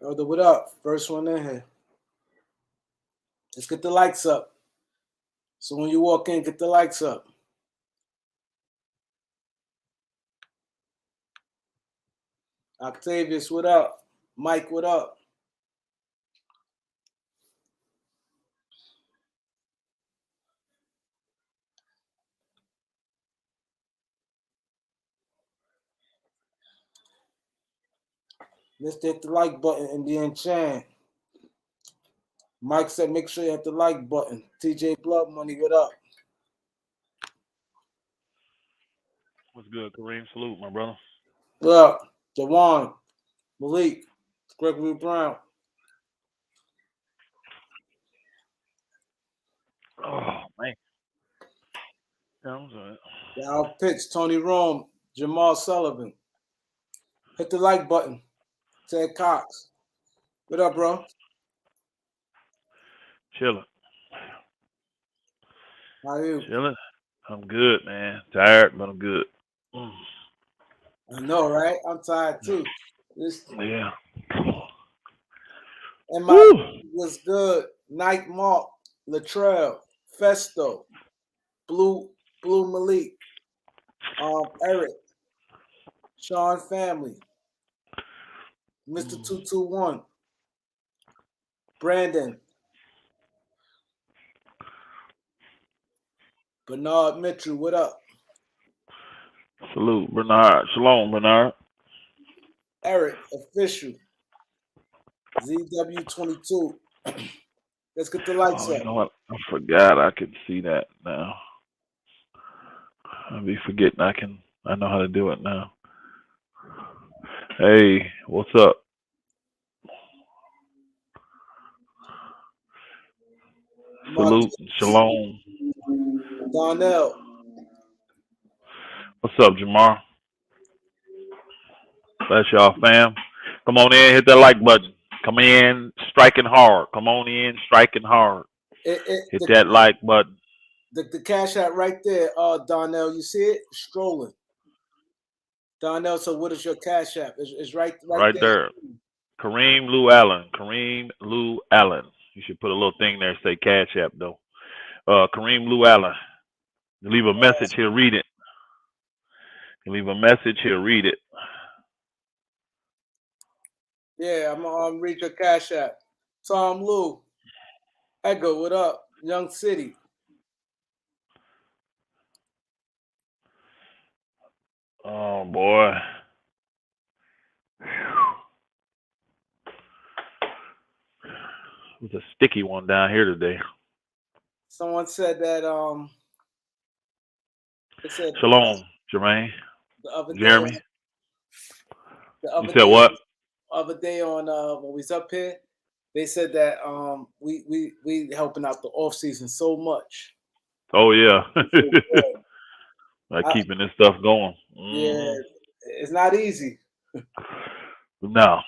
Elder, what up? First one in here. Let's get the lights up. So when you walk in, get the lights up. Octavius, what up? Mike, what up? Let's hit the like button and be in chan. Mike said, make sure you hit the like button. TJ Blood Money, what up? What's good, Kareem? Salute, my brother. What up? Jawan, Malik, Gregory Brown. Oh, man. Sounds right. Al Pitts, Tony Rome, Jamal Sullivan. Hit the like button. Ted Cox. What up, bro? Chilling. How are you? Chilling. I'm good, man. Tired, but I'm good. I know, right? I'm tired too. Yeah. And my was good. Nike Mark, Latrell, Festo, Blue Malik, Eric, Sean Family, Mr. 221, Brandon, Bernard Mitchell, what up? Salute, Bernard. Shalom, Bernard. Eric, official. ZW22. Let's get the lights up. You know what? I forgot I could see that now. I'll be forgetting I know how to do it now. Hey, what's up? Salute and shalom. Donnell. What's up, Jamar? Bless y'all, fam. Come on in, hit that like button. Come in, striking hard. Come on in, striking hard. Hit that like button. The cash out right there, Donnell. You see it? Strolling. Donnell, so what is your cash app? It's right there. KAREEMLOUALLEN. KAREEMLOUALLEN. You should put a little thing there, say cash app though. KAREEMLOUALLEN. You leave a message, he'll read it. You leave a message, he'll read it. Yeah, I'm gonna read your cash app. Tom Lou. Edgar, what up? Young City. Oh boy. It was a sticky one down here today. Someone said that Shalom, Jermaine. The other Jeremy. Day, you said what? Other day on when we was up here, they said that we helping out the off season so much. Oh yeah. Like keeping this stuff going. Yeah, it's not easy. No.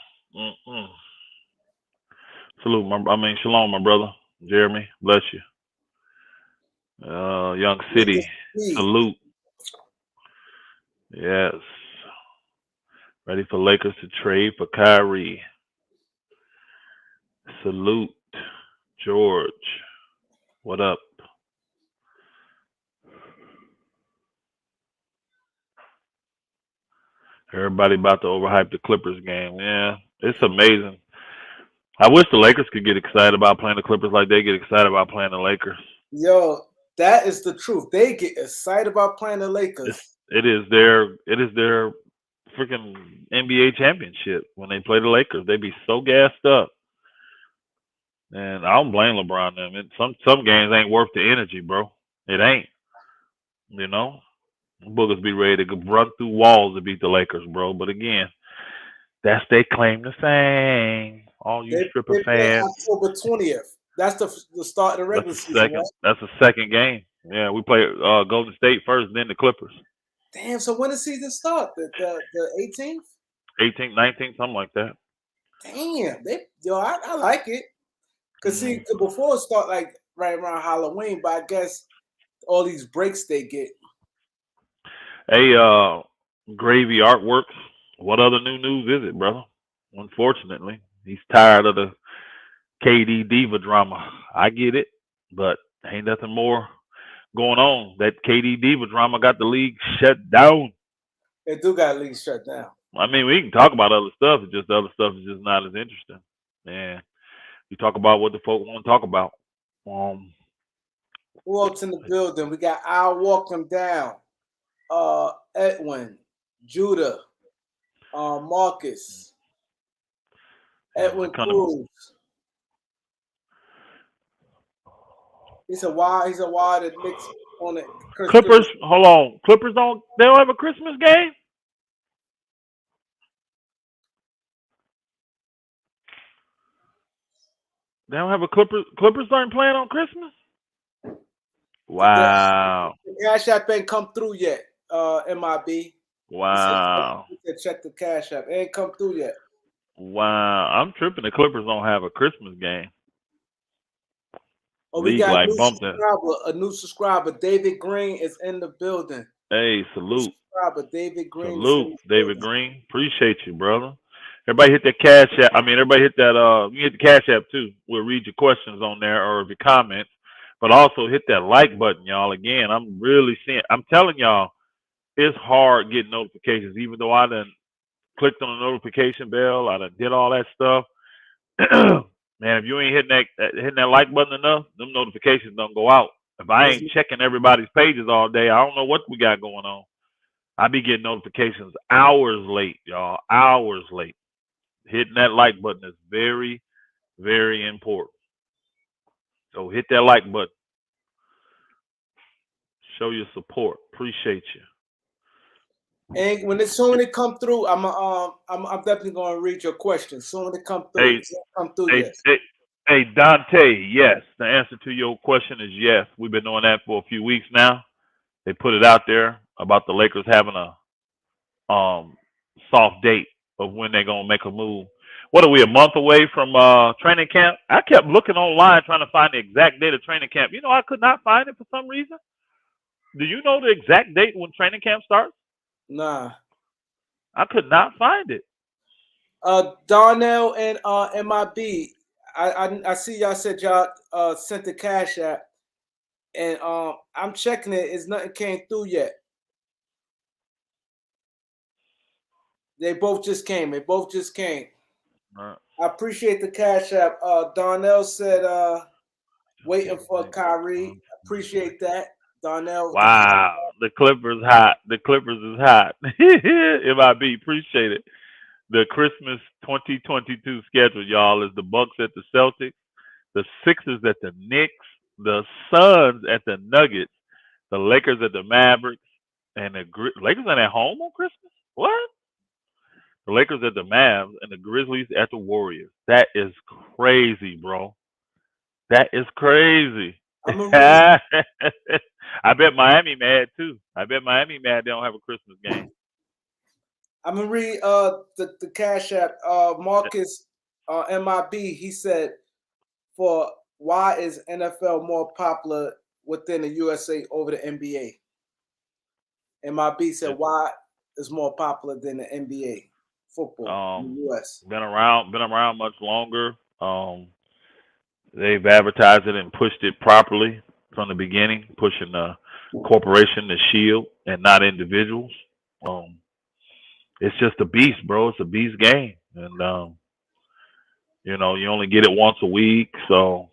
Salute, shalom, my brother. Jeremy, bless you. Young City, salute. Yes. Ready for Lakers to trade for Kyrie. Salute. George, what up? Everybody about to overhype the Clippers game. Yeah, it's amazing. I wish the Lakers could get excited about playing the Clippers like they get excited about playing the Lakers. Yo, that is the truth. They get excited about playing the Lakers. It is their freaking N.B.A. championship when they play the Lakers. They be so gassed up. And I don't blame LeBron them. Some games ain't worth the energy, bro. It ain't. You know? Boogers be ready to run through walls to beat the Lakers, bro. But again, that's their claim to fame. All you stripper fans. October 20th. That's the start of the regular season. Right? That's the second game. Yeah, we play Golden State first, then the Clippers. Damn, so when does the season start? The 18th? 18th, 19th, something like that. Damn, I like it. Cause see, before it start like right around Halloween, but I guess all these breaks they get. Hey, Gravy Artworks. What other new news is it, brother? Unfortunately, He's tired of the KD diva drama. I get it, but ain't nothing more going on. That KD diva drama got the league shut down. They do got league shut down. I mean, we can talk about other stuff. It's just the other stuff is just not as interesting. And we talk about what the folk want to talk about. Who else in the building? We got Al Walk Down, Edwin, Judah, Marcus, Edwin Cruz. He's a wild that mix on it. Clippers, hold on. Clippers they don't have a Christmas game? They don't have a Clippers aren't playing on Christmas? Wow. The Cash App ain't come through yet, MIB. Wow. He said check the Cash App. It ain't come through yet. Wow. I'm tripping. The Clippers don't have a Christmas game. Oh, we got a new subscriber. David Green is in the building. Hey, salute. David Green. Salute, David Green. Appreciate you, brother. Everybody hit that Cash App. I mean, everybody hit that. You hit the Cash App too. We'll read your questions on there or your comments. But also hit that like button, y'all. Again, I'm telling y'all, it's hard getting notifications. Even though I done clicked on the notification bell, I done did all that stuff. Man, if you ain't hitting that like button enough, them notifications don't go out. If I ain't checking everybody's pages all day, I don't know what we got going on. I be getting notifications hours late, y'all. Hours late. Hitting that like button is very, very important. So hit that like button. Show your support. Appreciate you. And when it come through, I'm definitely gonna read your question. Soon when it come through, yes. Hey, Dante, yes. The answer to your question is yes. We've been doing that for a few weeks now. They put it out there about the Lakers having a soft date of when they're gonna make a move. What are we, a month away from training camp? I kept looking online trying to find the exact date of training camp. You know, I could not find it for some reason. Do you know the exact date when training camp starts? Nah. I could not find it. Darnell and MIB. I see y'all said y'all sent the Cash App, and I'm checking it. It's nothing came through yet. They both just came. I appreciate the Cash App. Darnell said waiting for Kyrie. Appreciate that. Darnell. Wow. The Clippers hot. The Clippers is hot. MIB, appreciate it. The Christmas 2022 schedule, y'all, is the Bucks at the Celtics, the Sixers at the Knicks, the Suns at the Nuggets, the Lakers at the Mavericks, and the Lakers are at home on Christmas? What? The Lakers at the Mavs and the Grizzlies at the Warriors. That is crazy, bro. That is crazy. I bet Miami mad too. I bet Miami mad they don't have a Christmas game. I'm gonna read the Cash App. Marcus MIB. He said, "For why is NFL more popular within the USA over the NBA?" MIB said, "Why is more popular than the NBA football in the US?" Been around much longer. They've advertised it and pushed it properly from the beginning, pushing the corporation, the shield, and not individuals. It's just a beast, bro. It's a beast game, and you know, you only get it once a week, so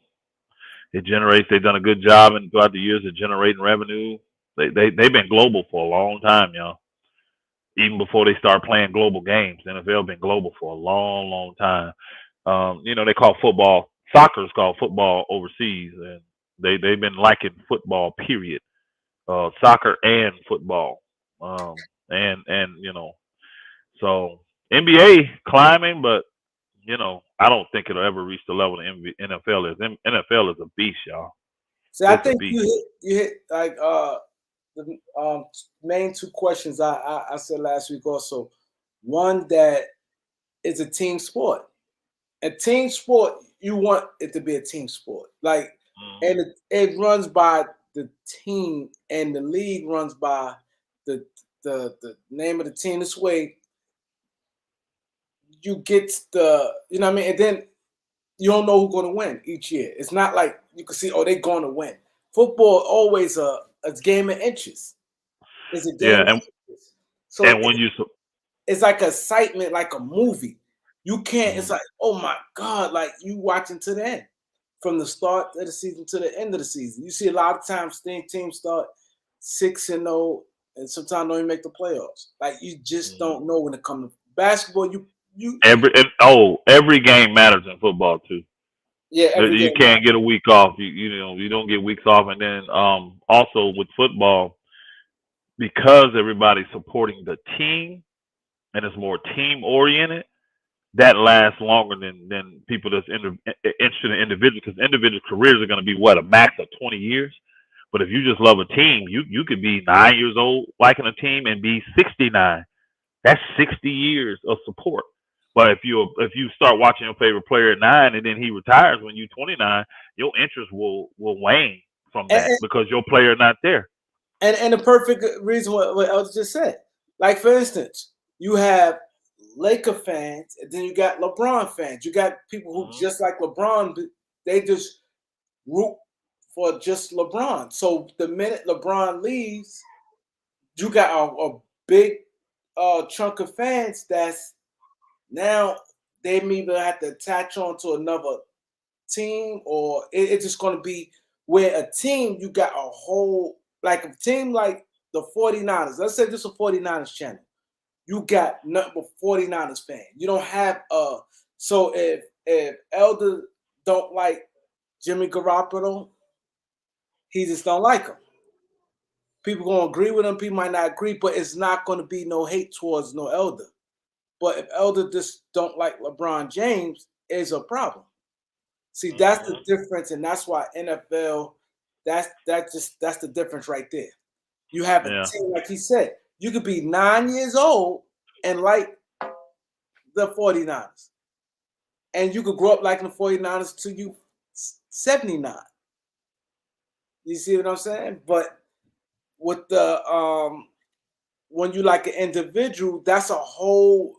it generates. They've done a good job, and throughout the years of generating revenue. They've been global for a long time, y'all. Even before they start playing global games, the NFL been global for a long, long time. You know, they call soccer is called football overseas, and they've been liking football, period. Soccer and football, and you know, so NBA climbing, but you know, I don't think it'll ever reach the level the NFL is. NFL is a beast, y'all. See, I think you hit like the main two questions I said last week also. One, that is a team sport. A team sport, you want it to be a team sport. Like, and it runs by the team, and the league runs by the name of the team. This way, you get the, you know what I mean, and then you don't know who's going to win each year. It's not like you can see, oh, they're going to win. Football always a game of inches. It's a game Yeah, of inches. So and when you it's like excitement, like a movie. You can't. It's Mhm. like, oh my god, like you watching to the end, from the start of the season to the end of the season. You see a lot of times teams start 6-0, and sometimes don't even make the playoffs. Like you just Mhm. don't know when it comes to basketball. You every game matters in football too. yeah, every You game can't matters. get a week off. You don't get weeks off, and then also with football, because everybody's supporting the team and it's more team oriented, that lasts longer than people that's interested in individual, because individual careers are going to be what, a max of 20 years. But if you just love a team, you could be 9 years old liking a team and be 69. That's 60 years of support. But if you start watching your favorite player at 9 and then he retires when you're 29, your interest will wane from And, that because your player not there. and the perfect reason what Elton just said. Like for instance, you have Laker fans, and then you got LeBron fans. You got people who Hmm. just like LeBron, they just root for just LeBron. So the minute LeBron leaves, you got a big chunk of fans that's now they maybe have to attach on to another team, or it's just going to be where a team, you got a whole, like a team like the 49ers. Let's say this is a 49ers channel. You got nothing but 49ers fan. You don't have so if Elder don't like Jimmy Garoppolo, he just don't like him. People gonna agree with him, people might not agree, but it's not gonna be no hate towards no Elder. But if Elder just don't like LeBron James, is a problem. See, that's the Hmm. difference, and that's why NFL. That's the difference right there. You have a Yeah. team, like he said, you could be 9 years old and like the 49ers. And you could grow up liking the 49ers till you 79. You see what I'm saying? But with the when you like an individual, that's a whole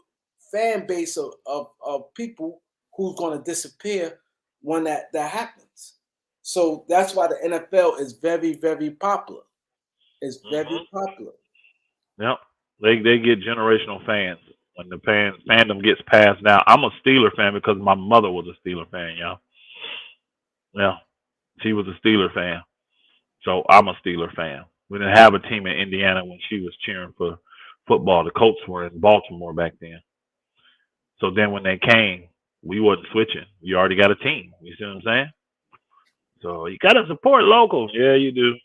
fan base of people who's gonna disappear when that happens. So that's why the NFL is very, very popular. It's very Hmm. popular. Yep. They get generational fans when the fandom gets passed down. I'm a Steeler fan because my mother was a Steeler fan, y'all. Yeah, she was a Steeler fan, so I'm a Steeler fan. We didn't have a team in Indiana when she was cheering for football. The Colts were in Baltimore back then. So then when they came, we wasn't switching. You already got a team. You see what I'm saying? So you gotta support local. Yeah, you do.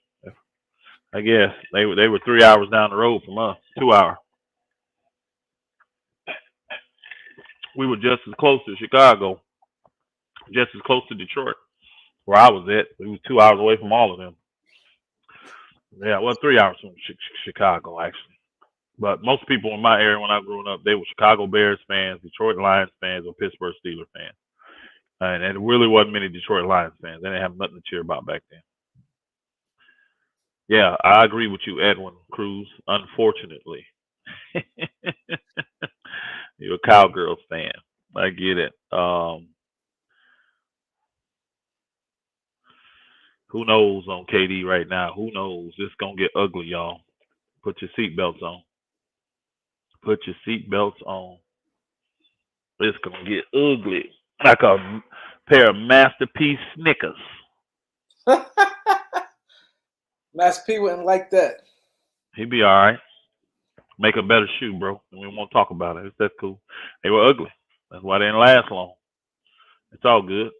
I guess they were 3 hours down the road from us, 2 hours. We were just as close to Chicago, just as close to Detroit, where I was at. We was 2 hours away from all of them. Yeah, well, 3 hours from Chicago actually. But most people in my area when I grew up, they were Chicago Bears fans, Detroit Lions fans, or Pittsburgh Steelers fans. And there really wasn't many Detroit Lions fans. They didn't have nothing to cheer about back then. Yeah, I agree with you, Edwin Cruz. Unfortunately, you're a Cowgirls fan. I get it. Who knows on KD right now? Who knows? It's gonna get ugly, y'all. Put your seatbelts on. Put your seatbelts on. It's gonna get ugly, like a pair of masterpiece Snickers. Mass P wouldn't like that. He'd be all right. Make a better shoe, bro. And we won't talk about it. That's cool. They were ugly. That's why they didn't last long. It's all good.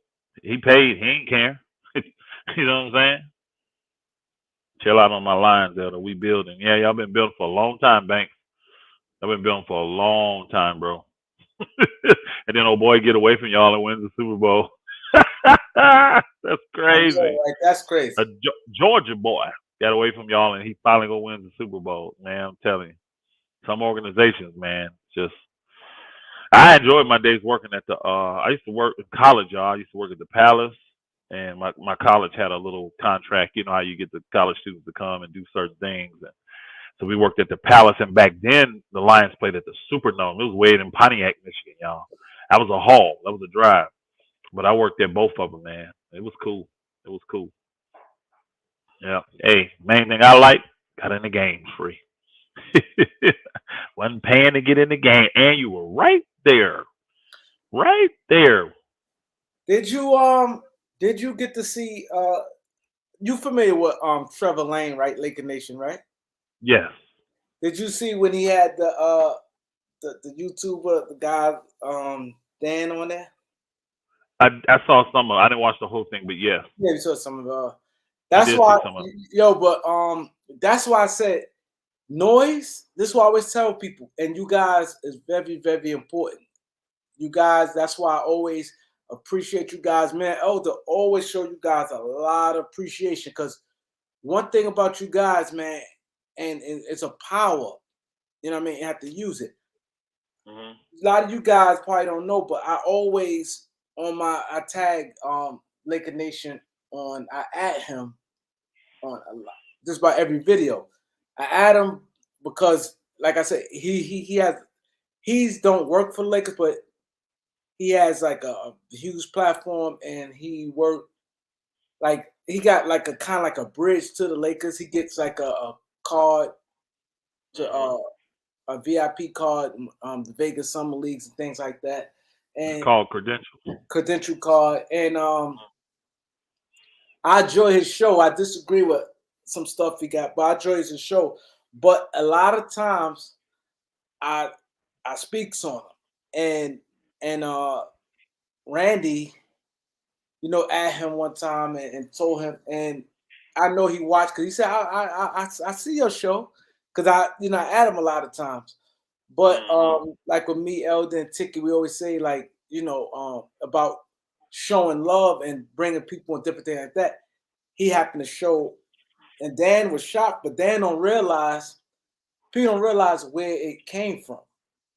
He paid. He ain't care. You know what I'm saying? Chill out on my lines, Elder. We building. Yeah, y'all been building for a long time, Banks. I've been building for a long time, bro. And then old boy get away from y'all and wins the Super Bowl. That's I know, crazy. right? That's A crazy. Georgia boy got away from y'all and he finally gonna win the Super Bowl. Man, I'm telling you. Some organizations, man, just I enjoyed my days working at the I used to work in college, y'all. I used to work at the Palace, and my college had a little contract, you know how you get the college students to come and do certain things. And So we worked at the Palace, and back then the Lions played at the Superdome. It was way in Pontiac, Michigan, y'all. That was a haul. That was a drive. But I worked at both of them, man. It was cool. It was cool. Yeah. Hey, main thing I like, got in the game free. Wasn't paying to get in the game, and you were right there, right there. Did you get to see you familiar with Trevor Lane, right? Laker Nation, right? Yes. Did you see when he had the YouTuber, the guy Dan on there? I saw some of. I didn't watch the whole thing, but yes, Yeah, you saw some of I that's did see why some of it. yo, but that's why I said noise. This is what I always tell people, and you guys is very, very important. You guys, that's why I always appreciate you guys, man. Elder always show you guys a lot of appreciation because one thing about you guys, man, and it's a power. You know what I mean? You have to use it. Hmm. A lot of you guys probably don't know, but I always I tag Laker Nation on I add him on a lot, just about every video. I add him because like I said, he has he's don't work for the Lakers, but he has like a huge platform and he worked like he got like a kind of like a bridge to the Lakers. He gets like a card to Hmm. a VIP card, the Vegas Summer Leagues and things like that, It's and called credentials. credential card. And I enjoy his show. I disagree with some stuff he got, but I enjoy his show. But a lot of times, I I speaks on him, and Randy, at him one time and told him, and I know he watched because he said, I see your show because I add him a lot of times. But Hmm. like with me, Elden, and Tiki, we always say like about showing love and bringing people and different things like that. He happened to show, and Dan was shocked, but Dan don't realize people don't realize where it came from.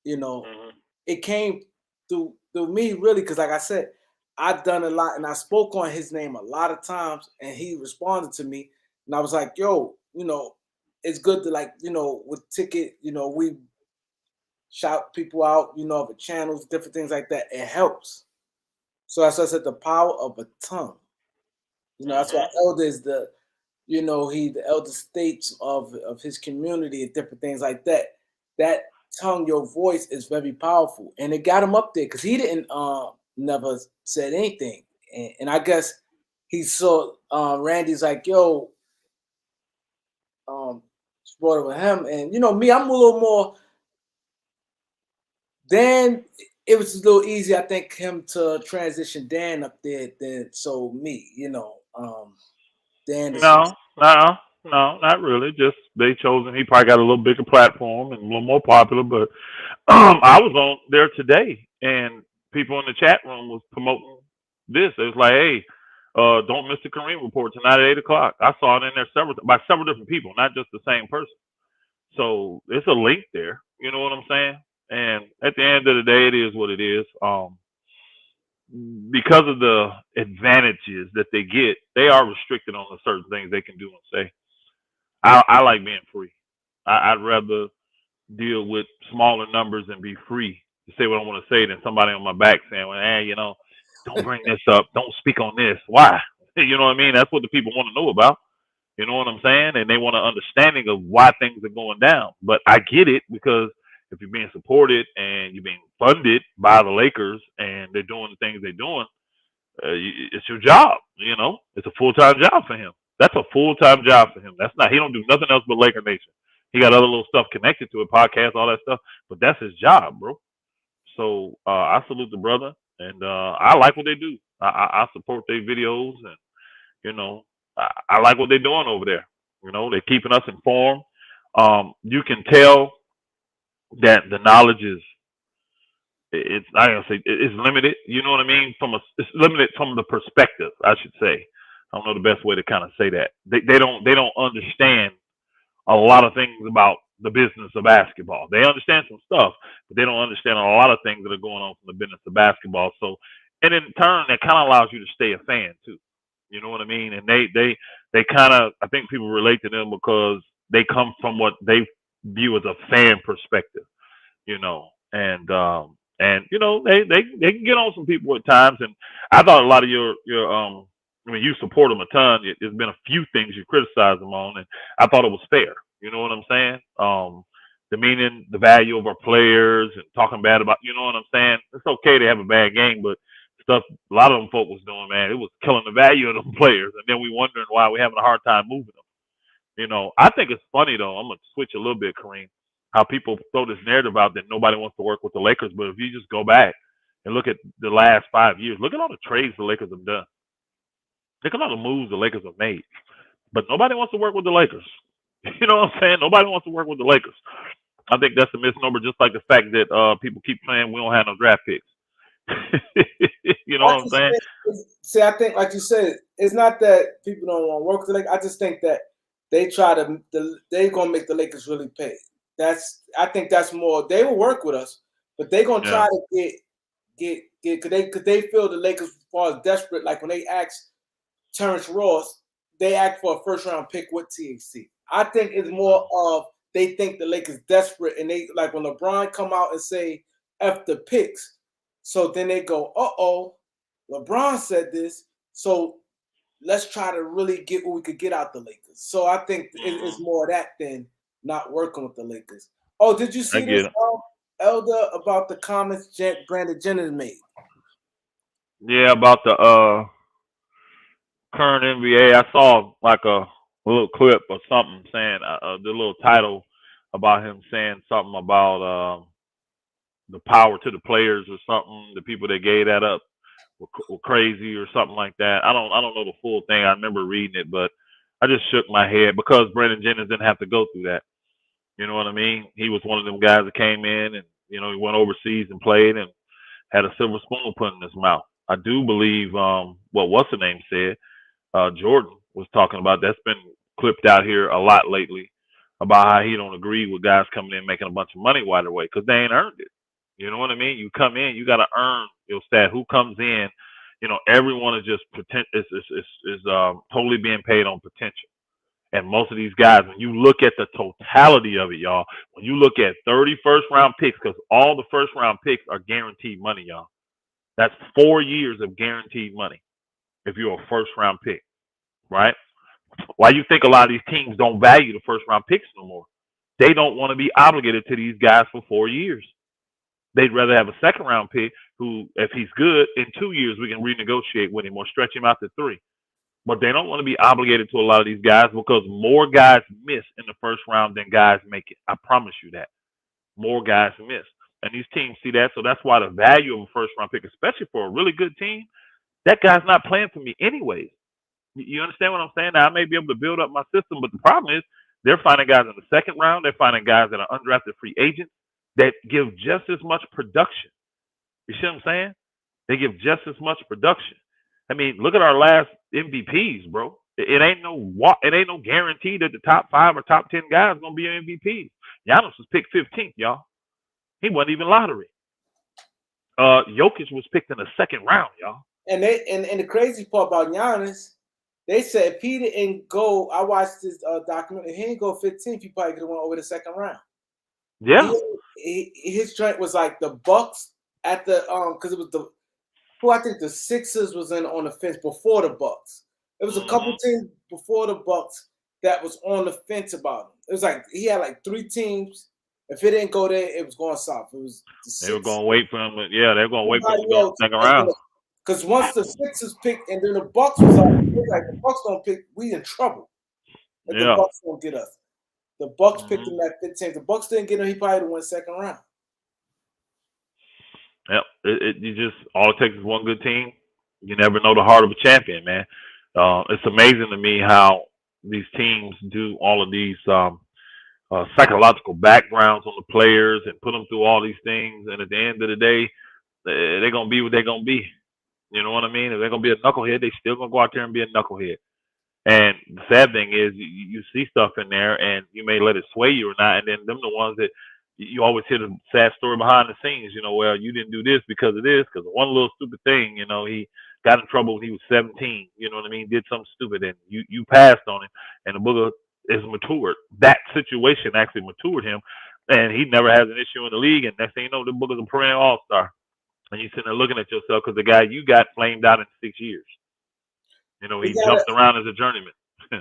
You know, Hmm. it came through me really because, like I said, I've done a lot, and I spoke on his name a lot of times, and he responded to me, and I was like, "Yo, it's good to with Ticket, we shout people out, of channels, different things like that. It helps." So that's why I said the power of a tongue. That's why Hmm. Elder is he the elder states of his community and different things like that. That tongue, your voice is very powerful, and it got him up there because he didn't never said anything, and I guess he saw Randy's like, yo, brought it with him, and me, I'm a little more. Dan, it was a little easy, I think, him to transition Dan up there than so me, Dan is No, no, no, not really. Just they chose him. He probably got a little bigger platform and a little more popular. But I was on there today, and people in the chat room was promoting this. It was like, hey, don't miss the Kareem report tonight at 8 o'clock. I saw it in there by several different people, not just the same person. So it's a link there. You know what I'm saying? And at the end of the day, it is what it is. Because of the advantages that they get, they are restricted on the certain things they can do and say. I like being free. I'd rather deal with smaller numbers and be free to say what I want to say than somebody on my back saying, well, hey, don't bring this up. Don't speak on this. Why? You know what I mean? That's what the people want to know about. You know what I'm saying? And they want an understanding of why things are going down. But I get it because if you're being supported and you're being funded by the Lakers and they're doing the things they're doing, it's your job. It's a full time job for him. That's a full time job for him. That's not. He don't do nothing else but Laker Nation. He got other little stuff connected to it, podcast, all that stuff. But that's his job, bro. So I salute the brother, and I like what they do. I support their videos, and you know, I like what they're doing over there. They're keeping us informed. You can tell that the knowledge is it's I don't say it's limited. You know what I mean? It's limited from the perspective, I should say. I don't know the best way to kind of say that. They don't understand a lot of things about the business of basketball. They understand some stuff, but they don't understand a lot of things that are going on from the business of basketball. So, and in turn, that kind of allows you to stay a fan too. You know what I mean? And they kind of, I think people relate to them because they come from what they view as a fan perspective, you know, and you know they can get on some people at times, and I thought a lot of your I mean you support them a ton. There's been a few things you criticize them on, and I thought it was fair. You know what I'm saying? Demeaning the value of our players and talking bad about, you know what I'm saying? It's okay to have a bad game, but stuff a lot of them folk was doing, man, it was killing the value of them players, and then we wondering why we having a hard time moving them. You know, I think it's funny though. I'm gonna switch a little bit, Kareem. How people throw this narrative out that nobody wants to work with the Lakers, but if you just go back and look at the last 5 years, look at all the trades the Lakers have done. Look at all the moves the Lakers have made. But nobody wants to work with the Lakers. You know what I'm saying? Nobody wants to work with the Lakers. I think that's a misnomer, just like the fact that people keep saying we don't have no draft picks. You know what I'm saying? See, I think, like you said, it's not that people don't want to work with the Lakers. I just think that they try to, they're gonna make the Lakers really pay. I think that's more. They will work with us, but they're gonna try to get because they feel the Lakers are desperate. Like when they asked Terrence Ross, they asked for a first round pick with THC. I think it's more of they think the Lakers desperate, and they like when LeBron come out and say F the picks. So then they go, LeBron said this, so let's try to really get what we could get out the Lakers. So I think it's more of that than not working with the Lakers. Oh, did you see this, Elder, about the comments Brandon Jennings made? Yeah, about the current NBA. I saw like a little clip or something saying the little title about him saying something about the power to the players or something. The people that gave that up were crazy or something like that. I don't know the full thing. I remember reading it, but I just shook my head because Brandon Jennings didn't have to go through that. You know what I mean? He was one of them guys that came in and he went overseas and played and had a silver spoon put in his mouth. I do believe what's the name said. Jordan was talking about that's been clipped out here a lot lately about how he don't agree with guys coming in making a bunch of money right away because they ain't earned it. You know what I mean? You come in, you got to earn your stat. Who comes in? Everyone is just totally being paid on potential. And most of these guys, when you look at the totality of it, y'all, when you look at 31st round picks, because all the first round picks are guaranteed money, y'all. That's 4 years of guaranteed money if you're a first round pick, right? Why you think a lot of these teams don't value the first round picks no more? They don't want to be obligated to these guys for 4 years. They'd rather have a second round pick who, if he's good, in 2 years we can renegotiate with him or stretch him out to 3. But they don't want to be obligated to a lot of these guys because more guys miss in the first round than guys make it. I promise you that. More guys miss. And these teams see that. So that's why the value of a first round pick, especially for a really good team, that guy's not playing for me anyways. You understand what I'm saying? Now, I may be able to build up my system, but the problem is they're finding guys in the second round. They're finding guys that are undrafted free agents that give just as much production. You see what I'm saying? They give just as much production. I mean, look at our last MVPs, bro. It ain't no guarantee that the top 5 or top 10 guys gonna be an MVP. Giannis was picked 15th, y'all. He wasn't even lottery. Jokic was picked in the second round, y'all. And the crazy part about Giannis, they said if he didn't go, I watched this document, if he didn't go 15th, he probably could have went over the second round. Yeah. His joint was like the Bucks at the because it was I think the Sixers was on the fence before the Bucks. There was a couple teams before the Bucks that was on the fence about him. It was like he had like 3 teams. If it didn't go there, it was going south. It was they were going to wait for him. Yeah, they were going to wait for him to go in the second round. Because once the Sixers picked and then the Bucks was like the Bucks don't pick, we in trouble. If the Bucks don't get us. The Bucks picked him at 15. The Bucks didn't get him, he probably went second round. Yep, you just all it takes is one good team. You never know the heart of a champion, man. It's amazing to me how these teams do all of these psychological backgrounds on the players and put them through all these things. And at the end of the day, they're gonna be what they're gonna be. You know what I mean? If they're gonna be a knucklehead, they still gonna go out there and be a knucklehead. And the sad thing is, you see stuff in there, and you may let it sway you or not, and then them the ones that you always hear the sad story behind the scenes. Well, you didn't do this because of this, because one little stupid thing. He got in trouble when he was 17. You know what I mean? Did something stupid, and you passed on it, and the booger is matured. That situation actually matured him, and he never has an issue in the league. And next thing you know, the book is a perennial all-star. And you sitting there looking at yourself because the guy you got flamed out in 6 years. You know, he jumped around as a journeyman.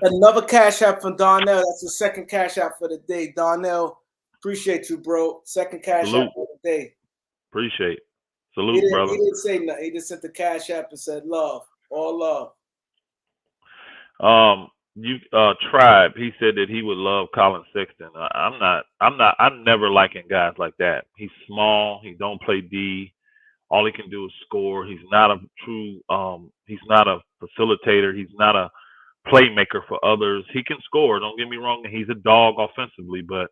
Another cash app from Darnell. That's the second cash app for the day. Darnell, appreciate you, bro. Second cash app for the day. Appreciate. Salute, brother. He didn't say nothing. He just sent the cash app and said love. All love. Tribe, he said that he would love Colin Sexton. I'm never liking guys like that. He's small, he don't play D. All he can do is score. He's not a true he's not a facilitator, he's not a playmaker for others. He can score, don't get me wrong, he's a dog offensively, but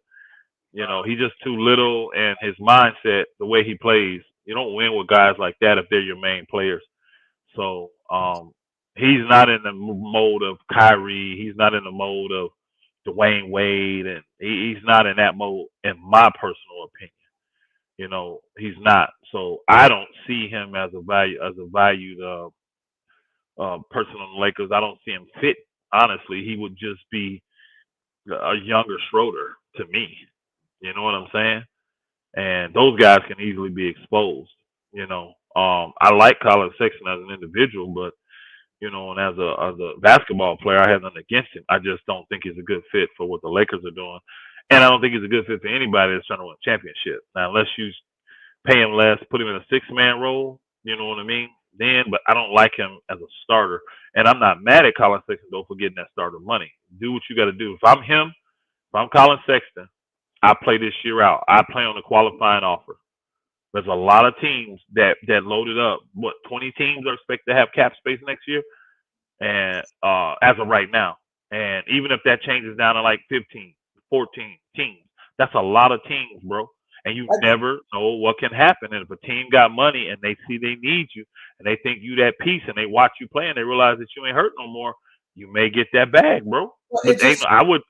you know, he's just too little, and his mindset, the way he plays, you don't win with guys like that if they're your main players. So he's not in the mode of Kyrie. He's not in the mode of Dwayne Wade, and he's not in that mode, in my personal opinion. You know, he's not. So I don't see him as a valued person on the Lakers. I don't see him fit. Honestly, he would just be a younger Schroeder to me. You know what I'm saying? And those guys can easily be exposed. You know, I like Colin Sexton as an individual, but you know, and as a basketball player, I have nothing against him. I just don't think he's a good fit for what the Lakers are doing, and I don't think he's a good fit for anybody that's trying to win a championship. Now, unless you pay him less, put him in a six-man role, you know what I mean? Then, but I don't like him as a starter, and I'm not mad at Colin Sexton though for getting that starter money. Do what you got to do. If I'm him, if I'm Colin Sexton, I play this year out. I play on the qualifying offer. There's a lot of teams that loaded up. What, 20 teams are expected to have cap space next year, and as of right now. And even if that changes down to like 15, 14 teams, that's a lot of teams, bro. And you never know what can happen. And if a team got money and they see they need you and they think you that piece and they watch you play and they realize that you ain't hurt no more, you may get that bag, bro. Well, But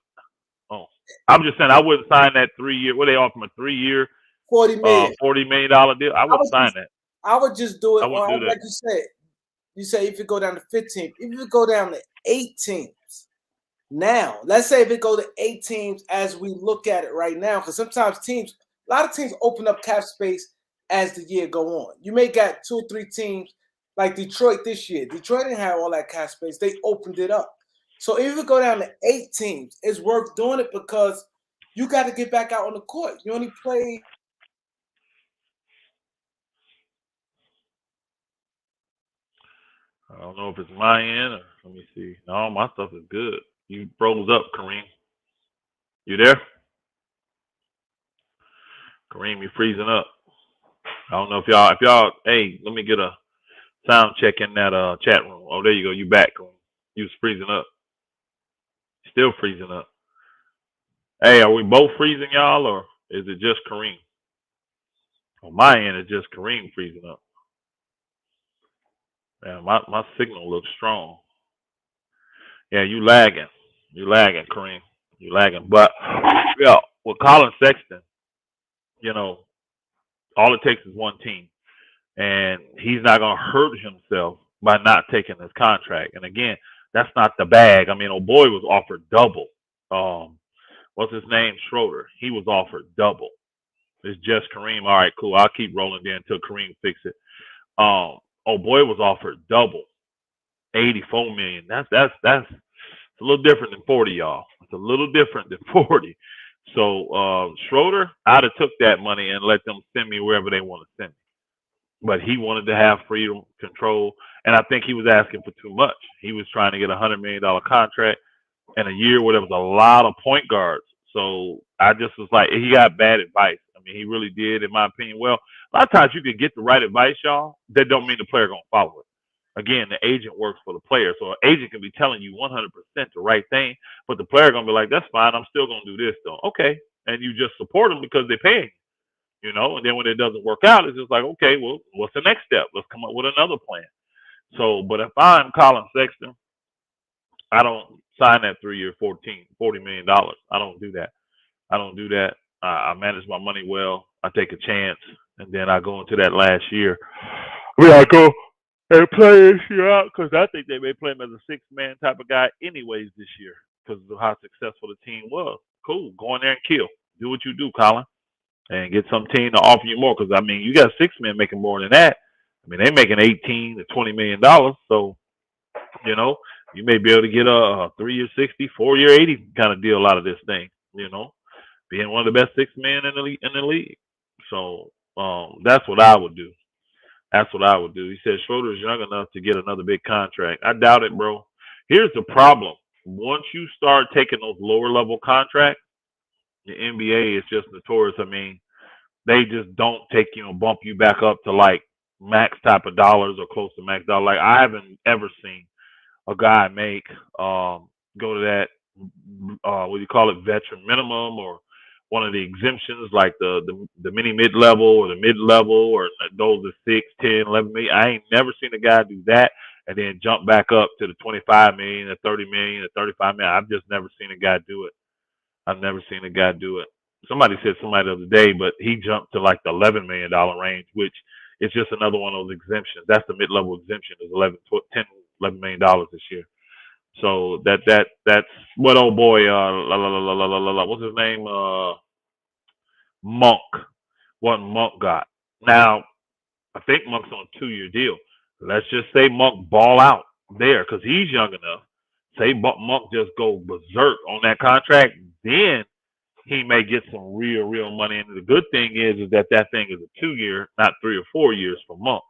I'm just saying I wouldn't sign that 3 year. What they offer him, a 3 year, $40 million. $40 million deal. I wouldn't sign that. I would just do it. I wouldn't do that. Like you said. You say if it go down to 15, if it go down to 8 teams. Now, let's say if it go to 8 teams as we look at it right now, because sometimes a lot of teams open up cap space as the year go on. You may got 2 or 3 teams like Detroit this year. Detroit didn't have all that cap space. They opened it up. So if it go down to 8 teams, it's worth doing it because you got to get back out on the court. You only play. I don't know if it's my end or let me see. No, my stuff is good. You froze up, Kareem. You there? Kareem, you freezing up. I don't know if y'all, hey, let me get a sound check in that chat room. Oh, there you go. You back, Kareem. You was freezing up. Still freezing up. Hey, are we both freezing, y'all, or is it just Kareem? On my end, it's just Kareem freezing up. Man, my signal looks strong. Yeah, you lagging. You lagging, Kareem. You lagging. But, yeah, with Colin Sexton, you know, all it takes is one team. And he's not going to hurt himself by not taking this contract. And, again, that's not the bag. I mean, old boy was offered double. What's his name? Schroeder. He was offered double. It's just Kareem. All right, cool. I'll keep rolling there until Kareem fix it. Old boy was offered double, $84 million. That's a little different than 40, y'all. It's a little different than 40. So Schroeder, I'd have took that money and let them send me wherever they want to send me. But he wanted to have freedom, control, and I think he was asking for too much. He was trying to get a $100 million contract in a year where there was a lot of point guards. So I just was like, he got bad advice. I mean, he really did, in my opinion. Well, a lot of times you can get the right advice, y'all. That don't mean the player going to follow it. Again, the agent works for the player. So an agent can be telling you 100% the right thing, but the player going to be like, that's fine. I'm still going to do this, though. Okay. And you just support them because they're paying you know, and then when it doesn't work out, it's just like, okay, well, what's the next step? Let's come up with another plan. So, but if I'm Colin Sexton, I don't sign that 3 year, $40 million. I don't do that. I don't do that. I manage my money well. I take a chance, and then I go into that last year. I go and play this year out because I think they may play him as a 6-man type of guy anyways this year because of how successful the team was. Cool, go in there and kill. Do what you do, Colin, and get some team to offer you more. Because I mean, you got 6 men making more than that. I mean, they making $18 to $20 million. So you know, you may be able to get a 3-year 60, 4-year 80 kind of deal out of this thing. You know, being one of the best 6 men in the league. So that's what I would do. That's what I would do. He said Schroeder's young enough to get another big contract. I doubt it, bro. Here's the problem. Once you start taking those lower level contracts, the NBA is just notorious. I mean, they just don't take you and bump you back up to like max type of dollars or close to max dollar. Like I haven't ever seen a guy make go to that what do you call it, veteran minimum, or one of the exemptions like the mini mid level or the mid level, or those are 6, 10, 11 million. I ain't never seen a guy do that and then jump back up to the 25 million, the 30 million, the 35 million. I've just never seen a guy do it. I've never seen a guy do it. Somebody said somebody the other day, but he jumped to like the $11 million range, which is just another one of those exemptions. That's the mid level exemption, is 11 million dollars this year. So that's what old boy what's his name, Monk, what Monk got. Now I think Monk's on a 2-year deal. Let's just say Monk ball out there because he's young enough. Say Monk just go berserk on that contract, then he may get some real money. And the good thing is that thing is a 2-year, not 3 or 4 years for Monk.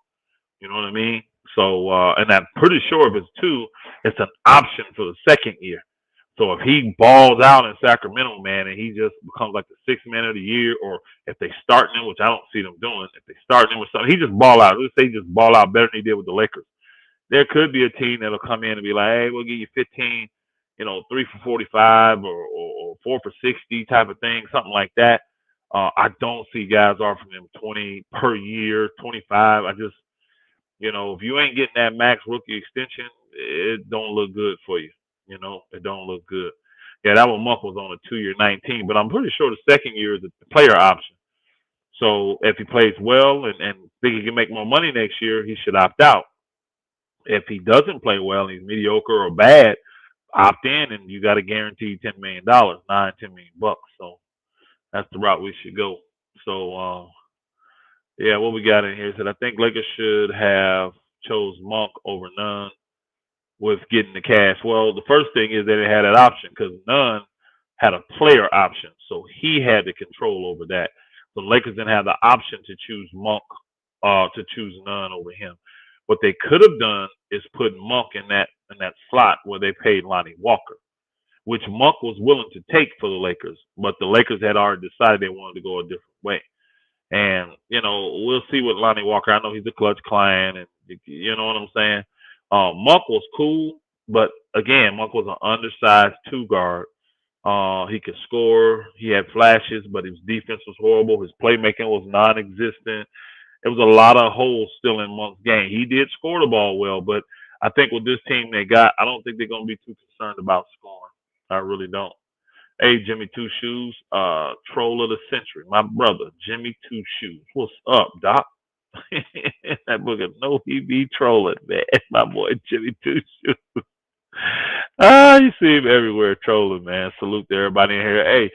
You know what I mean? So, and I'm pretty sure if it's 2, it's an option for the second year. So if he balls out in Sacramento, man, and he just becomes like the 6th man of the year, or if they start him, which I don't see them doing, if they start him with something, he just ball out. Let's say he just ball out better than he did with the Lakers. There could be a team that'll come in and be like, hey, we'll give you 15, 3 for 45 or 4 for 60 type of thing, something like that. I don't see guys offering them 20 per year, 25. I just, if you ain't getting that max rookie extension, it don't look good for you. It don't look good. Yeah, that one Monk was on a 2-year 19, but I'm pretty sure the second year is a player option. So if he plays well and think he can make more money next year, he should opt out. If he doesn't play well and he's mediocre or bad, opt in and you got a guaranteed $10 million, $9, $10 million bucks. So that's the route we should go. So yeah, what we got in here said I think Lakers should have chose Monk over Nunn with getting the cash. Well, the first thing is that it had an option because Nunn had a player option, so he had the control over that. So the Lakers didn't have the option to choose Monk, to choose Nunn over him. What they could have done is put Monk in that slot where they paid Lonnie Walker, which Monk was willing to take for the Lakers, but the Lakers had already decided they wanted to go a different way. And we'll see with Lonnie Walker. I know he's a clutch client, and you know what I'm saying. Monk was cool, but again, Monk was an undersized 2 guard. He could score. He had flashes, but his defense was horrible. His playmaking was non-existent. There was a lot of holes still in Monk's game. He did score the ball well, but I think with this team they got, I don't think they're going to be too concerned about scoring. I really don't. Hey, Jimmy Two Shoes, troll of the century. My brother, Jimmy Two Shoes. What's up, Doc? That book of no, he be trolling, man. My boy, Jimmy Two Shoes. You see him everywhere trolling, man. Salute to everybody in here. Hey,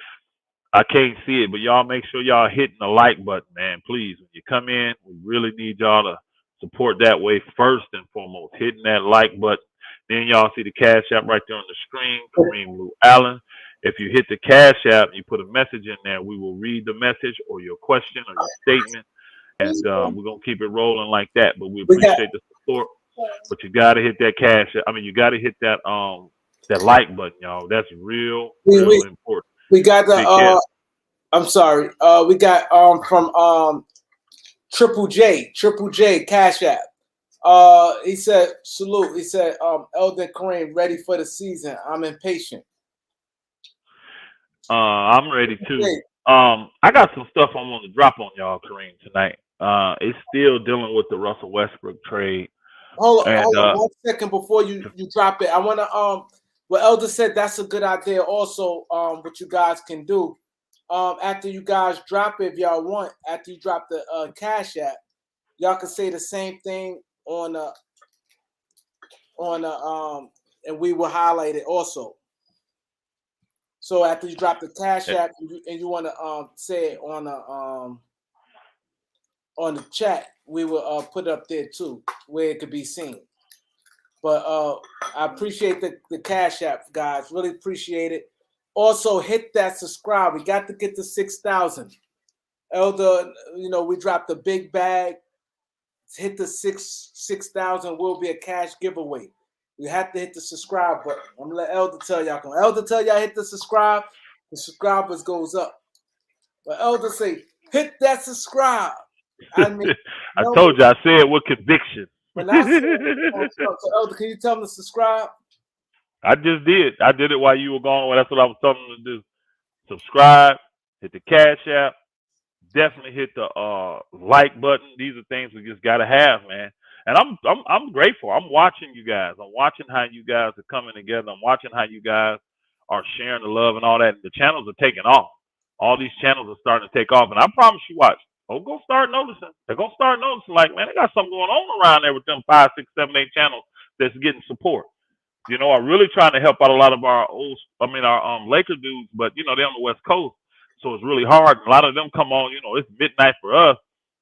I can't see it, but y'all make sure y'all hitting the like button, man. Please, when you come in, we really need y'all to support that way first and foremost. Hitting that like button. Then y'all see the Cash App right there on the screen, Kareem Lou Allen. If you hit the Cash App and you put a message in there, we will read the message or your question or your statement, and we're going to keep it rolling like that. But we appreciate the support. But you got to hit that Cash App. I mean, you got to hit that like button, y'all. That's real important. We got the I'm sorry. We got from Triple J Cash App. He said salute. He said Elder Kareem ready for the season. I'm impatient. I'm ready too. I got some stuff I want to drop on y'all, Kareem, tonight. It's still dealing with the Russell Westbrook trade. Hold on 1 second before you drop it. I want to what Elder said, that's a good idea also, what you guys can do. After you guys drop it, if y'all want, after you drop the Cash App, y'all can say the same thing on and we will highlight it also. So after you drop the Cash App and you want to say it on the chat, we will put it up there too, where it could be seen. But I appreciate the Cash App, guys. Really appreciate it. Also, hit that subscribe. We got to get to 6,000. Elder, we dropped a big bag. Hit the 6,000 will be a cash giveaway. You have to hit the subscribe button. I'm gonna let Elder tell y'all. Elder tell y'all hit the subscribe. The subscribers goes up. But Elder say hit that subscribe. I told you. I said it with conviction. When I said, so Elder, can you tell them to subscribe? I just did. I did it while you were gone. That's what I was telling them to do. Subscribe. Hit the Cash App. Definitely hit the like button. These are things we just gotta have, man. And I'm grateful. I'm watching you guys. I'm watching how you guys are coming together. I'm watching how you guys are sharing the love and all that. And the channels are taking off. All these channels are starting to take off. And I promise you, watch. Oh, go start noticing. They're gonna start noticing. Like, man, they got something going on around there with them 5, 6, 7, 8 channels that's getting support. I'm really trying to help out a lot of our our Laker dudes, but they're on the West Coast. So it's really hard. A lot of them come on, it's midnight for us.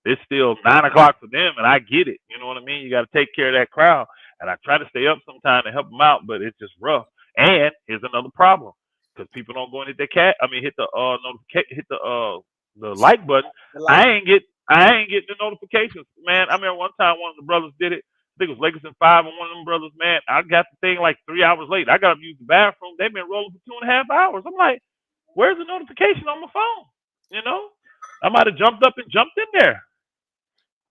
It's still 9 o'clock for them, and I get it. You know what I mean? You got to take care of that crowd. And I try to stay up sometime to help them out, but it's just rough. And here's another problem, because people don't go and hit the hit the like button. I ain't getting the notifications, man. I remember one time one of the brothers did it. I think it was Lakers in 5, and one of them brothers, man, I got the thing like 3 hours late. I got to use the bathroom. They've been rolling for 2.5 hours. I'm like, where's the notification on my phone? I might have jumped up and jumped in there.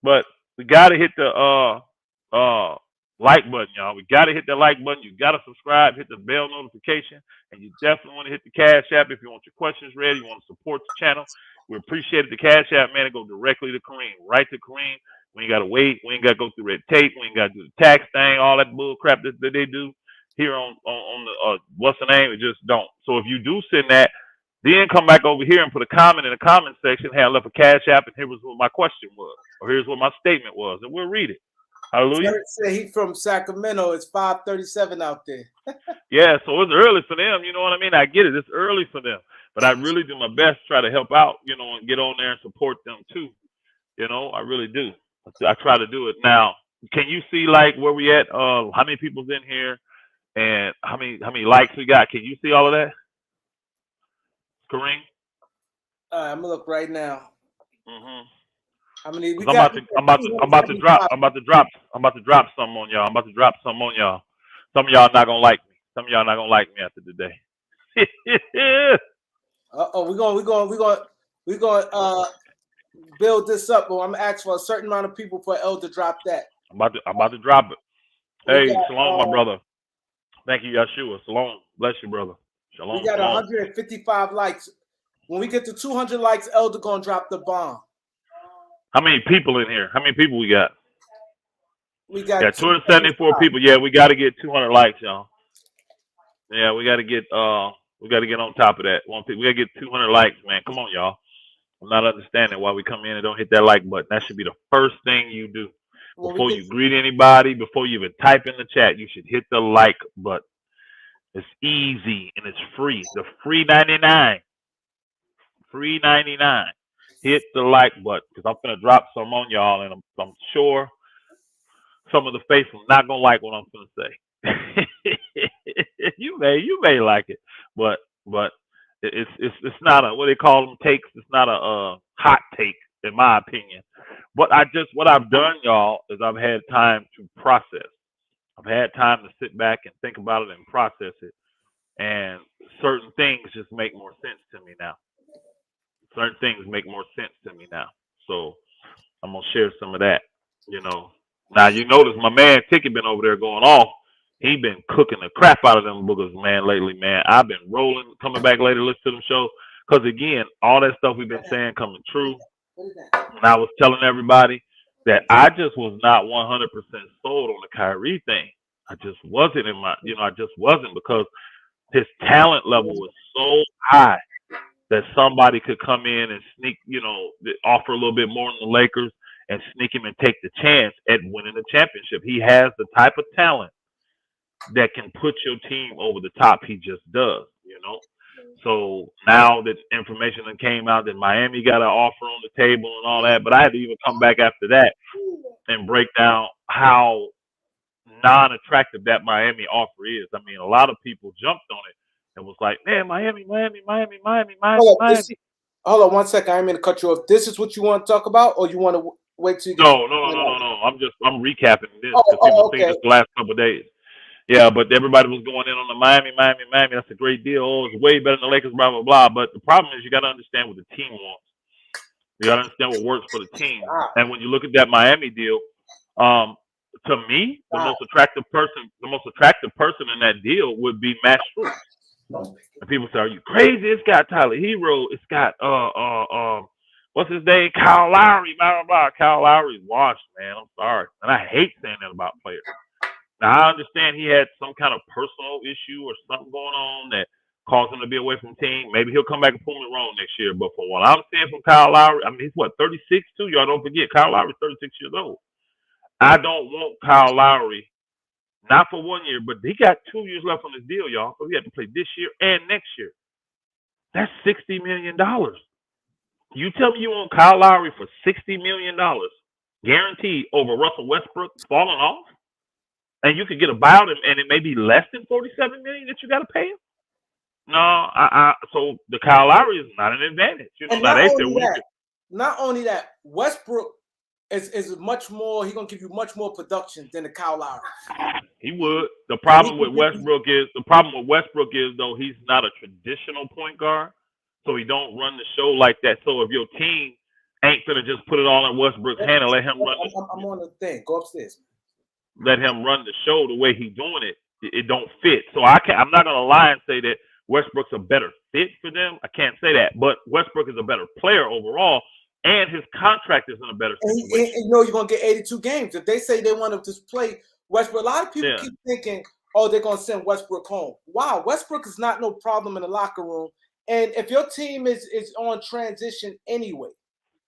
But we gotta hit the like button, y'all. We gotta hit the like button. You gotta subscribe, hit the bell notification, and you definitely want to hit the Cash App if you want your questions ready. You want to support the channel. We appreciate the Cash App, man. It goes directly to Kareem, right to Kareem. We ain't gotta wait. We ain't gotta go through red tape. We ain't gotta do the tax thing, all that bull crap that they do here on the what's the name? It just don't. So if you do send that, then come back over here and put a comment in the comment section. Hey, I left a Cash App, and here was what my question was, or here's what my statement was, and we'll read it. Hallelujah. Say he from Sacramento. It's 5:37 out there. Yeah, so it's early for them. You know what I mean? I get it. It's early for them, but I really do my best to try to help out. And get on there and support them too. I really do. I try to do it. Now, can you see like where we at? How many people's in here, and how many likes we got? Can you see all of that? Kareem? I'm gonna look right now. How many we got? I'm about to drop something on y'all. Some of y'all not gonna like me. Some of y'all not gonna like me after today. We're gonna build this up, but I'm gonna ask for a certain amount of people for El to drop that. I'm about to drop it. Hey, shalom, my brother. Thank you, Yeshua. Shalom. Bless you, brother. Shalom. We got 155 likes. When we get to 200 likes, Elder gonna drop the bomb. How many people in here? How many people we got? We got 274 people. Yeah, we got to get 200 likes, y'all. Yeah, we got to get on top of that. We got to get 200 likes, man. Come on, y'all. I'm not understanding why we come in and don't hit that like button. That should be the first thing you do before you greet anybody. Before you even type in the chat, you should hit the like button. It's easy and it's free. The free 99. Free 99. Hit the like button, because I'm gonna drop some on y'all, and I'm sure some of the faithful not gonna like what I'm gonna say. you may like it, but it's not a, what they call them, takes. It's not a hot take, in my opinion. But what I've done, y'all, is I've had time to process. I've had time to sit back and think about it and process it, and certain things just make more sense to me now. Certain things make more sense to me now. So I'm going to share some of that, Now, you notice my man Ticket been over there going off. He been cooking the crap out of them boogers, man, lately, man. I've been rolling, coming back later, listen to them show. Because, again, all that stuff we've been saying coming true. And I was telling everybody that I just was not 100% sold on the Kyrie thing. I just wasn't I just wasn't, because his talent level was so high that somebody could come in and sneak, offer a little bit more than the Lakers and sneak him and take the chance at winning the championship. He has the type of talent that can put your team over the top. He just does, So now that information that came out that Miami got an offer on the table and all that, but I had to even come back after that and break down how non-attractive that Miami offer is. I mean, a lot of people jumped on it and was like, "Man, Miami, Miami, Miami, Miami, Miami, Miami." Hold on 1 second. I didn't mean to cut you off. This is what you want to talk about, or you want to wait till you get? No. I'm recapping this because people Oh, seen okay. this the last couple of days. Yeah, but everybody was going in on the Miami. That's a great deal. Oh, it's way better than the Lakers, blah, blah, blah. But the problem is you got to understand what the team wants. You got to understand what works for the team. And when you look at that Miami deal, to me, the most attractive person in that deal would be Matt Strus. And people say, "Are you crazy? It's got Tyler Hero. It's got what's his name? Kyle Lowry, blah blah blah." Kyle Lowry's washed, man. I'm sorry, and I hate saying that about players. Now I understand he had some kind of personal issue or something going on that caused him to be away from the team. Maybe he'll come back and prove me wrong next year. But from what I'm seeing from Kyle Lowry, I mean, he's what, 36 too? Y'all don't forget, Kyle Lowry's 36 years old. I don't want Kyle Lowry, not for 1 year, but he got 2 years left on his deal, y'all. So he had to play this year and next year. That's $60 million. You tell me you want Kyle Lowry for $60 million guaranteed over Russell Westbrook falling off? And you could get a buyout and it may be less than $47 million that you got to pay him? No, so the Kyle Lowry is not an advantage. You know, not only that, Westbrook is much more. He's gonna give you much more production than the Kyle Lowry. He would. The problem with Westbrook is though he's not a traditional point guard, so he don't run the show like that. So if your team ain't gonna just put it all in Westbrook's hand and let him run. I'm on the thing. Go upstairs. Let him run the show the way he's doing it. It don't fit. So I'm not gonna lie and say that Westbrook's a better fit for them. I can't say that, but Westbrook is a better player overall, and his contract is in a better situation. And you know you're gonna get 82 games. If they say they want to just play Westbrook, a lot of people keep thinking, "Oh, they're gonna send Westbrook home." Wow, Westbrook is not no problem in the locker room. And if your team is on transition anyway,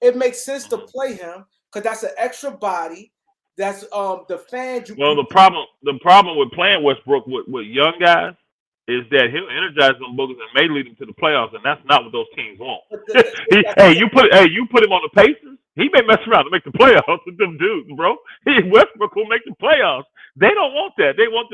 it makes sense to play him because that's an extra body. That's the fans. The problem with playing Westbrook with young guys is that he'll energize them boogers and may lead them to the playoffs, and that's not what those teams want. You put him on the Pacers, he may mess around to make the playoffs with them dudes, bro. Westbrook will make the playoffs. They don't want that. They want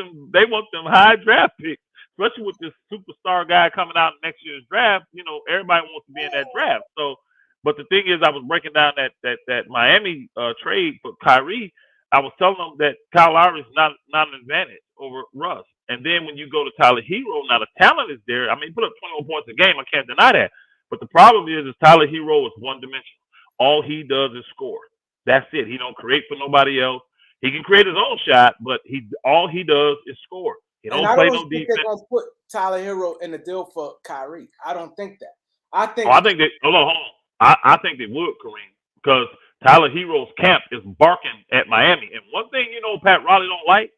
them high draft picks, especially with this superstar guy coming out in next year's draft. You know, everybody wants to be in that draft. So, but the thing is, I was breaking down that Miami trade for Kyrie. I was telling them that Kyle Lowry is not an advantage over Russ. And then when you go to Tyler Hero, now the talent is there. I mean, he put up 21 points a game. I can't deny that. But the problem is Tyler Hero is one-dimensional. All he does is score. That's it. He don't create for nobody else. He can create his own shot, but all he does is score. He don't play no defense. They're gonna put Tyler Hero in the deal for Kyrie. I don't think that. I think hold on. I think they would, Kareem, because Tyler Hero's camp is barking at Miami. And one thing Pat Riley don't like,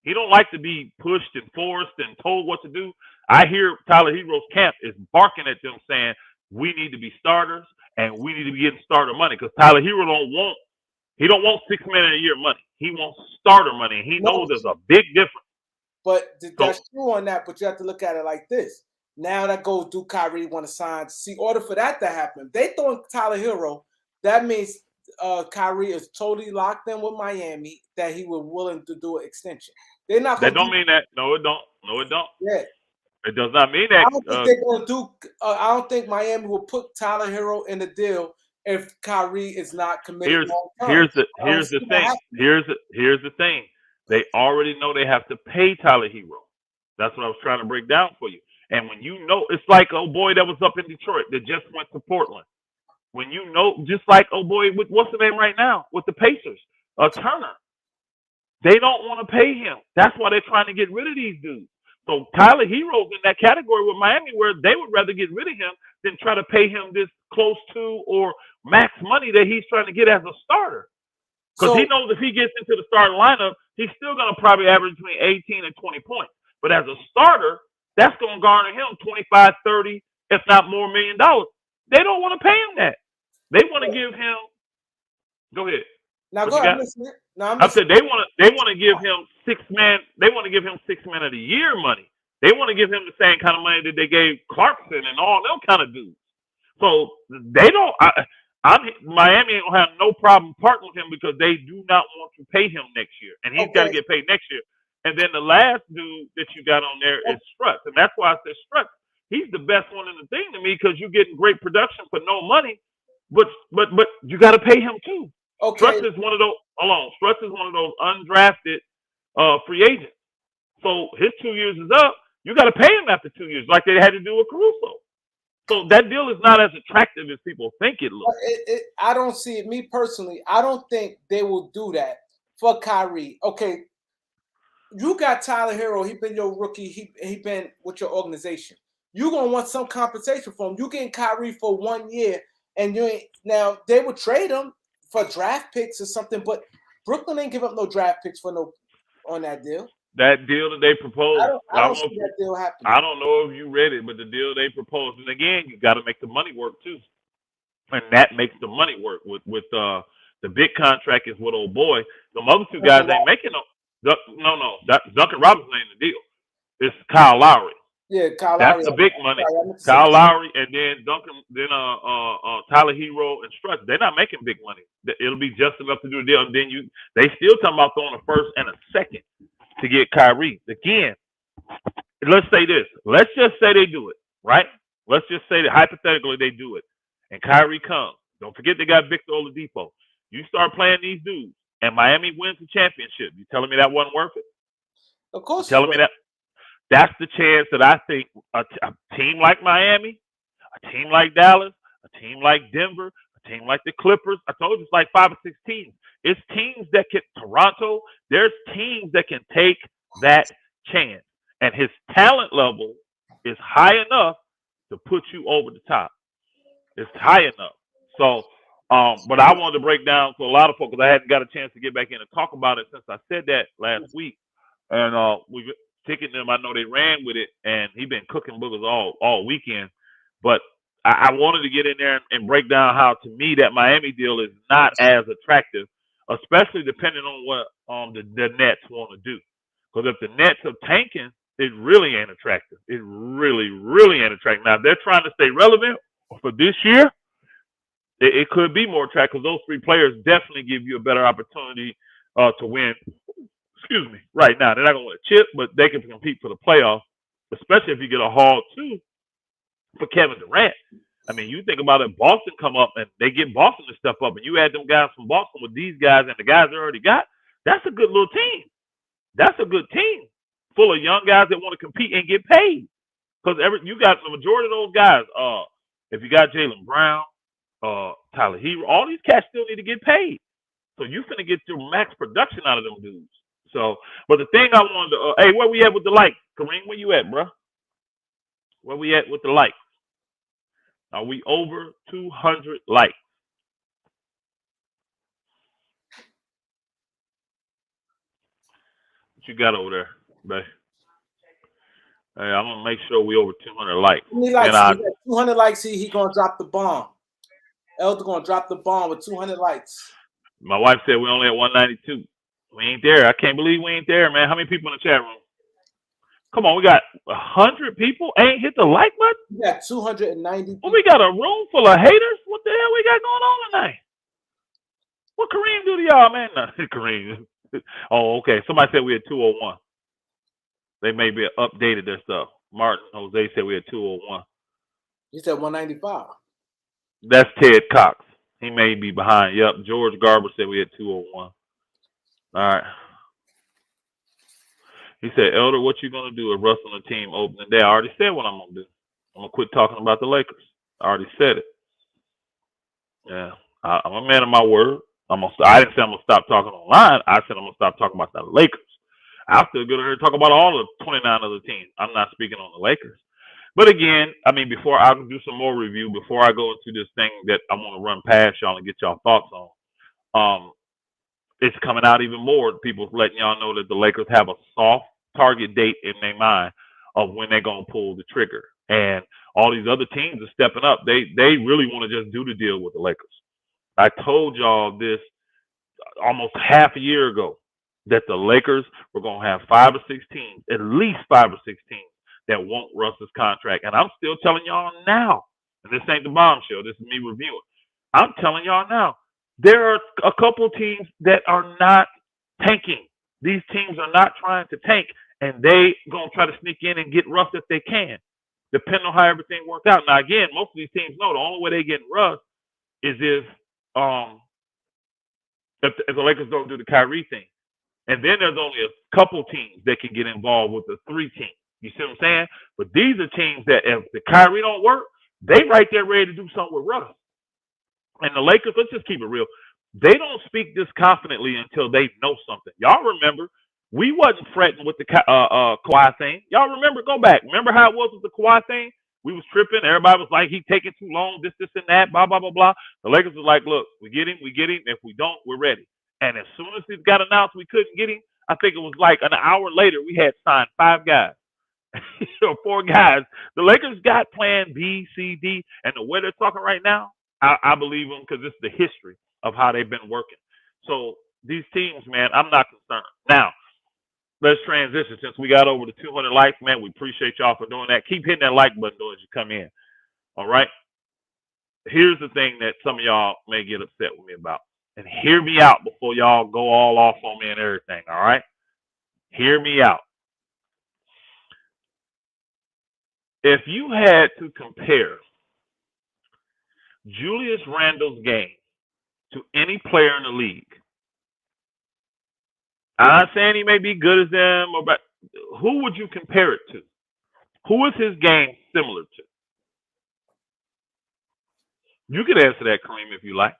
he don't like to be pushed and forced and told what to do. I hear Tyler Hero's camp is barking at them saying, we need to be starters and we need to be getting starter money, because Tyler Hero don't want $6 million a year money. He wants starter money. He knows there's a big difference. But that's true on that, but you have to look at it like this. Now that goes, do Kyrie want to sign? See, in order for that to happen, they throwing Tyler Hero, that means Kyrie is totally locked in with Miami, that he was willing to do an extension. They're not. That don't mean that. No, it don't. No, it don't. Yeah. It does not mean that. I don't think they're going to do. I don't think Miami will put Tyler Hero in the deal if Kyrie is not committed. Here's the thing. Here's the thing. They already know they have to pay Tyler Hero. That's what I was trying to break down for you. And when you know, it's like boy that was up in Detroit that just went to Portland. When you know, just like boy, what's the name right now with the Pacers, Turner. They don't want to pay him. That's why they're trying to get rid of these dudes. So Tyler Hero's in that category with Miami, where they would rather get rid of him than try to pay him this close to or max money that he's trying to get as a starter. Because he knows if he gets into the starting lineup, he's still going to probably average between 18 and 20 points. But as a starter, that's going to garner him 25, 30, if not more $1 million. They don't want to pay him that. They want to give him. Go ahead. Now go ahead. I said they want to give him $6 million. They want to give him $6 million a year money. They want to give him the same kind of money that they gave Clarkson and all them kind of dudes. So they don't. Miami ain't gonna have no problem parting with him because they do not want to pay him next year, and he's got to get paid next year. And then the last dude that you got on there is Struts, and that's why I said Struts. He's the best one in the thing to me because you're getting great production for no money, but you got to pay him too. Okay. Struts is one of those. Hold on, Struts is one of those undrafted free agents. So his 2 years is up. You got to pay him after 2 years, like they had to do with Caruso. So that deal is not as attractive as people think it looks. I don't see it. Me personally, I don't think they will do that for Kyrie. Okay, you got Tyler Hero. He been your rookie. He been with your organization. You gonna want some compensation for him. You getting Kyrie for 1 year, and you ain't now. They would trade him for draft picks or something, but Brooklyn ain't give up no draft picks for no on that deal. That deal that they proposed, I don't see that deal happening. I don't know if you read it, but the deal they proposed, and again, you got to make the money work too, and that makes the money work. With the big contract is with old boy. The other two guys ain't making no. Duncan Robinson ain't the deal. It's Kyle Lowry. Yeah, Kyle That's Lowry. the big money. Kyle Lowry, and then Tyler Hero and Struts. They're not making big money. It'll be just enough to do the deal, and then they still talking about throwing a first and a second to get Kyrie. Again, let's say this. Let's just say they do it, right? Let's just say that hypothetically they do it, and Kyrie comes. Don't forget they got Victor Oladipo. You start playing these dudes, and Miami wins the championship. You telling me that wasn't worth it? Of course. You telling me that? That's the chance that I think a team like Miami, a team like Dallas, a team like Denver, a team like the Clippers. I told you it's like 5 or 6 teams. It's teams that can Toronto. There's teams that can take that chance, and his talent level is high enough to put you over the top. It's high enough. So, but I wanted to break down for a lot of folks because I hadn't got a chance to get back in and talk about it since I said that last week, and we ticking them. I know they ran with it, and he been cooking boogers all weekend. But I wanted to get in there and break down how, to me, that Miami deal is not as attractive, especially depending on what the Nets want to do. Because if the Nets are tanking, it really ain't attractive. It really, really ain't attractive. Now, if they're trying to stay relevant for this year, it could be more attractive because those 3 players definitely give you a better opportunity to win. Excuse me. Right now, they're not going to win a chip, but they can compete for the playoffs, especially if you get a haul too for Kevin Durant. I mean, you think about it, Boston come up and they get Boston to step up, and you add them guys from Boston with these guys and the guys they already got. That's a good little team. That's a good team full of young guys that want to compete and get paid. Because you got the majority of those guys. If you got Jaylen Brown, Tyler Hero, all these cats still need to get paid. So you're going to get your max production out of them dudes. So, but the thing I wanted to, hey, where we at with the likes? Kareem, where you at, bro? Where we at with the likes? Are we over 200 likes? What you got over there, babe? Hey, I'm gonna make sure we over 200 likes. He got 200 likes. He gonna drop the bomb. Elder gonna drop the bomb with 200 likes. My wife said we only at 192. We ain't there. I can't believe we ain't there, man. How many people in the chat room? Come on, we got 100 people. Ain't hit the like button. We got 290. Well, we got a room full of haters. What the hell we got going on tonight? What Kareem do to y'all, man? No, Kareem. Oh, okay. Somebody said we had 201. They may be updated their stuff. Martin Jose said we had 201. He said 195. That's Ted Cox. He may be behind. Yep. George Garber said we had 201. All right. He said, Elder, what you going to do if Russ on the team opening day? I already said what I'm going to do. I'm going to quit talking about the Lakers. I already said it. Yeah. I'm a man of my word. I didn't say I'm going to stop talking online. I said I'm going to stop talking about the Lakers. I'll still go here and talk about all the 29 other teams. I'm not speaking on the Lakers. But again, I mean, before I can do some more review, before I go into this thing that I want to run past y'all and get y'all thoughts on, it's coming out even more. People letting y'all know that the Lakers have a soft target date in their mind of when they're going to pull the trigger. And all these other teams are stepping up. They really want to just do the deal with the Lakers. I told y'all this almost half a year ago that the Lakers were going to have 5 or 6 teams, at least 5 or 6 teams, that want Russ's contract. And I'm still telling y'all now, and this ain't the bombshell, this is me reviewing. I'm telling y'all now, there are a couple teams that are not tanking. These teams are not trying to tank, and they gonna try to sneak in and get Russ if they can, depending on how everything works out. Now, again, most of these teams know the only way they get Russ is if the Lakers don't do the Kyrie thing. And then there's only a couple teams that can get involved with the 3 teams. You see what I'm saying? But these are teams that if the Kyrie don't work, they right there ready to do something with Russ. And the Lakers, let's just keep it real. They don't speak this confidently until they know something. Y'all remember, we wasn't fretting with the Kawhi thing. Y'all remember, go back. Remember how it was with the Kawhi thing? We was tripping. Everybody was like, he taking too long, this, and that, blah, blah, blah, blah. The Lakers was like, look, we get him. If we don't, we're ready. And as soon as it got announced we couldn't get him, I think it was like an hour later, we had signed 5 guys. Or 4 guys. The Lakers got plan B, C, D, and the way they're talking right now, I believe them because it's the history of how they've been working. So these teams, man, I'm not concerned. Now, let's transition. Since we got over the 200 likes, man, we appreciate y'all for doing that. Keep hitting that like button though as you come in. All right? Here's the thing that some of y'all may get upset with me about. And hear me out before y'all go all off on me and everything, all right? Hear me out. If you had to compare Julius Randle's game to any player in the league, I'm not saying he may be good as them, but who would you compare it to? Who is his game similar to? You could answer that, Kareem, if you like.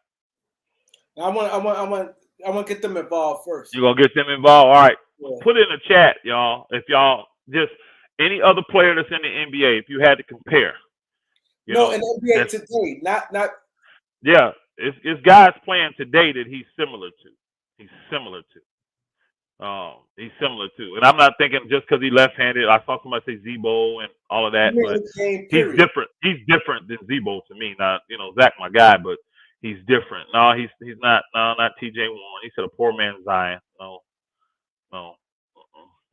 I want to get them involved first. You're gonna get them involved, all right? Yeah. Put it in the chat, y'all. If y'all just any other player that's in the NBA, if you had to compare. In the NBA today, not. Yeah, it's guys playing today that he's similar to. He's similar to, and I'm not thinking just because he's left-handed. I saw somebody say Zebo and all of that, but he's different. He's different than Zebo to me. Not Zach, my guy, but he's different. No, he's not. No, not T.J. Warren. He said a poor man's Zion. No,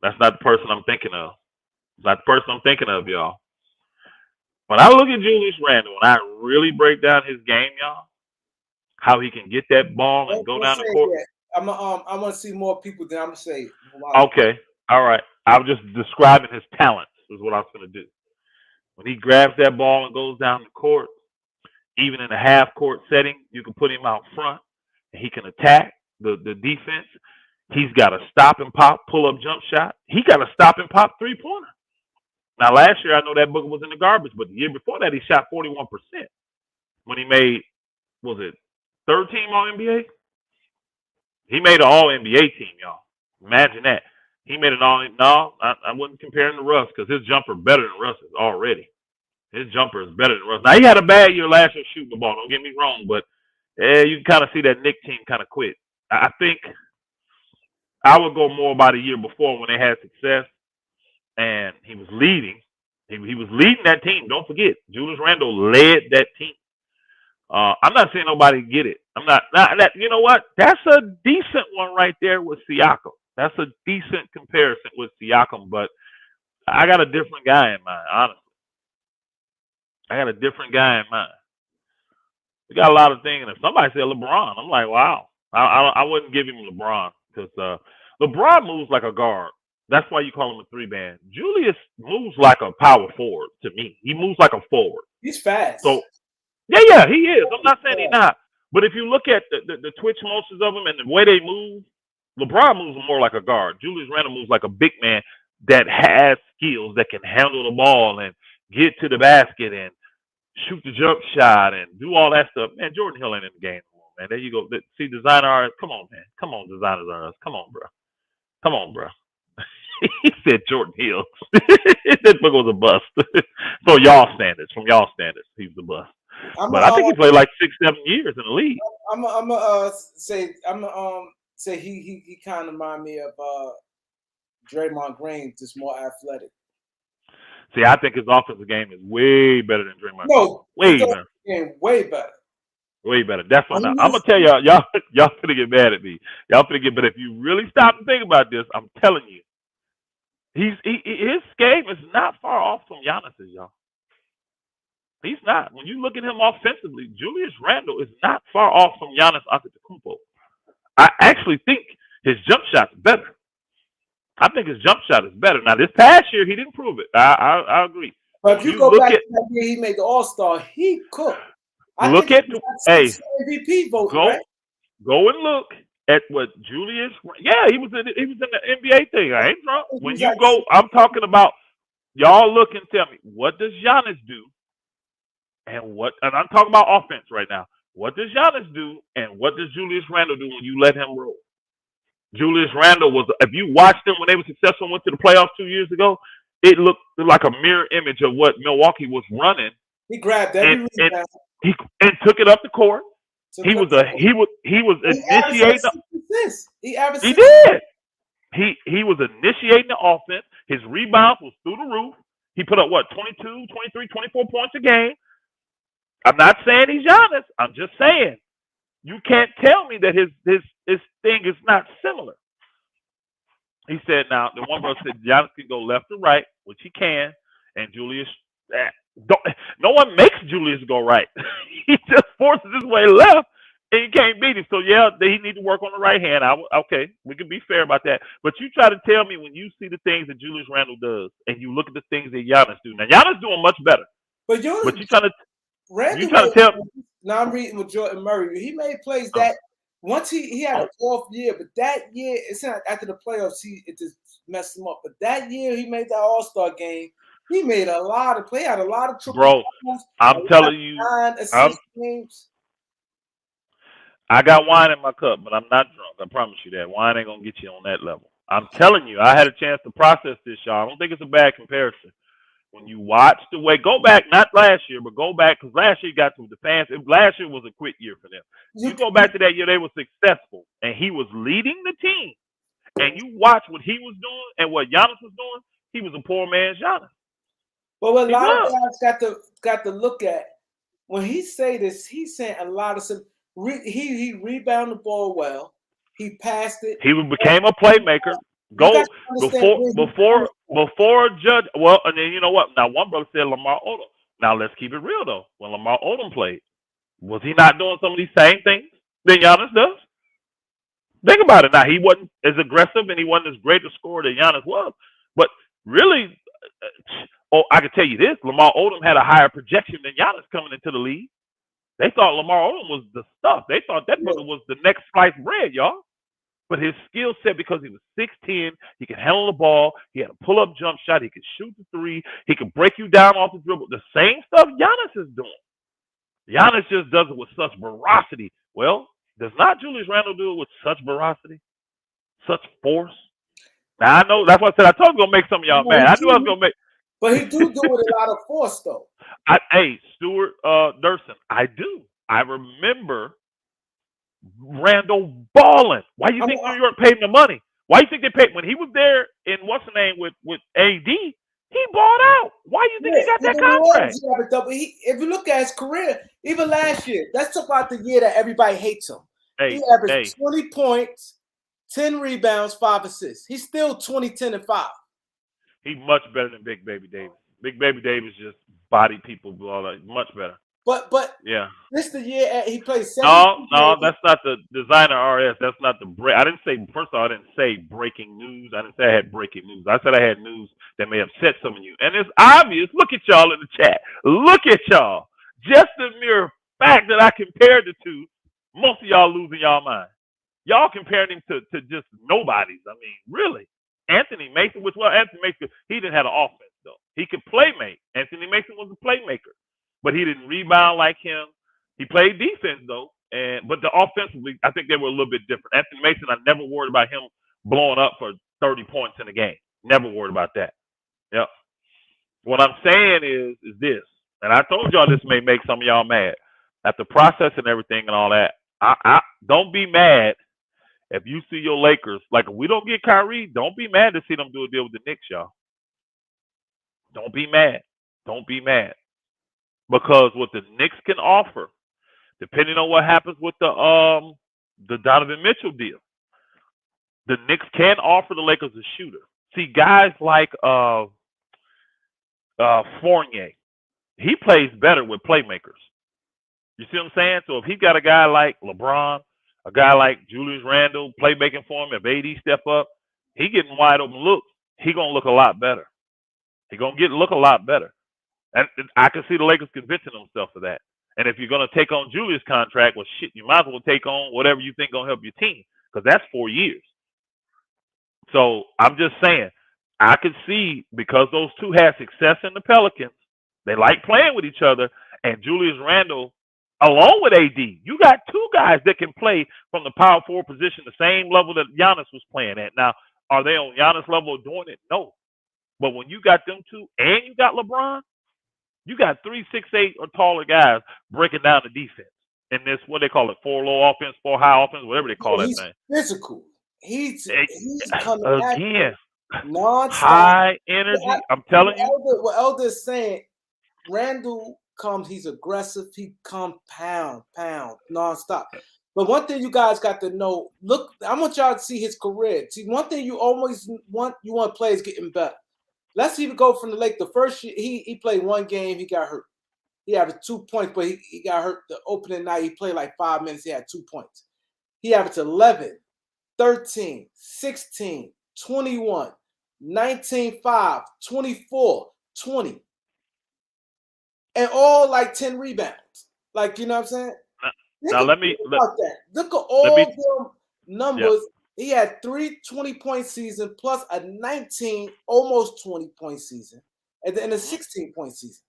that's not the person I'm thinking of. It's not the person I'm thinking of, y'all. When I look at Julius Randle, and I really break down his game, y'all, how he can get that ball and go down the court. I want to see more people than I'm gonna say. Okay, all right. I'm just describing his talents is what I was gonna do. When he grabs that ball and goes down the court, even in a half court setting, you can put him out front and he can attack the defense. He's got a stop and pop, pull up jump shot. He got a stop and pop 3-pointer. Now last year I know that book was in the garbage, but the year before that he shot 41% when he made, was it 3rd team All NBA? He made an All NBA team, y'all. Imagine that. He made an All. No, I wouldn't compare him to Russ because his jumper better than Russ's already. His jumper is better than Russ. Now he had a bad year last year shooting the ball. Don't get me wrong, but you can kind of see that Knicks team kind of quit. I think I would go more about a year before when they had success, and he was leading. He was leading that team. Don't forget, Julius Randle led that team. I'm not saying nobody get it. I'm not that. You know what? That's a decent one right there with Siakam. That's a decent comparison with Siakam, but I got a different guy in mind, honestly. I got a different guy in mind. We got a lot of things. If somebody said LeBron, I'm like, wow. I wouldn't give him LeBron because LeBron moves like a guard. That's why you call him a 3-man. Julius moves like a power forward to me. He moves like a forward. He's fast. So, yeah, he is. I'm not saying he's not. But if you look at the twitch motions of him and the way they move, LeBron moves more like a guard. Julius Randle moves like a big man that has skills, that can handle the ball and get to the basket and shoot the jump shot and do all that stuff. Man, Jordan Hill ain't in the game anymore, man. There you go. See, designer artists. Come on, man. Come on, designers artists. Come on, bro. Come on, bro. He said Jordan Hill. That book was a bust. From y'all standards, he was a bust. But I think he played like 6-7 years in the league. I'm gonna say he kind of remind me of Draymond Green, just more athletic. See, I think his offensive game is way better than Draymond. No, way better. Way better. Way better. That's what I'm gonna tell y'all. Y'all gonna get mad at me. But if you really stop and think about this, I'm telling you, His game is not far off from Giannis's, y'all. He's not. When you look at him offensively, Julius Randle is not far off from Giannis Antetokounmpo. I actually think his jump shot's better. I think his jump shot is better. Now, this past year, he didn't prove it. I agree. But if you go back to that year he made the All-Star, he cooked. Look at hey, MVP vote, right? Go and look at what Julius. Yeah, he was in the N.B.A. thing. I ain't drunk. When you go, I'm talking about y'all. Look and tell me, what does Giannis do? And I'm talking about offense right now. What does Giannis do? And what does Julius Randle do when you let him roll? Julius Randle was, if you watched them when they were successful and went to the playoffs 2 years ago, it looked like a mirror image of what Milwaukee was running. He grabbed every rebound. And took it up the court. He was initiating. He did. He was initiating the offense. His rebounds was through the roof. He put up what, 22, 23, 24 points a game. I'm not saying he's Giannis. I'm just saying you can't tell me that his thing is not similar. He said, now the one brother said Giannis can go left or right, which he can, and Julius. No one makes Julius go right. He just forces his way left, and you can't beat him. So yeah, he need to work on the right hand. Okay, we can be fair about that. But you try to tell me when you see the things that Julius Randle does, and you look at the things that Giannis do. Now Giannis doing much better. But you trying to tell me. Now I'm reading with Jordan Murray. He made plays that once he had an off year, but that year it's not after the playoffs. It just messed him up. But that year he made that All-Star game. He made a lot of play, had a lot of triple. Bro, I'm telling you, I got wine in my cup, but I'm not drunk. I promise you that. Wine ain't gonna get you on that level. I'm telling you, I had a chance to process this, y'all. I don't think it's a bad comparison. When you watch the way, go back, not last year, but go back, because last year you got to the fans. Last year was a quick year for them. You go back to that year, they were successful, and he was leading the team. And you watch what he was doing and what Giannis was doing, he was a poor man's Giannis. But what a lot of guys got to look at, when he say this, he's saying a lot of stuff. He rebounded the ball well. He passed it. He became a playmaker. Before Judge. Well, and then you know what? Now one brother said Lamar Odom. Now let's keep it real though. When Lamar Odom played, was he not doing some of these same things that Giannis does? Think about it. Now he wasn't as aggressive and he wasn't as great a scorer that Giannis was. But really, I can tell you this: Lamar Odom had a higher projection than Giannis coming into the league. They thought Lamar Odom was the stuff. They thought that brother was the next sliced bread, y'all. But his skill set, because he was 6'10", he could handle the ball. He had a pull-up jump shot. He could shoot the three. He could break you down off the dribble. The same stuff Giannis is doing. Giannis just does it with such veracity. Well, does not Julius Randle do it with such veracity, such force? Now, I know that's why I said I told you I was going to make some of y'all mad. I knew I was going to make. But he do it with a lot of force, though. Hey, Stuart Durson, I do. I remember Randle balling. Why do you think New York paid him the money? Why do you think they paid when he was there in what's the name with AD? He balled out. Why do you think he got that contract? If you look at his career, even last year, let's talk about the year that everybody hates him. He averaged 20 points, 10 rebounds, 5 assists. He's still 20, 10, and 5. He's much better than Big Baby Davis. Big Baby Davis just bodied people much better. But yeah, this the year he played. No, that's not the designer RS. That's not the break. I didn't say, first of all, I didn't say breaking news. I didn't say I had breaking news. I said I had news that may upset some of you. And it's obvious. Look at y'all in the chat. Look at y'all. Just the mere fact that I compared the two, most of y'all losing y'all mind. Y'all comparing him to just nobodies. I mean, really. Anthony Mason, Anthony Mason, he didn't have an offense, though. He could play make. Anthony Mason was a playmaker. But he didn't rebound like him. He played defense, though. But the offensively, I think they were a little bit different. Anthony Mason, I never worried about him blowing up for 30 points in a game. Never worried about that. Yep. What I'm saying is this, and I told y'all this may make some of y'all mad. After processing everything and all that, I don't be mad if you see your Lakers. Like, if we don't get Kyrie, don't be mad to see them do a deal with the Knicks, y'all. Don't be mad. Don't be mad. Because what the Knicks can offer, depending on what happens with the Donovan Mitchell deal, the Knicks can offer the Lakers a shooter. See, guys like Fournier, he plays better with playmakers. You see what I'm saying? So if he got a guy like LeBron, a guy like Julius Randle playmaking for him, if AD step up, he getting wide open looks. He gonna look a lot better. He gonna look a lot better. And I can see the Lakers convincing themselves of that. And if you're gonna take on Julius' contract, well, shit, you might as well take on whatever you think gonna help your team because that's 4 years. So I'm just saying, I could see because those two had success in the Pelicans, they like playing with each other, and Julius Randle, along with AD, you got two guys that can play from the power forward position, the same level that Giannis was playing at. Now, are they on Giannis' level of doing it? No. But when you got them two and you got LeBron, you got 3'6'8" or taller guys breaking down the defense in this, what they call it, 4-low offense, 4-high offense, whatever they call that he's thing. physical. He's coming again nonstop. High energy. I'm telling you. What Elder is saying, Randall comes, he's aggressive, he comes pound, nonstop. But one thing you guys got to know, look, I want y'all to see his career. See, one thing you always want players getting better. Let's even go from the Lake. The first year, he played one game, he got hurt. He averaged 2 points, but he got hurt the opening night. He played like 5 minutes, he had 2 points. He averaged 11, 13, 16, 21, 19, 5, 24, 20. And all like 10 rebounds. Like, you know what I'm saying? Now let me look at all them numbers. Yep. He had 3 20-point season plus a 19, almost 20-point season, and then a 16-point season.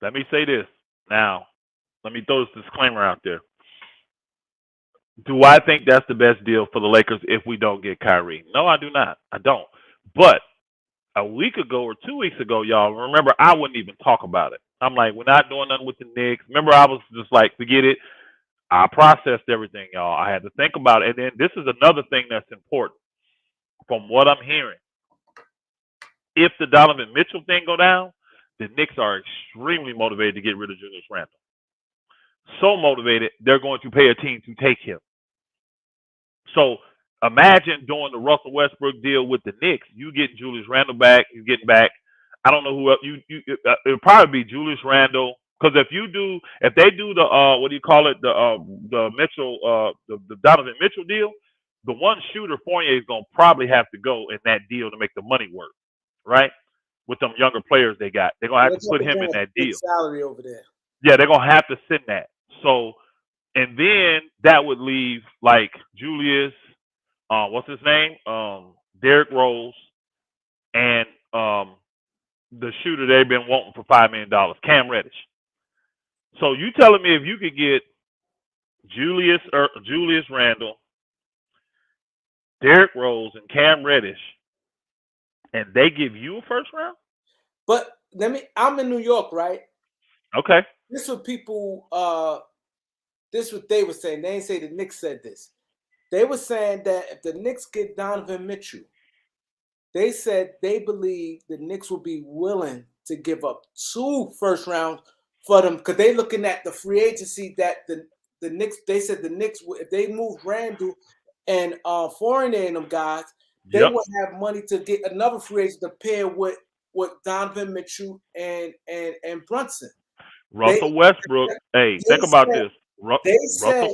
Let me say this. Now, let me throw this disclaimer out there. Do I think that's the best deal for the Lakers if we don't get Kyrie? No, I do not. I don't. But a week ago or 2 weeks ago, y'all, remember, I wouldn't even talk about it. I'm like, we're not doing nothing with the Knicks. Remember, I was just like, forget it. I processed everything, y'all. I had to think about it. And then this is another thing that's important from what I'm hearing. If the Donovan Mitchell thing go down, the Knicks are extremely motivated to get rid of Julius Randle. So motivated, they're going to pay a team to take him. So imagine doing the Russell Westbrook deal with the Knicks. You get Julius Randle back. You getting back. I don't know who else. It'll probably be Julius Randle. Because if they do the what do you call it, the Mitchell, the Donovan Mitchell deal, the one shooter Fournier is gonna probably have to go in that deal to make the money work, right? With them younger players they got, they're gonna have to put him in that deal. Salary over there. Yeah, they're gonna have to send that. So, and then that would leave like Julius, what's his name, Derrick Rose, and the shooter they've been wanting for $5 million, Cam Reddish. So you telling me if you could get Julius Randle, Derrick Rose, and Cam Reddish, and they give you a first round? But I'm in New York, right? Okay. This is what people this is what they were saying. They didn't say the Knicks said this. They were saying that if the Knicks get Donovan Mitchell, they said they believe the Knicks will be willing to give up 2 first rounds for them, because they looking at the free agency that the Knicks. They said the Knicks, if they move Randle and Fournier and them guys, they would have money to get another free agent to pair with Donovan Mitchell and Brunson. Russell Westbrook. Think about this. They said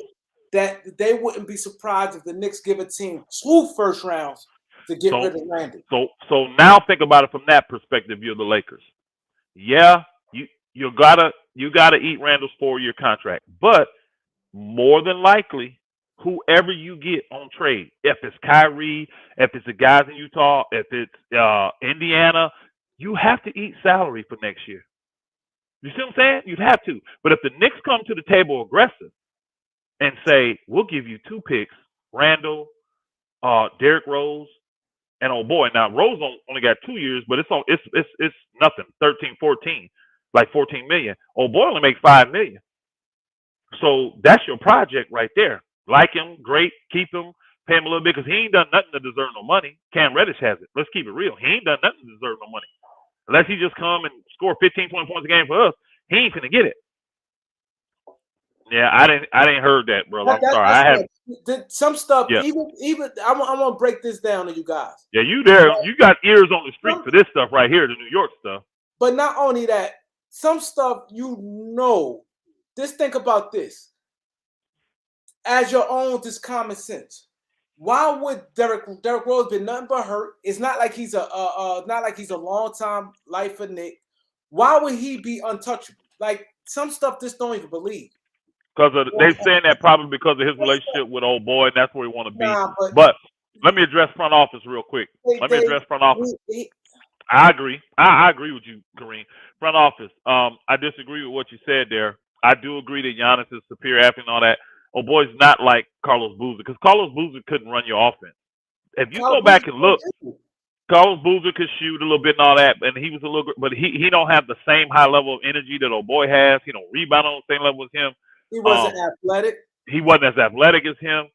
that they wouldn't be surprised if the Knicks give a team 2 first rounds to get rid of Randle. So now think about it from that perspective. You're the Lakers. Yeah, you gotta eat Randle's 4-year contract, but more than likely, whoever you get on trade, if it's Kyrie, if it's the guys in Utah, if it's Indiana, you have to eat salary for next year. You see what I'm saying? You'd have to. But if the Knicks come to the table aggressive and say, we'll give you 2 picks, Randle, Derrick Rose, and oh boy, now Rose only got 2 years, but it's nothing, 13, 14, like 14 million. Oh boy only makes 5 million. So that's your project right there. Like him, great, keep him, pay him a little bit, because he ain't done nothing to deserve no money. Cam Reddish has it. Let's keep it real. He ain't done nothing to deserve no money. Unless he just come and score 15, 20 points a game for us, he ain't finna get it. Yeah, I didn't heard that, brother. I'm sorry. That's I have. some stuff. Yeah. Even I'm gonna break this down to you guys. Yeah, you there? You got ears on the street Some, for this stuff right here, the New York stuff. but not only that, some stuff Just think about this. As your own, just common sense. Why would Derrick Rose been nothing but hurt? It's not like he's a long time lifer Nick. Why would he be untouchable? Like some stuff just don't even believe. Because they saying that probably because of his relationship with old boy, and that's where he want to be. Nah, but let me address front office real quick. Let me address front office. I agree. I agree with you, Kareem. Front office. I disagree with what you said there. I do agree that Giannis is superior athlete and all that. Oh, boy's not like Carlos Boozer, because Carlos Boozer couldn't run your offense. If you go back and look, Carlos Boozer could shoot a little bit and all that, and he was a little, but he don't have the same high level of energy that old boy has. He don't rebound on the same level as him. He wasn't athletic. He wasn't as athletic as him,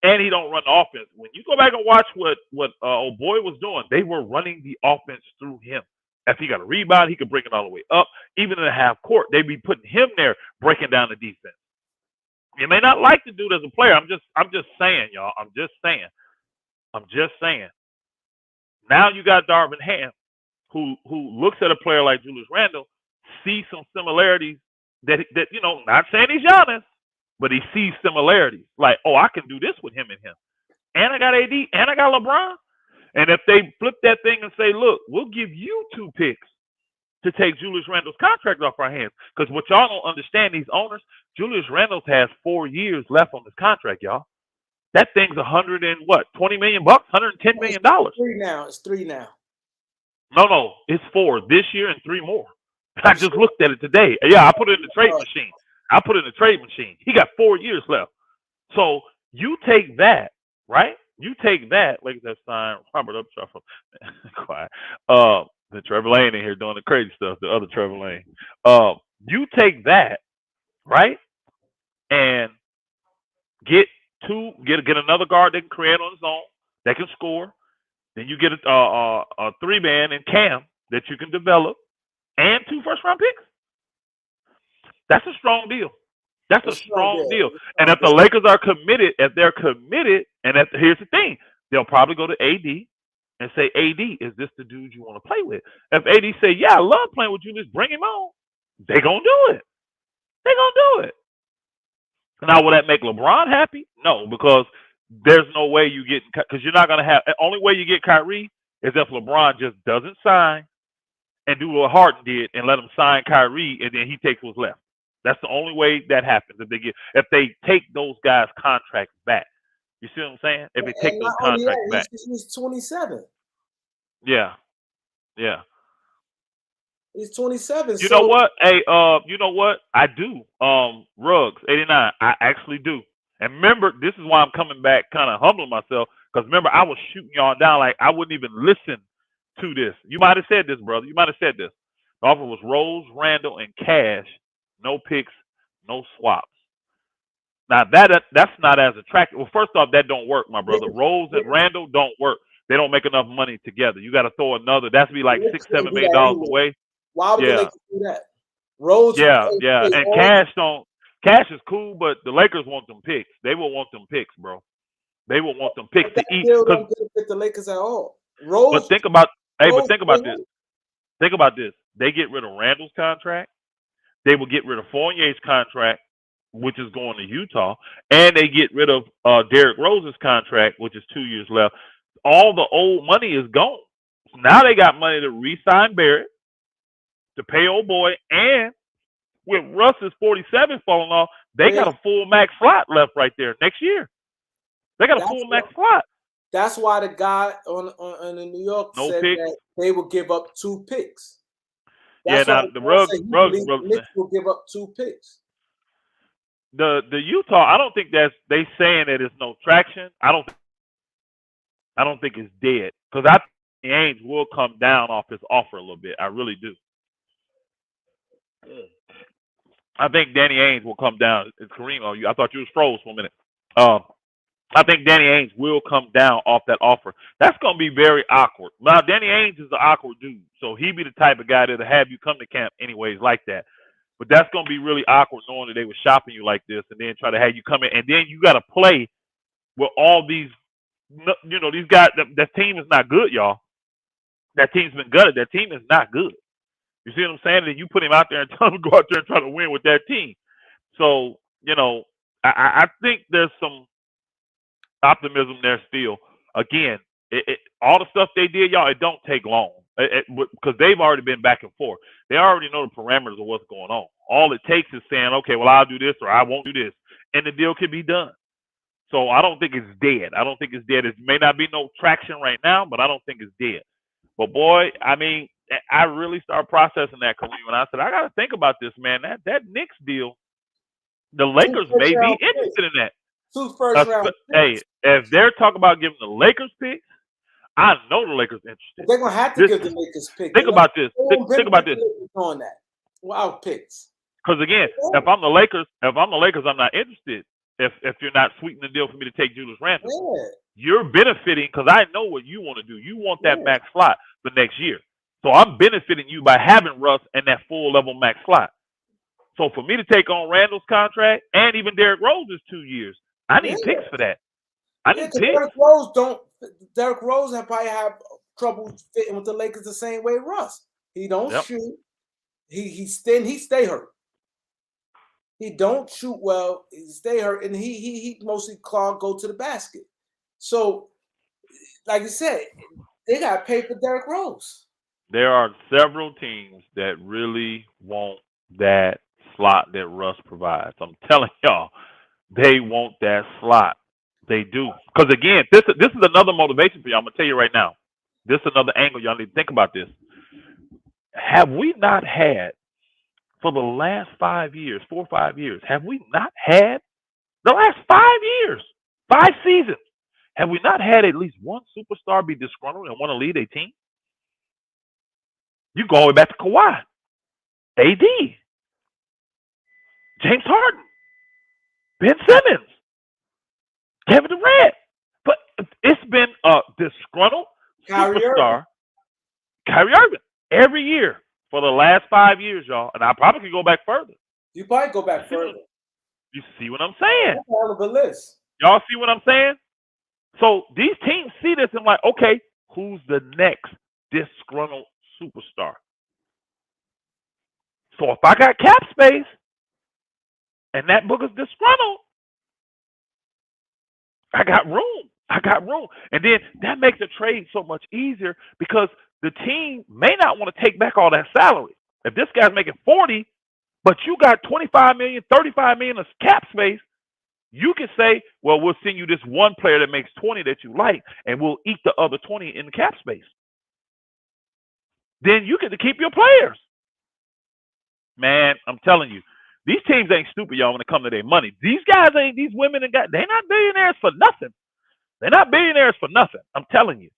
and he don't run the offense. When you go back and watch what old boy was doing, they were running the offense through him. If he got a rebound, he could bring it all the way up. Even in the half court, they'd be putting him there, breaking down the defense. You may not like the dude as a player. I'm just saying, y'all. I'm just saying. Now you got Darvin Ham, who looks at a player like Julius Randle, sees some similarities that not saying he's Giannis, but he sees similarities. Like, oh, I can do this with him and him. And I got AD, and I got LeBron. And if they flip that thing and say, look, we'll give you 2 picks to take Julius Randle's contract off our hands. Because what y'all don't understand, these owners, Julius Randle has 4 years left on his contract, y'all. That thing's $20 million, $110 million. It's three now. No, it's 4 this year and 3 more. I just looked at it today. Yeah, I put it in the trade machine. He got 4 years left. So you take that, right? Like that sign, Robert Upshaw. Quiet. The Trevor Lane in here doing the crazy stuff. The other Trevor Lane. You take that, right, and get another guard that can create on his own, that can score. Then you get a 3-man in Cam that you can develop, and 2 first-round picks. That's a strong deal. That's a strong deal. And if the Lakers are committed, and here's the thing, they'll probably go to AD and say, AD, is this the dude you want to play with? If AD say, yeah, I love playing with you, just bring him on, they're going to do it. Now, will that make LeBron happy? No, because there's no way you get, because you're not going to have, the only way you get Kyrie is if LeBron just doesn't sign and do what Harden did and let him sign Kyrie, and then he takes what's left. That's the only way that happens. If they take those guys' contracts back. You see what I'm saying? If they take those contracts back. He's 27. Yeah. He's 27. You know what? Hey, you know what? I do. Ruggs, 89. I actually do. And remember, this is why I'm coming back, kind of humbling myself, because remember, I was shooting y'all down like I wouldn't even listen to this. You might have said this, brother. You might have said this. The offer was Rose, Randall, and cash. No picks, no swaps. Now that's not as attractive. Well, first off, that don't work, my brother. Rose and Randall don't work. They don't make enough money together. You got to throw another. That's be like $6-7 million away. Why would the Lakers do that? Rose, yeah, and Cash is cool, but the Lakers want them picks. They will want them picks, bro. They will want them picks to eat. Don't get the Lakers at all. Rose, but think about this. Think about this. They get rid of Randall's contract. They will get rid of Fournier's contract, which is going to Utah, and they get rid of Derrick Rose's contract, which is 2 years left. All the old money is gone. So now they got money to re-sign Barrett, to pay old boy, and with Russ's 47 falling off, they got a full max slot left right there next year. They got a full max slot. That's why the guy on the New York said that they will give up 2 picks. That's now the Ruggs will give up 2 picks. The Utah, I don't think they saying that it's no traction. I don't think it's dead, because I think Ainge will come down off his offer a little bit. I really do. I think Danny Ainge will come down. It's Kareem on you. I thought you was froze for a minute. I think Danny Ainge will come down off that offer. That's going to be very awkward. Now, Danny Ainge is an awkward dude, so he be the type of guy that'll have you come to camp anyways like that. But that's gonna be really awkward knowing that they were shopping you like this, and then try to have you come in, and then you got to play with all these, these guys. That team is not good, y'all. That team's been gutted. That team is not good. You see what I'm saying? And you put him out there and tell him to go out there and try to win with that team. So, I think there's some optimism there still. Again, all the stuff they did, y'all, it don't take long because they've already been back and forth. They already know the parameters of what's going on. All it takes is saying, okay, well, I'll do this or I won't do this, and the deal can be done. So I don't think it's dead. I don't think it's dead. It may not be no traction right now, but I don't think it's dead. But boy, I mean, I really started processing that, Kareem, and I said, I got to think about this, man. That Knicks deal, the Lakers may be interested in that. 2 first-round picks. Hey, if they're talking about giving the Lakers picks, I know the Lakers interested. They're gonna have to give the Lakers picks. Think about this. Think about this. On that, without picks. Because again, if I'm the Lakers, I'm not interested. If you're not sweetening the deal for me to take Julius Randle, you're benefiting because I know what you want to do. You want that max slot the next year, so I'm benefiting you by having Russ and that full level max slot. So for me to take on Randall's contract and even Derrick Rose's 2 years, I need picks for that. I need picks. Derrick Rose probably have trouble fitting with the Lakers the same way Russ. He don't shoot. He stay hurt. He don't shoot well. He stay hurt, and he mostly go to the basket. So, like you said, they got to pay for Derrick Rose. There are several teams that really want that slot that Russ provides. I'm telling y'all, they want that slot. They do. Because again, this is another motivation for y'all. I'm gonna tell you right now. This is another angle. Y'all need to think about this. Have we not had for the last 5 years, 4 or 5 years, have we not had the last 5 years, 5 seasons? Have we not had at least one superstar be disgruntled and want to lead a team? You go all the way back to Kawhi, AD, James Harden, Ben Simmons, Kevin Durant. But it's been a disgruntled superstar, Kyrie Irving, every year for the last 5 years, y'all. And I probably could go back further. You probably go back further. You see what I'm saying? That's all of the list. Y'all see what I'm saying? So these teams see this and like, okay, who's the next disgruntled superstar? So if I got cap space and that Booker's disgruntled, I got room. And then that makes the trade so much easier because the team may not want to take back all that salary. If this guy's making 40, but you got 25 million, 35 million of cap space, you can say, well, we'll send you this one player that makes 20 that you like, and we'll eat the other 20 in the cap space. Then you get to keep your players. Man, I'm telling you, these teams ain't stupid, y'all, when it comes to their money. These guys ain't, these women and guys, they're not billionaires for nothing. They're not billionaires for nothing. I'm telling you.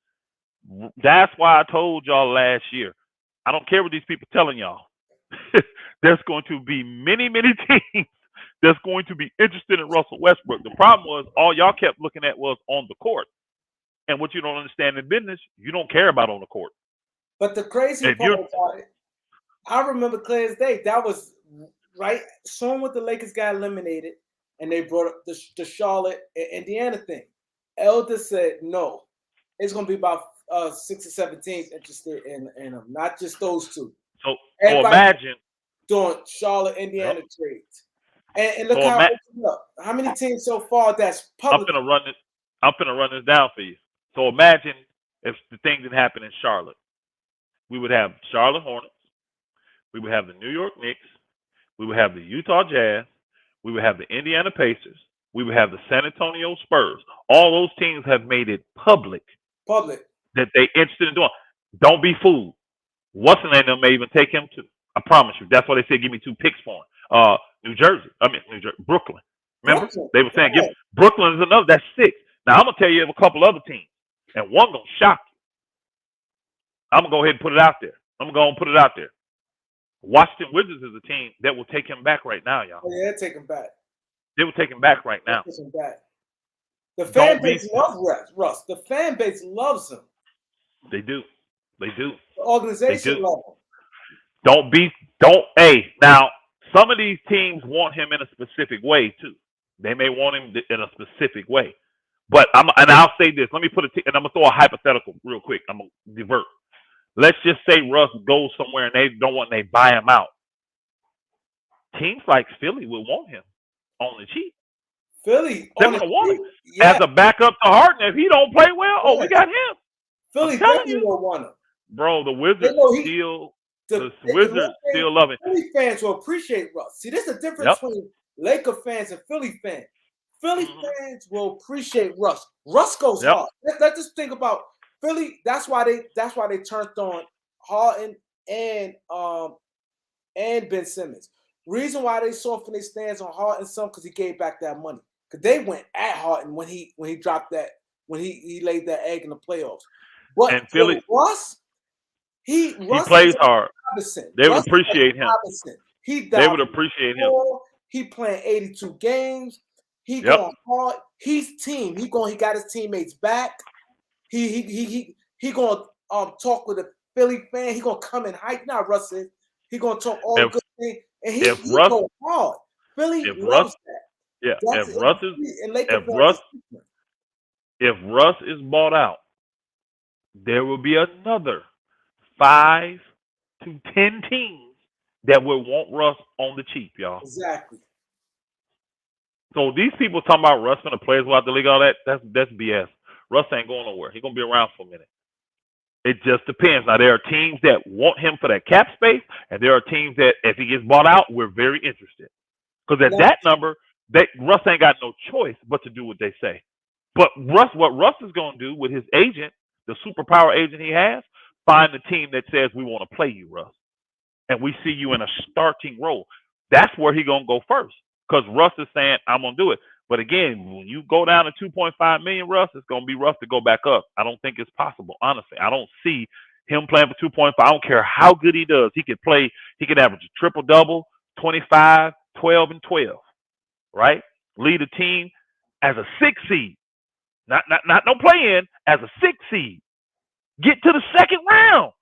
That's why I told y'all last year. I don't care what these people telling y'all. There's going to be many, many teams that's going to be interested in Russell Westbrook. The problem was all y'all kept looking at was on the court. And what you don't understand in business, you don't care about on the court. But the crazy part about it, I remember clear as day, that was right soon with the Lakers got eliminated and they brought up the Charlotte and Indiana thing. Elder said, no, it's going to be about 6 or 7 teams interested in them, not just those two. So imagine doing Charlotte, Indiana trades. And look how many teams so far that's public. I'm gonna run this down for you. So imagine if the thing didn't happen in Charlotte. We would have Charlotte Hornets, we would have the New York Knicks, we would have the Utah Jazz, we would have the Indiana Pacers, we would have the San Antonio Spurs. All those teams have made it public that they interested in doing. Don't be fooled. What's the name of them may even take him to? I promise you. That's why they said give me 2 picks for him. Brooklyn. Remember? They were saying Brooklyn is another. That's 6. Now I'm gonna tell you of a couple other teams, and one gonna shock you. I'm gonna go ahead and put it out there. Washington Wizards is a team that will take him back right now, y'all. Oh, yeah, they'll take him back. They will take him back right now. Take him back. The fan base loves Russ. The fan base loves him. They do. The organization loves him. Hey, now Some of these teams want him in a specific way too. They may want him in a specific way. But I'll say this. Let me put and I'm gonna throw a hypothetical real quick. I'm gonna divert. Let's just say Russ goes somewhere and they don't want, they buy him out. Teams like Philly will want him on the cheap. Philly, they're gonna want him as a backup to Harden. If he don't play well, oh, we got him. Philly definitely will want him. Bro, the Wizards still love it. Philly fans will appreciate Russ. See, there's a difference between Laker fans and Philly fans. Philly fans will appreciate Russ. Russ goes hard. Let's just think about Philly. That's why they turned on Harden and Ben Simmons. Reason why they softened their stance on Harden some because he gave back that money. Because they went at Harden when he dropped that, when he laid that egg in the playoffs. But and Philly, Russ, he plays hard. They would appreciate him. They would appreciate him. He playing 82 games. He going hard. He's team. He got his teammates back. He gonna talk with a Philly fan. He gonna come and hype. Now Russ is. He gonna talk all good things. And he go hard. Philly loves that. Yeah. If Russ is bought out, there will be another 5 to 10 teams that will want Russ on the cheap, y'all. Exactly. So these people talking about Russ gonna play as well out the league, all that, that's BS. Russ ain't going nowhere. He's gonna be around for a minute. It just depends. Now there are teams that want him for that cap space, and there are teams that if he gets bought out, we're very interested. Because at that number, Russ ain't got no choice but to do what they say. But what Russ is gonna do with his agent, the superpower agent he has, find a team that says we want to play you, Russ, and we see you in a starting role. That's where he gonna go first. Because Russ is saying, I'm going to do it. But again, when you go down to 2.5 million, Russ, it's going to be rough to go back up. I don't think it's possible, honestly. I don't see him playing for 2.5. I don't care how good he does. He could play. He could average a triple-double, 25, 12, and 12, right? Lead a team as a 6 seed. Not no play-in, as a 6 seed. Get to the second round.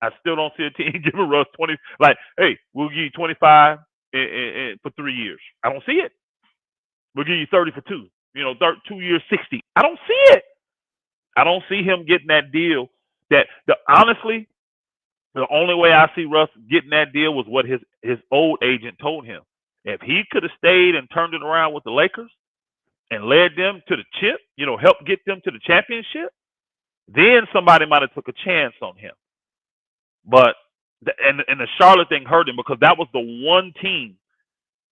I still don't see a team giving Russ 20. Like, hey, we'll give you 25. For 3 years. I don't see it. We'll give you 30 for 2. 2 years, 60. I don't see it. I don't see him getting that deal. Honestly, the only way I see Russ getting that deal was what his old agent told him. If he could have stayed and turned it around with the Lakers and led them to the chip, helped get them to the championship, then somebody might have took a chance on him. But and the Charlotte thing hurt him because that was the one team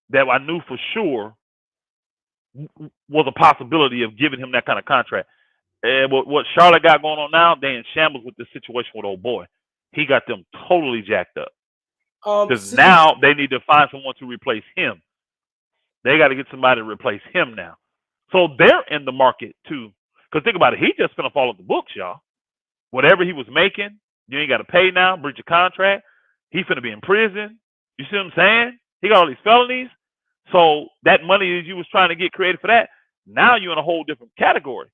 that I knew for sure was a possibility of giving him that kind of contract. And what Charlotte got going on now, they in shambles with this situation with old boy. He got them totally jacked up. Because now they need to find someone to replace him. They got to get somebody to replace him now. So they're in the market too. Because think about it, he just gonna follow the books, y'all. Whatever he was making, you ain't got to pay now, breach of contract. He's finna be in prison. You see what I'm saying? He got all these felonies. So that money that you was trying to get created for that, now you're in a whole different category.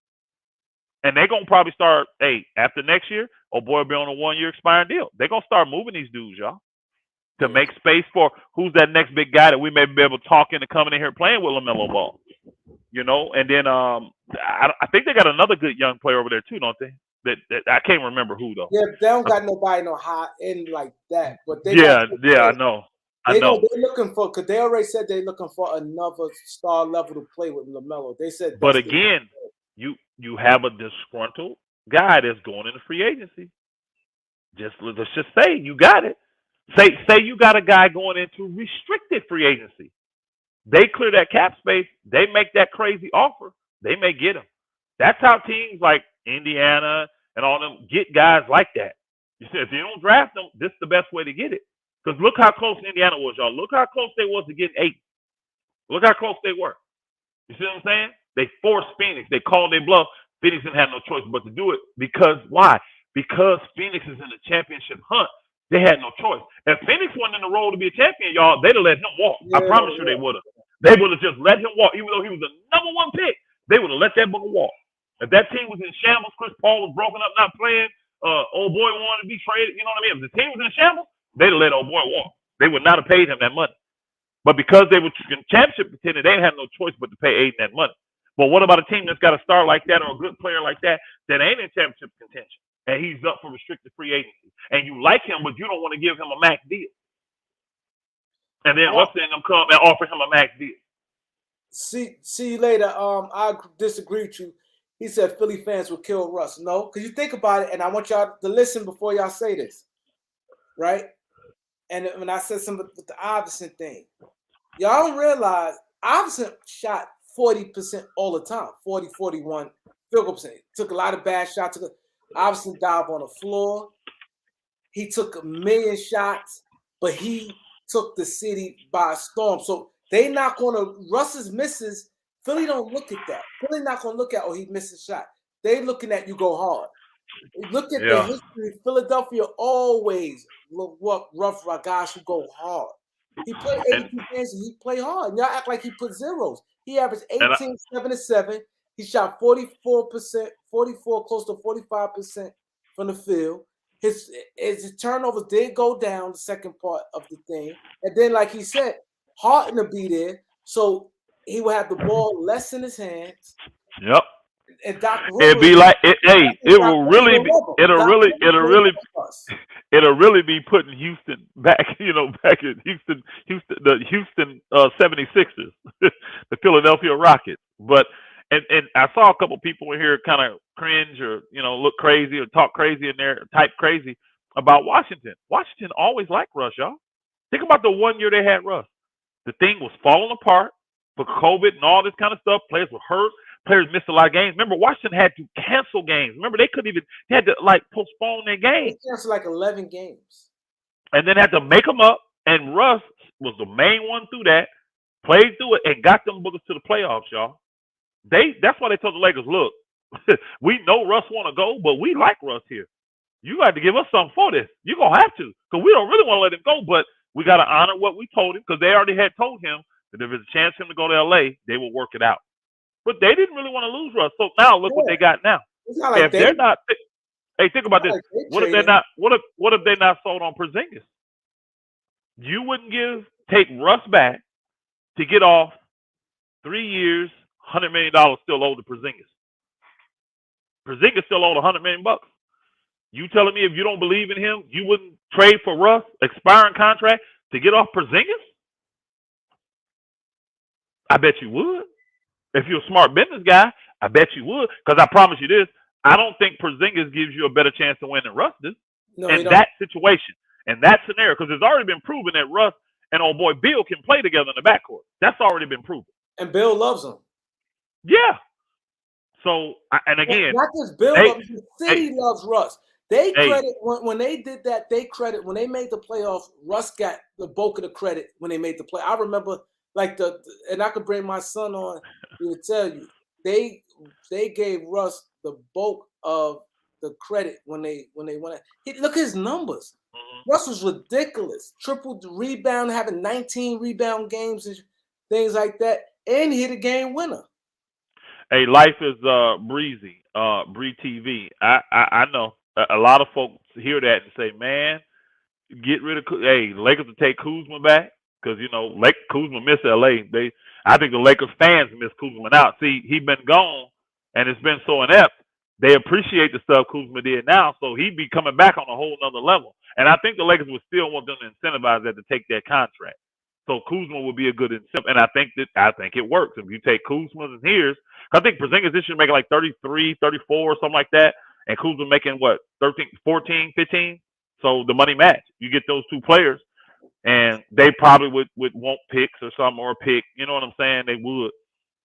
And they're going to probably start, after next year, boy will be on a 1-year expiring deal. They're going to start moving these dudes, y'all, to make space for who's that next big guy that we may be able to talk into coming in here playing with LaMelo Ball. And then I think they got another good young player over there too, don't they? That I can't remember who though. Yeah, they don't got nobody no high end like that. But they I know. They're looking for, because they already said they're looking for another star level to play with LaMelo. They said, but again, you have a disgruntled guy that's going into free agency. Let's just say you got it. Say you got a guy going into restricted free agency. They clear that cap space. They make that crazy offer. They may get him. That's how teams like Indiana and all them get guys like that. You see, if you don't draft them, this is the best way to get it. Because look how close Indiana was, y'all. Look how close they was to getting 8. Look how close they were. You see what I'm saying? They forced Phoenix. They called their bluff. Phoenix didn't have no choice but to do it. Because why? Because Phoenix is in the championship hunt. They had no choice. If Phoenix wasn't in the role to be a champion, y'all, they'd have let him walk. I promise you they would have. They would have just let him walk, even though he was the number 1 pick. They would have let that booker walk. If that team was in shambles, Chris Paul was broken up, not playing, old boy wanted to be traded, you know what I mean? If the team was in shambles, they'd have let old boy walk. They would not have paid him that money. But because they were championship contender, they didn't have no choice but to pay Aiden that money. But what about a team that's got a star like that or a good player like that that ain't in championship contention and he's up for restricted free agency and you like him but you don't want to give him a max deal? And then what's them come and offer him a max deal? See you later. I disagree with you. He said Philly fans will kill Russ. No, because you think about it, and I want y'all to listen before y'all say this, right? And when I said something with the Iverson thing, y'all don't realize Iverson shot 40% all the time, 40, 41 field goal percent. Took a lot of bad shots. Iverson dived on the floor. He took 1 million shots, but he took the city by storm. So they not going to, Russ's misses, Philly don't look at that. Philly not going to look at, oh, he missed a shot. They looking at you go hard. Look at the history. Philadelphia always rough guys who go hard. He played 82 games and he played hard. Y'all act like he put zeros. He averaged 18, 7 to 7. He shot 44%, 44, close to 45% from the field. His turnovers did go down the second part of the thing. And then, like he said, Harden to be there. So he would have the ball less in his hands. Yep. And Doc Rivers, it'd be like it'll really be putting Houston back, back in Houston, the Houston 76ers, the Philadelphia Rockets. But and I saw a couple people in here kind of cringe or look crazy or talk crazy in there, type crazy about Washington. Washington always liked Russ, y'all. Think about the 1 year they had Russ. The thing was falling apart for COVID and all this kind of stuff. Players were hurt. Players missed a lot of games. Remember, Washington had to cancel games. Remember, they had to postpone their games. They canceled like 11 games. And then had to make them up. And Russ was the main one through that, played through it, and got them boogers to the playoffs, y'all. That's why they told the Lakers, look, we know Russ want to go, but we like Russ here. You got to give us something for this. You're going to have to, because we don't really want to let him go, but we got to honor what we told him, because they already had told him that if there's a chance for him to go to L.A., they will work it out. But they didn't really want to lose Russ. So now look what they got now. If they're not, hey, think about this. What if they're not? What if they're not sold on Porzingis? You wouldn't take Russ back to get off 3 years, $100 million still owed to Porzingis. Porzingis still owed $100 million. You telling me if you don't believe in him, you wouldn't trade for Russ, expiring contract, to get off Porzingis? I bet you would. If you're a smart business guy, I bet you would. Because I promise you this, I don't think Porzingis gives you a better chance to win than Russ does. No, in that situation, in that scenario, because it's already been proven that Russ and old boy Bill can play together in the backcourt. That's already been proven. And Bill loves him. Yeah. So, and again, not just Bill loves him, the city loves Russ. They credit when they did that. When they made the playoffs, Russ got the bulk of the credit when they made the play. I remember and I could bring my son on to tell you they gave Russ the bulk of the credit when they went. Look at his numbers. Mm-hmm. Russ was ridiculous. Triple rebound, having 19 rebound games and things like that, and hit a game winner. Hey, life is breezy. Bree TV. I know a lot of folks hear that and say, "Man, get rid of." Hey, Lakers to take Kuzma back because Kuzma missed LA. I think the Lakers fans miss Kuzma out. See, he been gone, and it's been so inept. They appreciate the stuff Kuzma did now, so he'd be coming back on a whole nother level. And I think the Lakers would still want them to incentivize that to take that contract. So Kuzma would be a good incentive, and I think it works. If you take Kuzma and here's, I think Porzingis this year making like 33, 34, or something like that, and Kuzma making what 13, 14, 15. So the money match. You get those two players, and they probably would want picks or something or a pick. You know what I'm saying? They would,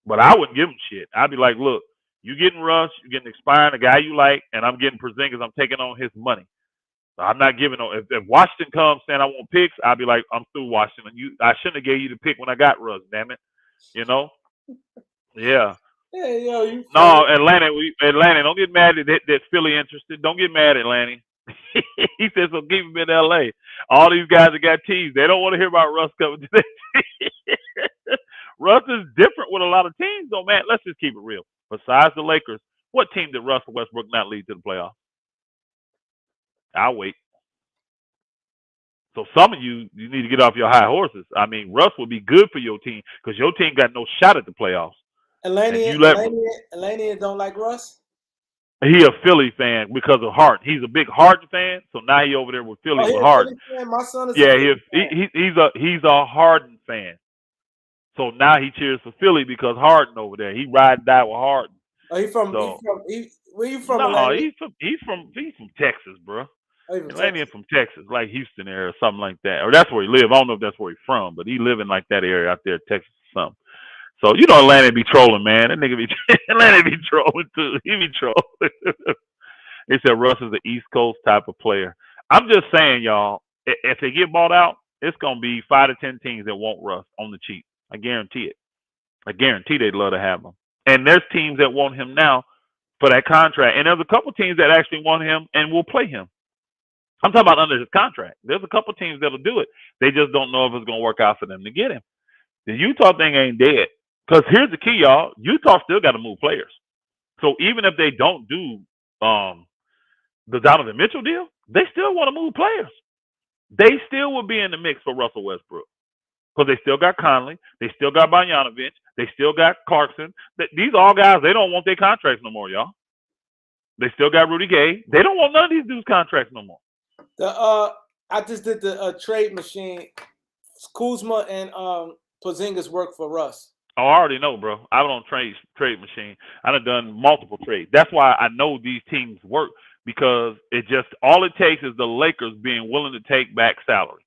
but I wouldn't give them shit. I'd be like, look, you getting Russ, you getting expiring, a guy you like, and I'm getting Porzingis. I'm taking on his money. I'm not giving no. If Washington comes saying I want picks, I'll be like, I'm through Washington. I shouldn't have gave you the pick when I got Russ. Damn it, Yeah. Yeah, no, Atlanta. Don't get mad that Philly interested. Don't get mad, Atlanta. He said so. Keep him in L.A. All these guys that got teams, they don't want to hear about Russ coming today. Russ is different with a lot of teams, though, man. Let's just keep it real. Besides the Lakers, what team did Russell Westbrook not lead to the playoffs? I'll wait. So some of you need to get off your high horses. I mean, Russ would be good for your team because your team got no shot at the playoffs. And you let Elania don't like Russ. he a Philly fan because of Harden. He's a big Harden fan, so now he over there with Philly Oh, he with a Philly Harden. fan. My son is a Yeah, Philly fan. he's a Harden fan. So now he cheers for Philly because Harden over there. He ride and die with Harden. Oh, So where you from, no, Elania? he's from Texas, bro. Oh, he from Atlanta Texas. from Texas, like Houston area or something like that. Or that's where he live. I don't know if that's where he's from, but he live in like that area out there, Texas or something. So you know Atlanta be trolling, man. That nigga be Atlanta be trolling too. He be trolling. They said Russ is the East Coast type of player. I'm just saying, y'all, if they get bought out, it's gonna be 5 to 10 teams that want Russ on the cheap. I guarantee it. I guarantee they'd love to have him. And there's teams that want him now for that contract. And there's a couple teams that actually want him and will play him. I'm talking about under his contract. There's a couple teams that'll do it. They just don't know if it's gonna work out for them to get him. The Utah thing ain't dead. Because here's the key, y'all. Utah still got to move players. So even if they don't do the Donovan Mitchell deal, they still want to move players. They still will be in the mix for Russell Westbrook. Because they still got Conley, they still got Bogdanovich, they still got Clarkson. These all guys, they don't want their contracts no more, y'all. They still got Rudy Gay. They don't want none of these dudes' contracts no more. I just did the trade machine. Kuzma and Porzingis work for Russ. Oh, I already know, bro. I don't trade machine. I done multiple trades. That's why I know these teams work because it just all it takes is the Lakers being willing to take back salary.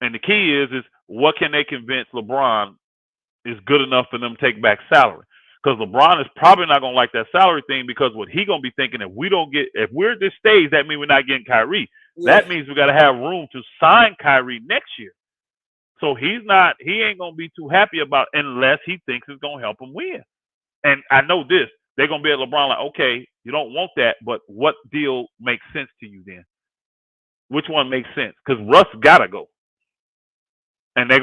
And the key is what can they convince LeBron is good enough for them to take back salary? Because LeBron is probably not gonna like that salary thing because what he gonna be thinking if we're at this stage, that means we're not getting Kyrie. Yeah. That means we gotta have room to sign Kyrie next year. So he ain't gonna be too happy about unless he thinks it's gonna help him win. And I know this, they're gonna be at LeBron like, okay, you don't want that, but what deal makes sense to you then? Which one makes sense? Because Russ gotta go. And they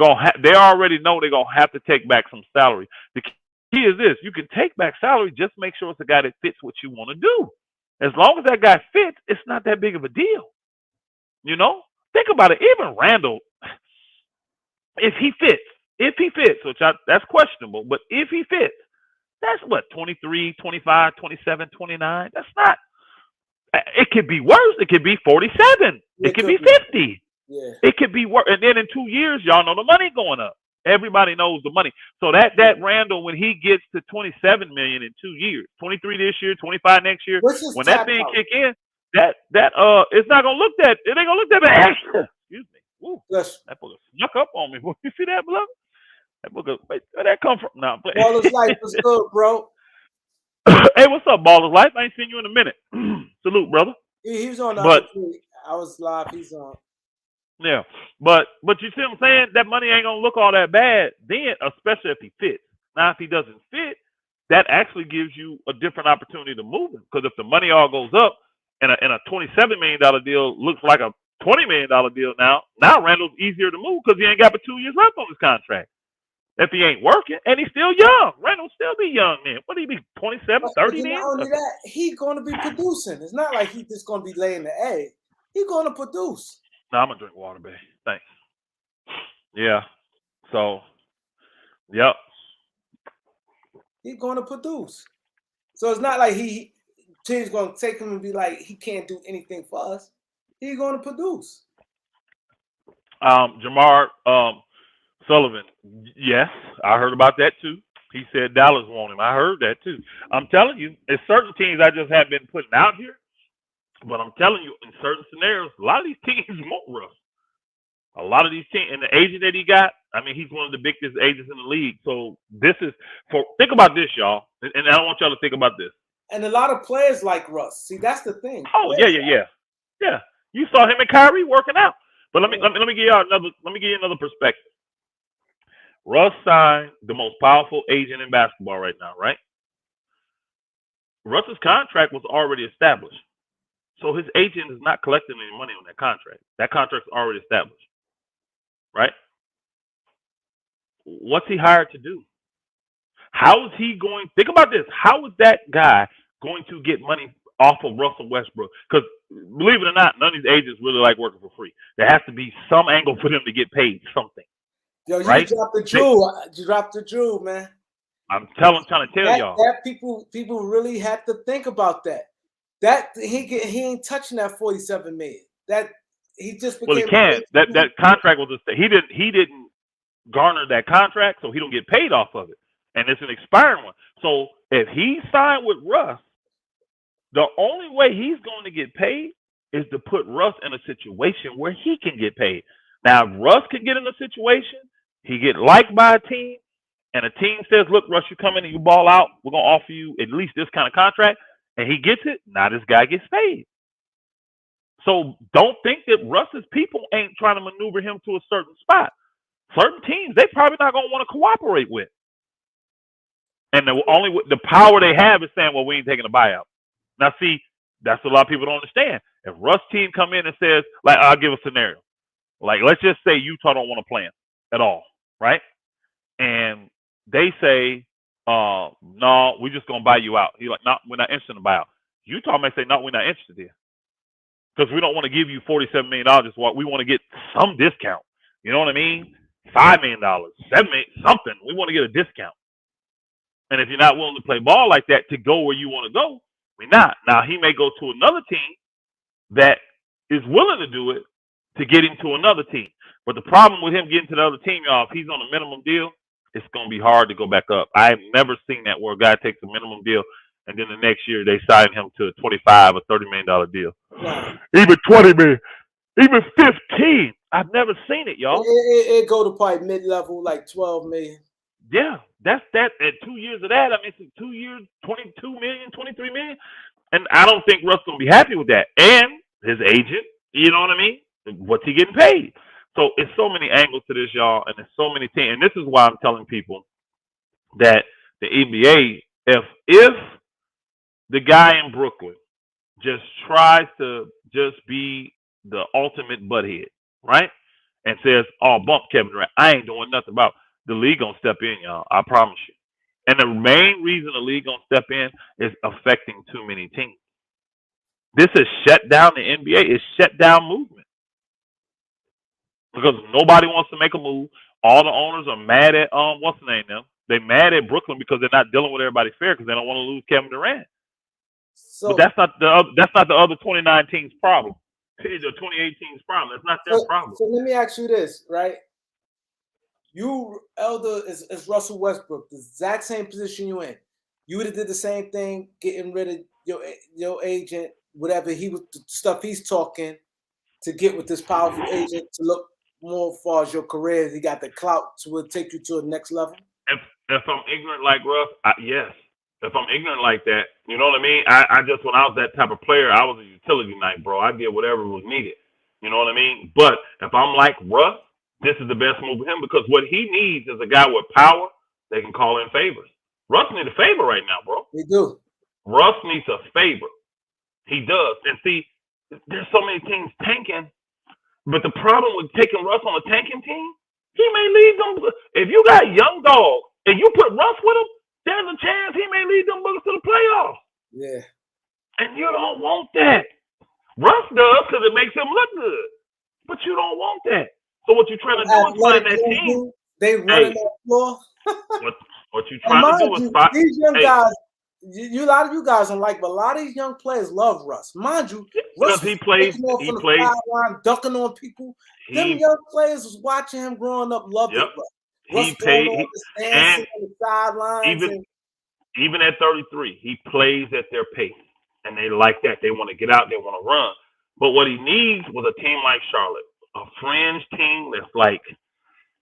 already know they're gonna have to take back some salary. The key is this: you can take back salary, just make sure it's a guy that fits what you want to do. As long as that guy fits, it's not that big of a deal. You know? Think about it. Even Randall, if he fits, which that's questionable, but if he fits, that's what, 23, 25, 27, 29. That's not. It could be worse. It could be 47. It could be 50. Yeah. It could be worse. And then in 2 years, y'all know the money going up. Everybody knows the money. So that Randall, when he gets to 27 million in 2 years, 23 this year, 25 next year, when that thing kick in, that it's not gonna look that. It ain't gonna look that bad. Excuse me. Ooh, yes. That book snuck up on me. You see that, beloved? That book, where that come from? Now, Baller's Life was good, bro. Hey, what's up, Baller's Life? I ain't seen you in a minute. Salute, brother. He was on the IG. I was live. He's on. Yeah, but you see what I'm saying? That money ain't gonna look all that bad then, especially if he fits. Now, if he doesn't fit, that actually gives you a different opportunity to move him. Because if the money all goes up and a $27 million deal looks like a $20 million deal now Randall's easier to move because he ain't got but 2 years left on his contract. If he ain't working, and he's still young, Randall still be young then. What do he be, 27, 30 then? Not only that, he's going to be producing. It's not like he's just going to be laying the egg. He's going to produce. No, I'm going to drink water, babe. Thanks. Yeah. So, yep. He's going to produce. So it's not like team's going to take him and be like, he can't do anything for us. He's going to produce. Jamar Sullivan, yes, I heard about that too. He said Dallas want him. I heard that too. I'm telling you, there's certain teams I just have been putting out here, but I'm telling you, in certain scenarios, a lot of these teams want Russ. A lot of these teams, and the agent that he got, I mean, he's one of the biggest agents in the league. So think about this, y'all, and I don't want y'all to think about this. And a lot of players like Russ. See, that's the thing. Oh, yeah. You saw him and Kyrie working out. But let me give you another perspective. Russ signed the most powerful agent in basketball right now, right? Russ's contract was already established. So his agent is not collecting any money on that contract. That contract's already established. Right? What's he hired to do? How is he going? Think about this. How is that guy going to get money off of Russell Westbrook. Because believe it or not, none of these agents really like working for free. There has to be some angle for them to get paid something. Yo, you right? dropped the jewel. You dropped the jewel, man. I'm trying to tell y'all. That people really had to think about that. That he ain't touching that 47 million. That he just became. Well, he can't. That contract was he didn't garner that contract, so he don't get paid off of it, and it's an expiring one. So if he signed with Russ, the only way he's going to get paid is to put Russ in a situation where he can get paid. Now, if Russ can get in a situation, he get liked by a team, and a team says, "Look, Russ, you come in and you ball out. We're gonna offer you at least this kind of contract," and he gets it. Now this guy gets paid. So don't think that Russ's people ain't trying to maneuver him to a certain spot. Certain teams they probably not gonna want to cooperate with, and the power they have is saying, "Well, we ain't taking a buyout." Now, see, that's what a lot of people don't understand. If Russ team come in and says, like, I'll give a scenario. Like, let's just say Utah don't want to play him at all, right? And they say, no, we're just gonna buy you out. He's like, no, we're not interested in a buyout. Utah may say, no, we're not interested in, because we don't want to give you $47 million. Just what we want to get some discount. You know what I mean? $5 million, $7 million, something. We want to get a discount. And if you're not willing to play ball like that to go where you want to go, we're not. Now he may go to another team that is willing to do it to get him to another team. But the problem with him getting to the other team, y'all, if he's on a minimum deal, it's going to be hard to go back up. I've never seen that where a guy takes a minimum deal and then the next year they sign him to a $25 or $30 million deal. Wow. Even $20 million, even 15. I've never seen it, y'all. It go to probably mid-level, like 12 million. Yeah, that's that. At 2 years of that, I mean, it's 2 years, 22 million, 23 million. And I don't think Russ going to be happy with that. And his agent, you know what I mean? What's he getting paid? So it's so many angles to this, y'all, and there's so many teams. And this is why I'm telling people that the NBA, if the guy in Brooklyn just tries to just be the ultimate butthead, right? And says, oh, bump Kevin Durant. I ain't doing nothing about it. The league going to step in, y'all. I promise you. And the main reason the league going to step in is affecting too many teams. This has shut down the NBA. It's shut down movement. Because nobody wants to make a move. All the owners are mad at what's the name now? They're mad at Brooklyn because they're not dealing with everybody fair because they don't want to lose Kevin Durant. So, but that's not the other 29 teams' problem. The 28 teams' problem. That's not their problem. So let me ask you this, right? You, Elder, is Russell Westbrook, the exact same position you in. You would have did the same thing, getting rid of your agent, whatever he was, the stuff he's talking, to get with this powerful agent to look more as far as your career. He got the clout to take you to the next level. If I'm ignorant like Russ, yes. If I'm ignorant like that, you know what I mean? I just, when I was that type of player, I was a utility knight, bro. I did whatever was needed. You know what I mean? But if I'm like Russ, this is the best move for him, because what he needs is a guy with power that can call in favors. Russ needs a favor right now, bro. He do. Russ needs a favor. He does. And see, there's so many teams tanking, but the problem with taking Russ on a tanking team, he may lead them. If you got young dogs and you put Russ with him, there's a chance he may lead them boogers to the playoffs. Yeah. And you don't want that. Russ does because it makes him look good, but you don't want that. So what you're trying to do is find that team. They running that floor. what you trying to do is find these young guys. A lot of you guys don't like, but a lot of these young players love Russ. Mind you, Russ he plays sideline, ducking on people. Them young players was watching him growing up, loving Russ. He plays on the sidelines. Even at 33, he plays at their pace, and they like that. They want to get out, they want to run. But what he needs was a team like Charlotte, a fringe team that's like,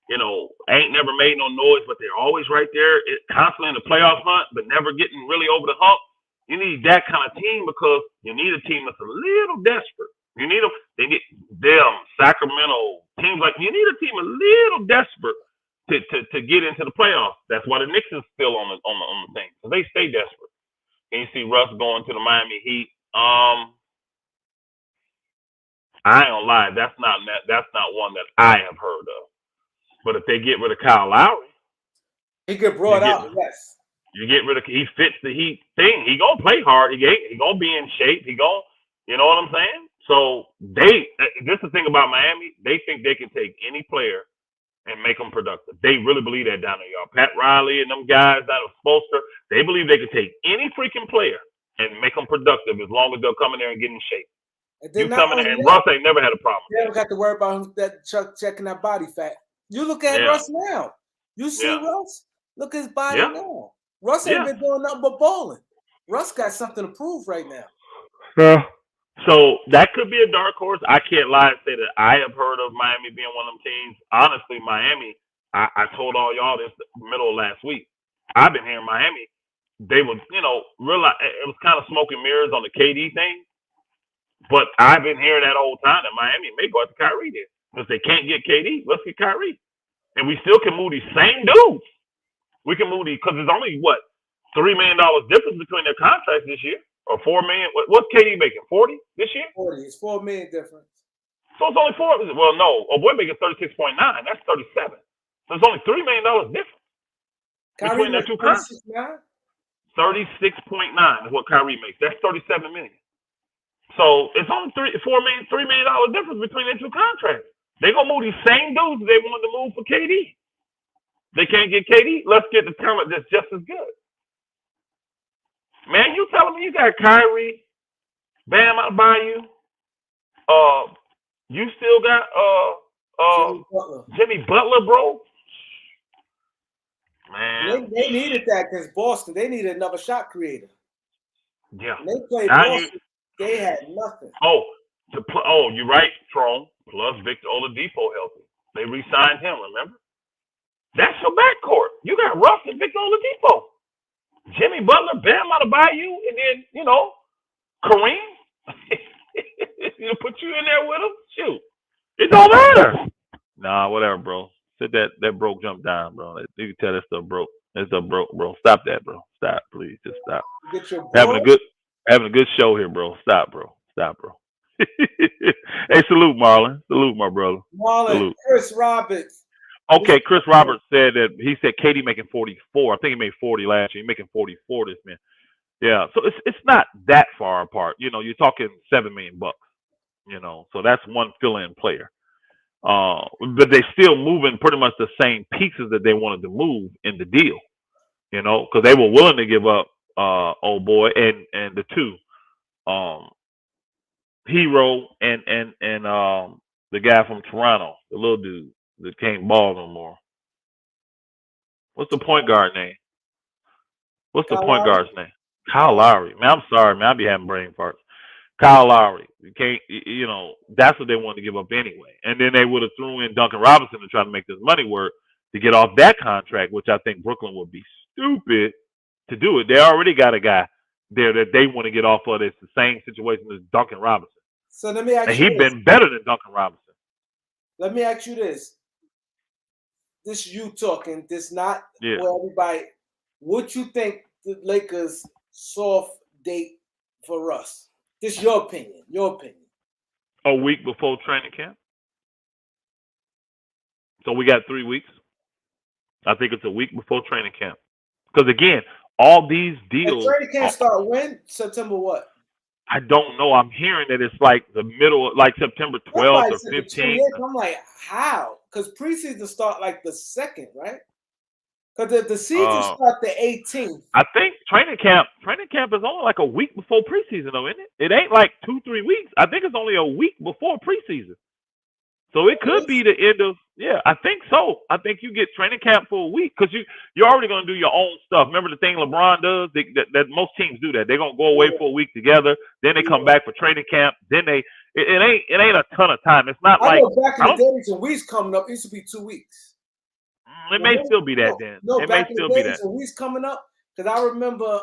ain't never made no noise, but they're always right there, constantly in the playoff hunt, but never getting really over the hump. You need that kind of team, because you need a team that's a little desperate. You need them Sacramento teams, like you need a team a little desperate to get into the playoffs. That's why the Knicks is still on the thing, so they stay desperate. And you see Russ going to the Miami Heat. I ain't gonna lie, that's not one that I have heard of. But if they get rid of Kyle Lowry, he get brought out. Yes. You get rid of he fits the Heat thing. He gonna play hard. He gonna be in shape. He gonna, you know what I'm saying? So this is the thing about Miami. They think they can take any player and make them productive. They really believe that down there, y'all. Pat Riley and them guys that are Spoelstra, they believe they can take any freaking player and make them productive as long as they'll come in there and get in shape. And you come in there, and Russ ain't never had a problem. They don't got to worry about him checking that body fat. You look at Russ now. You see Russ? Look at his body now. Russ ain't been doing nothing but balling. Russ got something to prove right now. So that could be a dark horse. I can't lie and say that I have heard of Miami being one of them teams. Honestly, Miami, I told all y'all this middle of last week. I've been hearing Miami. They would, realize it was kind of smoke and mirrors on the KD thing. But I've been hearing that whole time that Miami may go after Kyrie there. Because they can't get KD, let's get Kyrie. And we still can move these same dudes. We can move these, because there's only, $3 million difference between their contracts this year? Or $4 million? What's KD making? 40 this year? 40. It's $4 million difference. So it's only 4. Well, no. Boy making 36.9. That's 37. So it's only $3 million difference between their two contracts. 36.9 is what Kyrie makes. That's 37 million. So it's only $3 million difference between their two contracts. They're gonna move these same dudes they wanted to move for KD. They can't get KD. Let's get the talent that's just as good. Man, you telling me you got Kyrie, Bam Adebayo, you still got Jimmy Butler, bro? Man, they needed that because Boston, they needed another shot creator. Yeah, when they played Boston, they had nothing. You're right, Tron. Plus Victor Oladipo healthy. They re-signed him. Remember? That's your backcourt. You got Russ and Victor Oladipo. Jimmy Butler, Bam Adebayo, and then, Kareem. Put you in there with him? Shoot. It don't matter. Nah, whatever, bro. Said that broke jump down, bro. You can tell that stuff broke. That stuff broke, bro. Stop that, bro. Stop, please. Just stop. Having a good show here, bro. Stop, bro. Stop, bro. Hey, salute, Marlon. Salute, my brother. Marlon, salute. Chris Roberts. Okay, Chris Roberts said that he said KD making 44. I think he made 40 last year. He's making 44 this man. Yeah, so it's not that far apart. You're talking $7 million. So that's one fill-in player. But they're still moving pretty much the same pieces that they wanted to move in the deal. Because they were willing to give up old boy and the two, Hero and the guy from Toronto, the little dude that can't ball no more. What's the point guard name? What's the point guard's name? Kyle Lowry. Man, I'm sorry, man. I be having brain farts. Kyle Lowry. You can't, that's what they wanted to give up anyway. And then they would have threw in Duncan Robinson to try to make this money work to get off that contract, which I think Brooklyn would be stupid to do it. They already got a guy there that they want to get off of. It's the same situation as Duncan Robinson. So let me ask you. And he's been better than Duncan Robinson. Let me ask you this. This is you talking. This not for everybody. What you think the Lakers soft date for Russ? This is your opinion. Your opinion. A week before training camp. So we got 3 weeks. I think it's a week before training camp. Because again, all these deals. And training camp start when? September what? I don't know. I'm hearing that it's like the middle, like September 12th or 15th. I'm like, how? Because preseason start like the 2nd, right? Because the season start the 18th. I think training camp is only like a week before preseason, though, isn't it? It ain't like 2-3 weeks. I think it's only a week before preseason. So it could be the end of, I think so. I think you get training camp for a week because you're already going to do your own stuff. Remember the thing LeBron does? That most teams do that. They're going to go away for a week together. Then they come back for training camp. Then it ain't a ton of time. It's not like. Back in the days when weeks coming up, it used to be 2 weeks. It may still be that then. No, it back may in still the be days that. when weeks coming up, because I remember,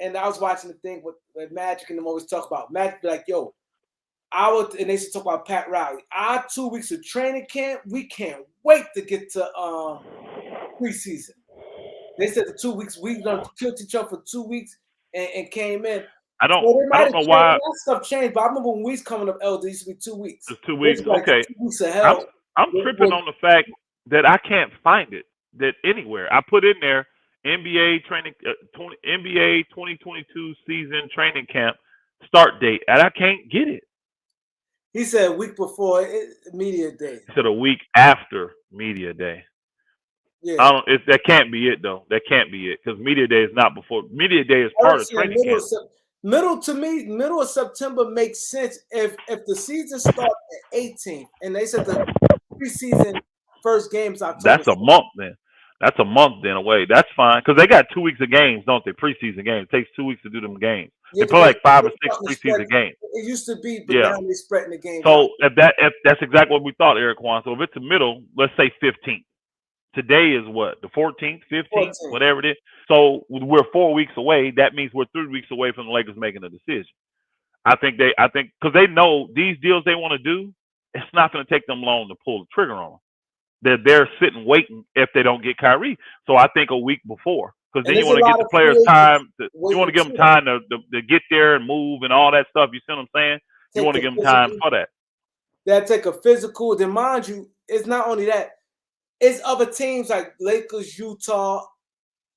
and I was watching the thing with Magic and them always talk about Magic, be like, yo. And they used to talk about Pat Riley. Our 2 weeks of training camp, we can't wait to get to preseason. They said the 2 weeks we done killed each other for 2 weeks and came in. I don't know why that stuff changed, but I remember when weeks coming up, it used to be 2 weeks. It's 2 weeks, like okay. 2 weeks of hell. I'm tripping on the fact that I can't find it that anywhere. I put in there NBA training, NBA 2022 season training camp start date, and I can't get it. He said a week before media day. He said a week after media day. Yeah. I don't. That can't be it though. That can't be it because media day is not before. Media day is part of training camp. Middle of September makes sense if the season starts at 18th, and they said the preseason first games October. That's a month then. That's a month then away. That's fine because they got 2 weeks of games, don't they? Preseason games. It takes 2 weeks to do them games. Yeah, they play like 5 or 6 preseason games. It used to be, but now they're spreading the games. So if that's exactly what we thought, Eric Juan. So if it's the middle, let's say 15th. Today is what, the 14th, 15th, whatever it is. So we're 4 weeks away. That means we're 3 weeks away from the Lakers making a decision. I think because they know these deals they want to do, it's not going to take them long to pull the trigger on them. They're sitting waiting if they don't get Kyrie. So I think a week before, because then you want to get the players time. You want to give them time to get there and move and all that stuff. You see what I'm saying? You want to give them time for that. That take a physical. Then mind you, it's not only that. It's other teams like Lakers, Utah,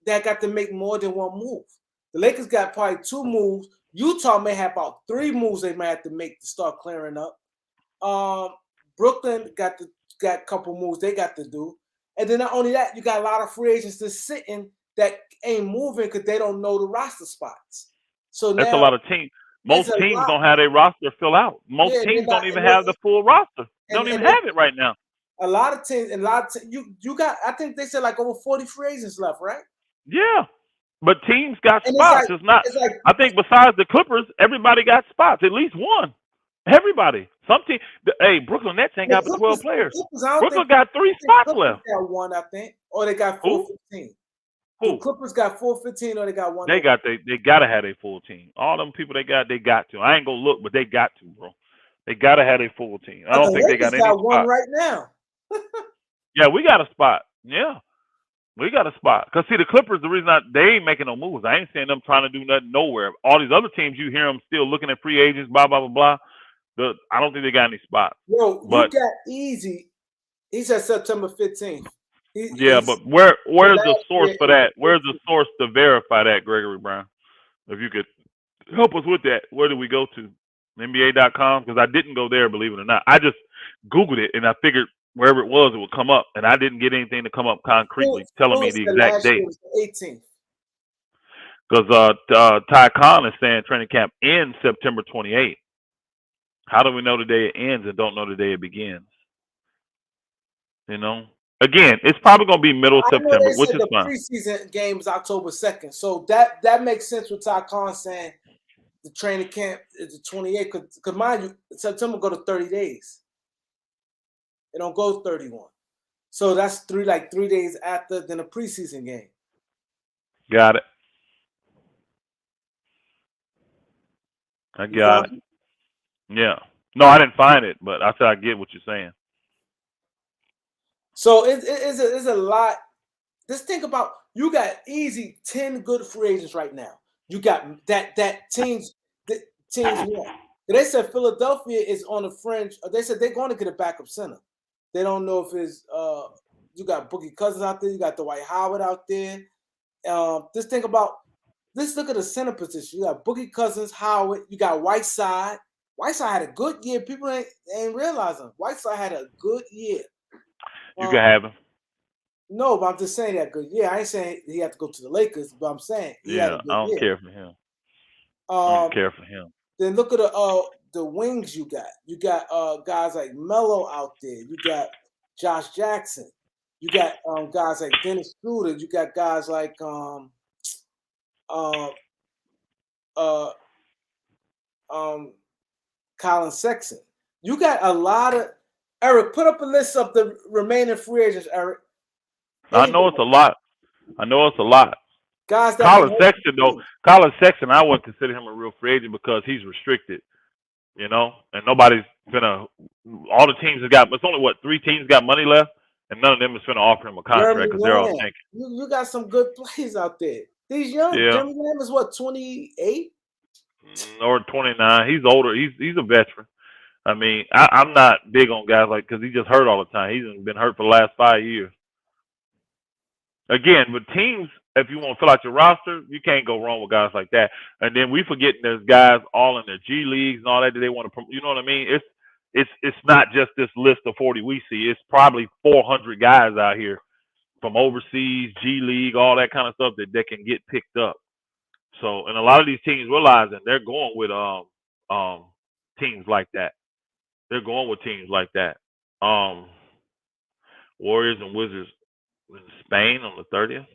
that got to make more than one move. The Lakers got probably 2 moves. Utah may have about 3 moves they might have to make to start clearing up. Brooklyn got a couple moves they got to do. And then not only that, you got a lot of free agents that's sitting that ain't moving because they don't know the roster spots. So that's a lot of teams. Most teams don't have their roster fill out. Most teams don't even have the full roster. They don't even have it right now. A lot of teams, you got. I think they said like over 40 free agents left, right? Yeah, but teams got spots. It's not. I think besides the Clippers, everybody got spots. At least one. Everybody. Some team. Hey, Brooklyn Nets ain't got but 12 players. Brooklyn got 3 spots left. Got 1, I think, or they got 415. The Clippers got 415, or they got 1. They gotta have a full team. All them people they got to. I ain't gonna look, but they got to, bro. They gotta have a full team. I don't think they got any. Got 1 right now. Yeah, we got a spot. Yeah, we got a spot. Because, see, the Clippers, the reason they ain't making no moves. I ain't seeing them trying to do nothing nowhere. All these other teams, you hear them still looking at free agents, blah, blah, blah, blah. I don't think they got any spots. Yo, you got easy. He said September 15th. But where's the source for that? Where's the source to verify that, Gregory Brown? If you could help us with that, where do we go to? NBA.com? Because I didn't go there, believe it or not. I just Googled it, and I figured wherever it was, it would come up, and I didn't get anything to come up concretely telling me the exact date. 18th. Because Ty Khan is saying training camp ends September 28th. How do we know the day it ends and don't know the day it begins? You know, again, it's probably going to be middle September, which is fine. The preseason game is October 2nd, so that makes sense with Ty Khan saying the training camp is the 28th. Because mind you, September go to 30 days. It don't go 31. So that's 3 days after than a preseason game. Got it. I got it. Yeah. No, I didn't find it, but I said I get what you're saying. So it's a lot. Just think about, you got easy 10 good free agents right now. You got that teams want. They said Philadelphia is on the fringe. They said they're going to get a backup center. They don't know if it's you got Boogie Cousins out there, you got Dwight Howard out there. Just think about, let's look at the center position. You got Boogie Cousins, Howard, you got Whiteside. Whiteside had a good year. People ain't realizing Whiteside had a good year. You can have him. No, but I'm just saying that good year. I ain't saying he had to go to the Lakers, but I'm saying I don't care for him. I don't care for him. Then look at the wings you got. You got guys like Melo out there. You got Josh Jackson. You got guys like Dennis Schroeder. You got guys like Colin Sexton. You got a lot of, Eric, put up a list of the remaining free agents, Eric. I know it's a lot. Guys, Colin Sexton, though. Colin Sexton, I wouldn't consider him a real free agent because he's restricted, you know, and nobody's gonna. All the teams have got. It's only 3 teams got money left, and none of them is gonna offer him a contract because they're all tanking. You got some good players out there. These young, Jeremy Lamb is 28 or 29. He's older. He's a veteran. I mean, I'm not big on guys because he just hurt all the time. He's been hurt for the last 5 years. Again, but teams, if you want to fill out your roster, you can't go wrong with guys like that. And then we forgetting there's guys all in their G leagues and all that they want to, you know what I mean? It's not just this list of 40 we see. It's probably 400 guys out here from overseas, G League, all that kind of stuff that can get picked up. So, and a lot of these teams realizing they're going with teams like that. They're going with teams like that. Warriors and Wizards in Spain on the 30th.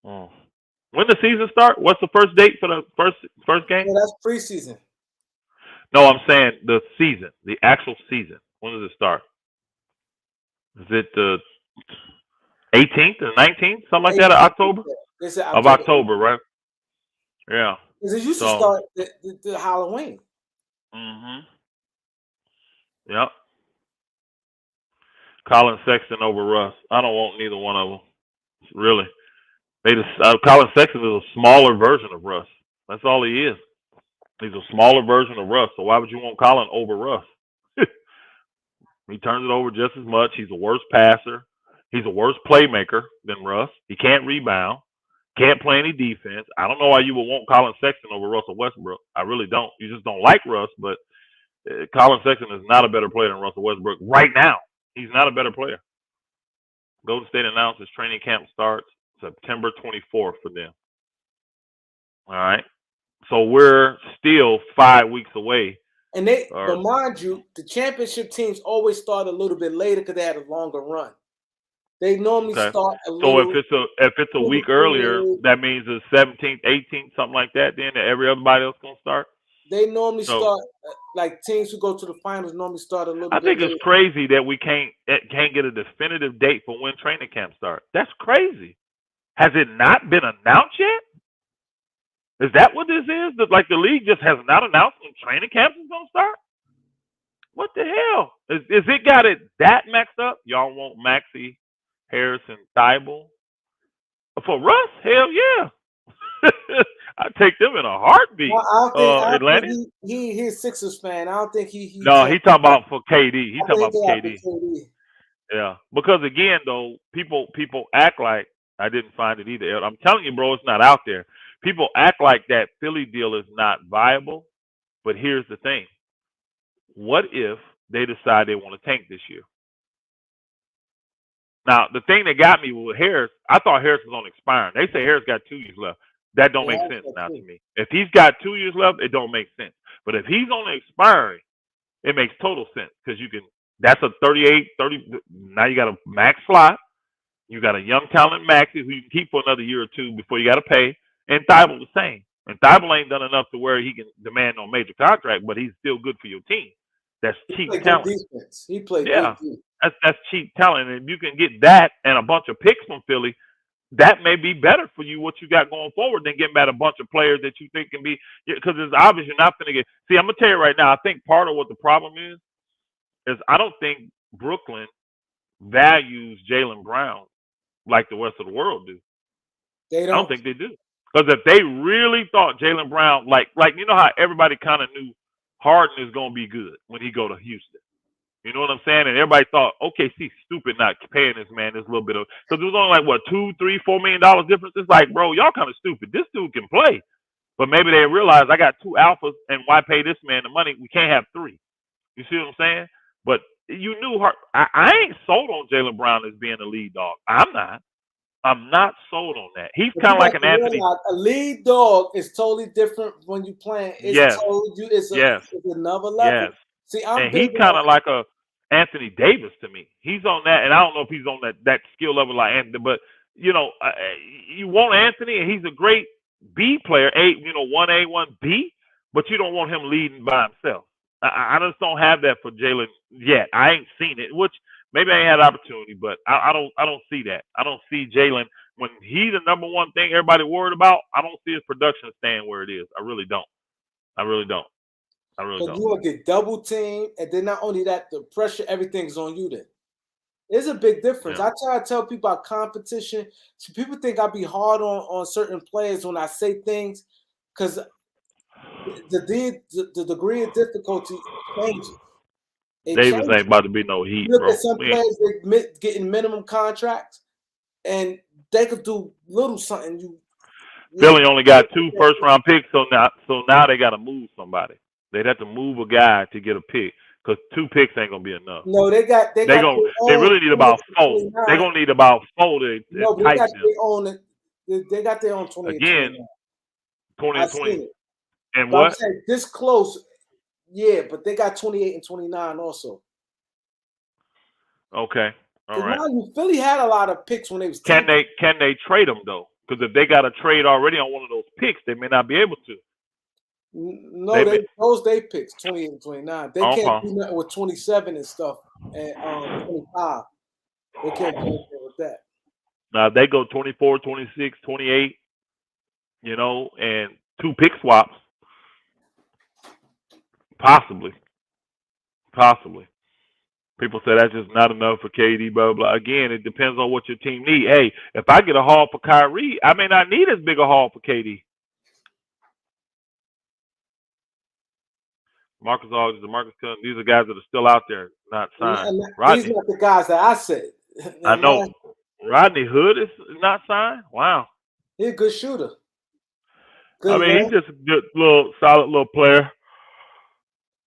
When the season start? What's the first date for the first game? Yeah, that's preseason. No, I'm saying the season, the actual season. When does it start? Is it the 18th or 19th, something like that, of October? Of October, right? Yeah. Because it used to start the Halloween. Yep. Colin Sexton over Russ. I don't want neither one of them. Really. Colin Sexton is a smaller version of Russ. That's all he is. He's a smaller version of Russ. So why would you want Colin over Russ? He turns it over just as much. He's a worse passer. He's a worse playmaker than Russ. He can't rebound. Can't play any defense. I don't know why you would want Colin Sexton over Russell Westbrook. I really don't. You just don't like Russ, but Colin Sexton is not a better player than Russell Westbrook right now. He's not a better player. Golden State announces training camp starts September 24th for them. All right. So we're still 5 weeks away. And but mind you, the championship teams always start a little bit later because they had a longer run. They normally start a little. So if it's a week earlier, that means the 17th, 18th, something like that. Then everybody else gonna start. They normally start like teams who go to the finals normally start a little. I think it's crazy that we can't get a definitive date for when training camp starts. That's crazy. Has it not been announced yet? Is that what this is? Like the league just has not announced when training camp is gonna start? What the hell? Is it got it that maxed up? Y'all want Maxey, Harrison, Thibault? For Russ? Hell yeah. I'd take them in a heartbeat. Well, I don't think he's Sixers fan. I don't think he No, he talking about for KD. He talking about for KD. Yeah. Because again though, people act like I didn't find it either. I'm telling you, bro, it's not out there. People act like that Philly deal is not viable, but here's the thing. What if they decide they want to tank this year? Now, the thing that got me with Harris, I thought Harris was on expiring. They say Harris got 2 years left. That don't make sense now to me. If he's got 2 years left, it don't make sense. But if he's on expiring, it makes total sense because that's a 30. Now you got a max slot. You got a young talent Maxey who you can keep for another year or two before you got to pay. And Thibault the same. And Thibault ain't done enough to where he can demand no major contract, but he's still good for your team. That's cheap talent. He played good defense. That's cheap talent. And if you can get that and a bunch of picks from Philly, that may be better for you, what you got going forward, than getting back a bunch of players that you think can be, because it's obvious you're not going to get. See, I'm going to tell you right now, I think part of what the problem is I don't think Brooklyn values Jaylen Brown like the rest of the world do. I don't think they do. Because if they really thought Jaylen Brown, like you know how everybody kind of knew Harden is going to be good when he go to Houston. You know what I'm saying? And everybody thought, OKC stupid not paying this man this little bit of, because it was only like, what, $2, $3, $4 million difference? It's like, bro, y'all kind of stupid. This dude can play. But maybe they realized I got 2 alphas, and why pay this man the money? We can't have 3. You see what I'm saying? But you knew I ain't sold on Jaylen Brown as being a lead dog. I'm not sold on that. He's kind of like an Anthony. A lead dog is totally different when you playing. It's another level. Yes. See, he's kind of like a Anthony Davis to me. He's on that, and I don't know if he's on that skill level like Anthony, but you want Anthony, and he's a great B player, 1A, 1B, but you don't want him leading by himself. I just don't have that for Jaylen yet. I ain't seen it, which maybe I ain't had opportunity, but I don't see that. I don't see Jaylen when he's the number one thing everybody worried about. I don't see his production staying where it is. I really don't. You will get double teamed, and then not only that, the pressure, everything's on you. Then there's a big difference. I try to tell people about competition. So people think I be hard on certain players when I say things, because the degree of difficulty changes. Davis ain't about to be no heat, Look bro. at some players that getting minimum contracts, and they could do little something. Philly only got 2 first-round picks, so now they got to move somebody. They'd have to move a guy to get a pick because 2 picks ain't gonna be enough. No, they really need about 4. They're gonna need about 4 to entice them. They got their own 20 again, 20 and 20. And but what? I'm saying this close, yeah, but they got 28 and 29 also. Okay, all right. Philly had a lot of picks when they was. Can they trade them though? Because if they got a trade already on one of those picks, they may not be able to. No, those picks 28 and 29. They can't do nothing with 27 and stuff and 25. They can't do anything with that. Now they go 24, 26, 28, and 2 pick swaps. Possibly. People say that's just not enough for KD, blah, blah. Again, it depends on what your team need. Hey, if I get a haul for Kyrie, I may not need as big a haul for KD. Marcus Aldridge, DeMarcus Cousins, these are guys that are still out there, not signed. These are not the guys that I said. I know. Rodney Hood is not signed? Wow. He's a good shooter. He's just a good solid little player.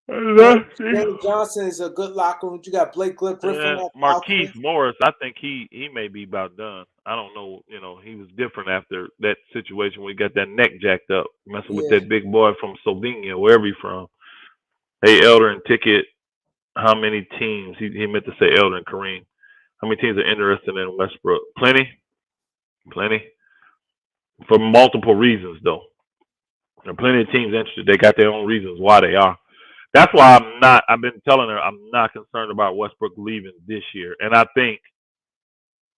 Danny Johnson is a good locker room. You got Blake Griffin. Marquise Morris, I think he may be about done. I don't know. He was different after that situation where he got that neck jacked up, messing with that big boy from Slovenia, wherever he's from. Hey, Elder and Ticket, how many teams? He meant to say Elder and Kareem. How many teams are interested in Westbrook? Plenty. For multiple reasons, though. There are plenty of teams interested. They got their own reasons why they are. That's why I've been telling her I'm not concerned about Westbrook leaving this year. And I think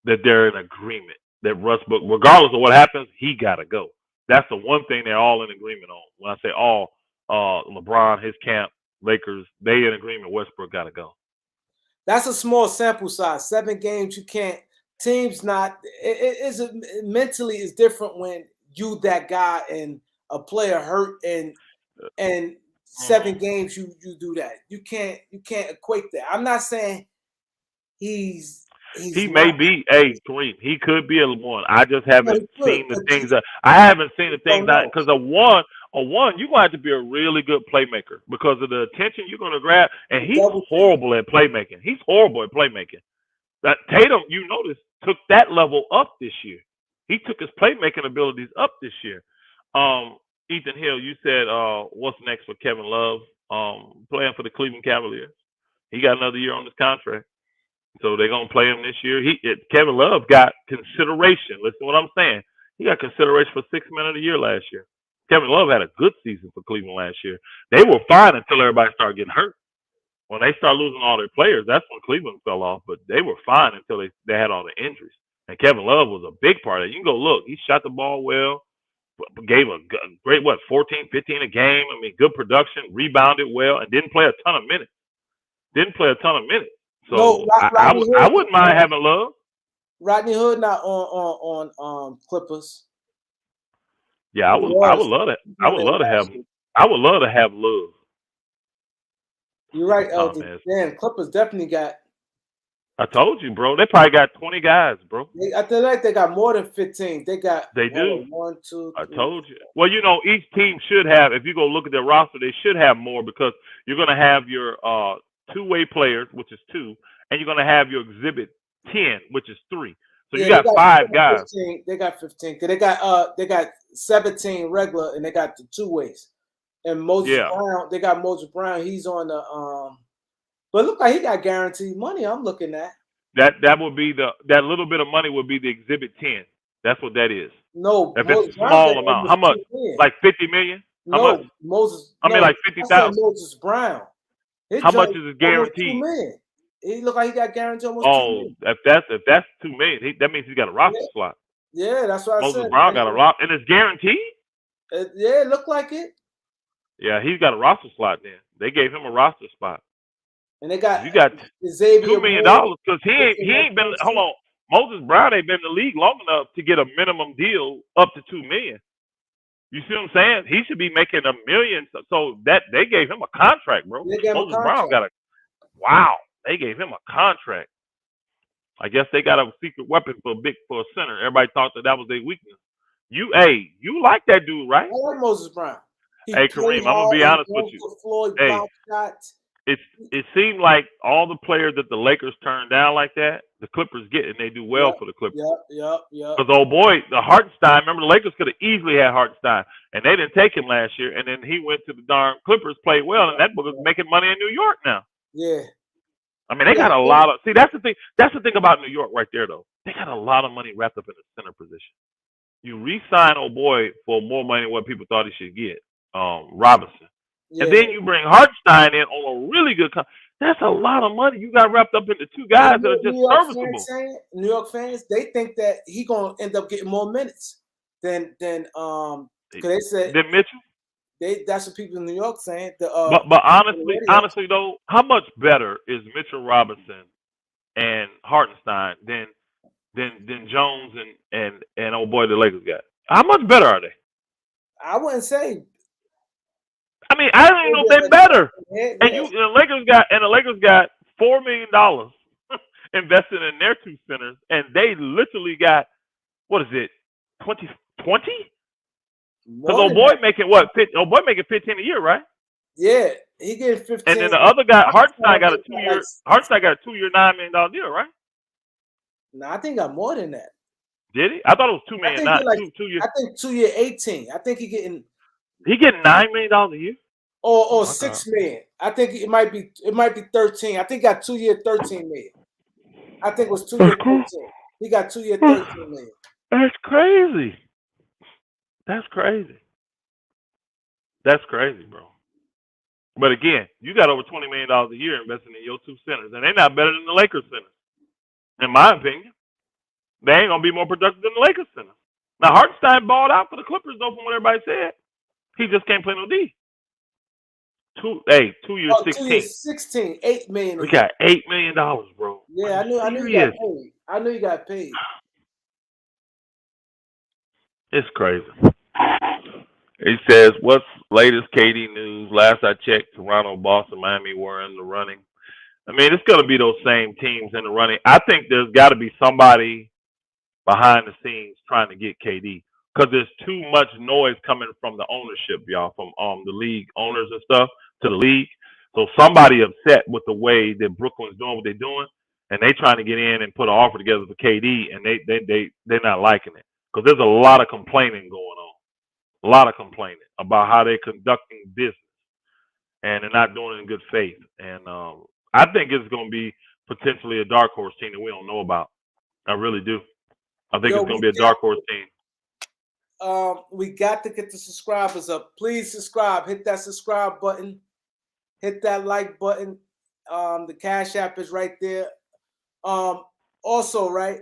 that they're in agreement that Westbrook, regardless of what happens, he got to go. That's the one thing they're all in agreement on. When I say all, LeBron, his camp, Lakers, they in agreement Westbrook got to go. That's a small sample size. 7 games, you can't. Teams not. Mentally is different when you that guy and a player hurt and 7 games you do that. You can't equate that. I'm not saying he may be Kareem. He could be a one. I just haven't seen the things that I haven't seen the things that because a one you're gonna have to be a really good playmaker because of the attention you're gonna grab. And he's horrible at playmaking. That Tatum, you notice, took that level up this year. He took his playmaking abilities up this year. Ethan Hill, you said, what's next for Kevin Love? Playing for the Cleveland Cavaliers. He got another year on his contract. So they're going to play him this year. Kevin Love got consideration. Listen to what I'm saying. He got consideration for 6th Man of the Year last year. Kevin Love had a good season for Cleveland last year. They were fine until everybody started getting hurt. When they started losing all their players, that's when Cleveland fell off. But they were fine until they had all the injuries. And Kevin Love was a big part of it. You can go look. He shot the ball well. Gave a great 14, 15 a game. Good production, rebounded well, and didn't play a ton of minutes. So I wouldn't mind having Love. Rodney Hood not on Clippers. Yeah, I would love that. I would love to have Love. You're right, Elder. Man, Clippers definitely got. I told you, bro. They probably got 20 guys, bro. I feel like they got more than 15. They do. 1, 2, 3. I told you. Well, each team should have. If you go look at their roster, they should have more because you're going to have your two-way players, which is 2, and you're going to have your exhibit 10, which is 3. So you got 5 guys. 15, they got 15. They got 17 regular, and they got the 2-ways. And Moses Brown, they got Moses Brown. He's on the but look like he got guaranteed money. I'm looking at that would be that little bit of money would be the exhibit 10. That's what that is. No, if it's a small amount. How much? Like 50 million? How much? Moses. Like 50,000. Moses Brown. How much is it guaranteed? $2 million. He look like he got guaranteed almost. If that's $2 million, that means he's got a roster slot. Yeah, that's what I said. Moses Brown got a roster, and it's guaranteed. Yeah, it looked like it. Yeah, he's got a roster slot. Then they gave him a roster spot. And they got $2 million because he ain't been. Hold on, Moses Brown ain't been in the league long enough to get a minimum deal up to $2 million. You see what I'm saying? He should be making $1 million. So that they gave him a contract, bro. Moses Brown got a. Wow, they gave him a contract. I guess they got a secret weapon for a center. Everybody thought that was their weakness. You like that dude, right? I like Moses Brown. He Hey, played Kareem, I'm gonna hard. be He honest with went you. to Floyd Hey, bounce shots. it seemed like all the players that the Lakers turned down like that, the Clippers get, and they do well for the Clippers. Yep. Because old boy, the Hartenstein, remember the Lakers could have easily had Hartenstein, and they didn't take him last year, and then he went to the darn Clippers, played well, and that book is making money in New York now. Yeah. I mean, they got a lot of. See, that's the thing. That's the thing about New York right there, though. They got a lot of money wrapped up in the center position. You re-sign old boy for more money than what people thought he should get, Robinson, and then you bring Hartenstein in on a really good. That's a lot of money you got wrapped up into two guys that are just serviceable. New York fans, they think that he gonna end up getting more minutes than because they said than Mitchell. That's what people in New York saying. But honestly though, how much better is Mitchell Robinson and Hartenstein than Jones and old boy the Lakers got? How much better are they? I wouldn't say. I mean, I don't even know if they're better. And the Lakers got $4 million invested in their two centers, and they literally got, what is it, 20? Because old boy making what? Old boy making 15 a year, right? Yeah, he getting 15. And then the other guy, Hartenstein got a 2-year. Hartenstein got a 2-year, $9 million deal, right? No, I think he got more than that. Did he? I thought it was $2 million. Two years. I think 2 year 18. I think he getting $9 million a year. Or $6 million. I think it might be 13. I think he got 2 year 13 million. I think it was 2 year 13. He got 2 year 13 million. That's crazy. That's crazy, bro. But again, you got over $20 million a year investing in your two centers, and they're not better than the Lakers centers, in my opinion. They ain't gonna be more productive than the Lakers center. Now Hartenstein balled out for the Clippers though, from what everybody said. He just can't play no D. 2 years 16. 2 years 16, $8 million. We got $8 million, bro. Yeah, I knew he got paid. I knew he got paid. It's crazy. He says, "What's latest KD news? Last I checked, Toronto, Boston, Miami were in the running. I mean, it's going to be those same teams in the running. I think there's got to be somebody behind the scenes trying to get KD because there's too much noise coming from the ownership, y'all, from the league owners and stuff to the league. So somebody upset with the way that Brooklyn's doing what they're doing, and they trying to get in and put an offer together for KD, and they're not liking it because there's a lot of complaining going on, a lot of complaining about how they're conducting business, and they're not doing it in good faith. And I think it's going to be potentially a dark horse team that we don't know about. I really do. I think it's going to be a dark horse team. We got to get the subscribers up. Please subscribe. Hit that subscribe button. Hit that like button. The Cash App is right there. Also, right?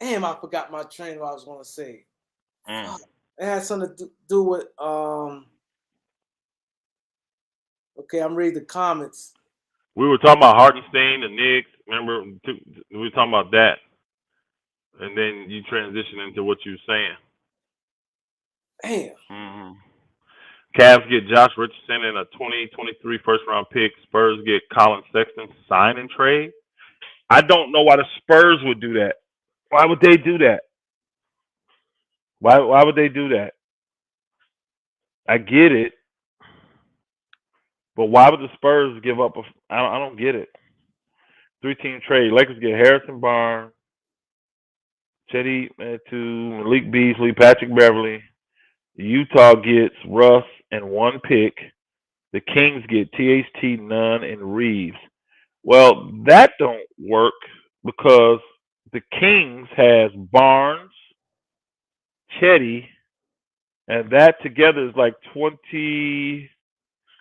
Damn, I forgot my train. What I was going to say. It had something to do with. Okay, I'm reading the comments. We were talking about Hartenstein, the Knicks. Remember, we were talking about that. And then you transition into what you were saying. Damn. Cavs get Josh Richardson and a 2023 first-round pick. Spurs get Colin Sexton sign and trade. I don't know why the Spurs would do that. Why would they do that? Why would they do that? I get it. But why would the Spurs give up? I don't get it. 3-team trade. Lakers get Harrison Barnes, Chetty to Malik Beasley, Patrick Beverly. Utah gets Russ and 1 pick. The Kings get THT, Nunn, and Reeves. Well, that don't work because the Kings has Barnes, Chetty, and that together is like 20.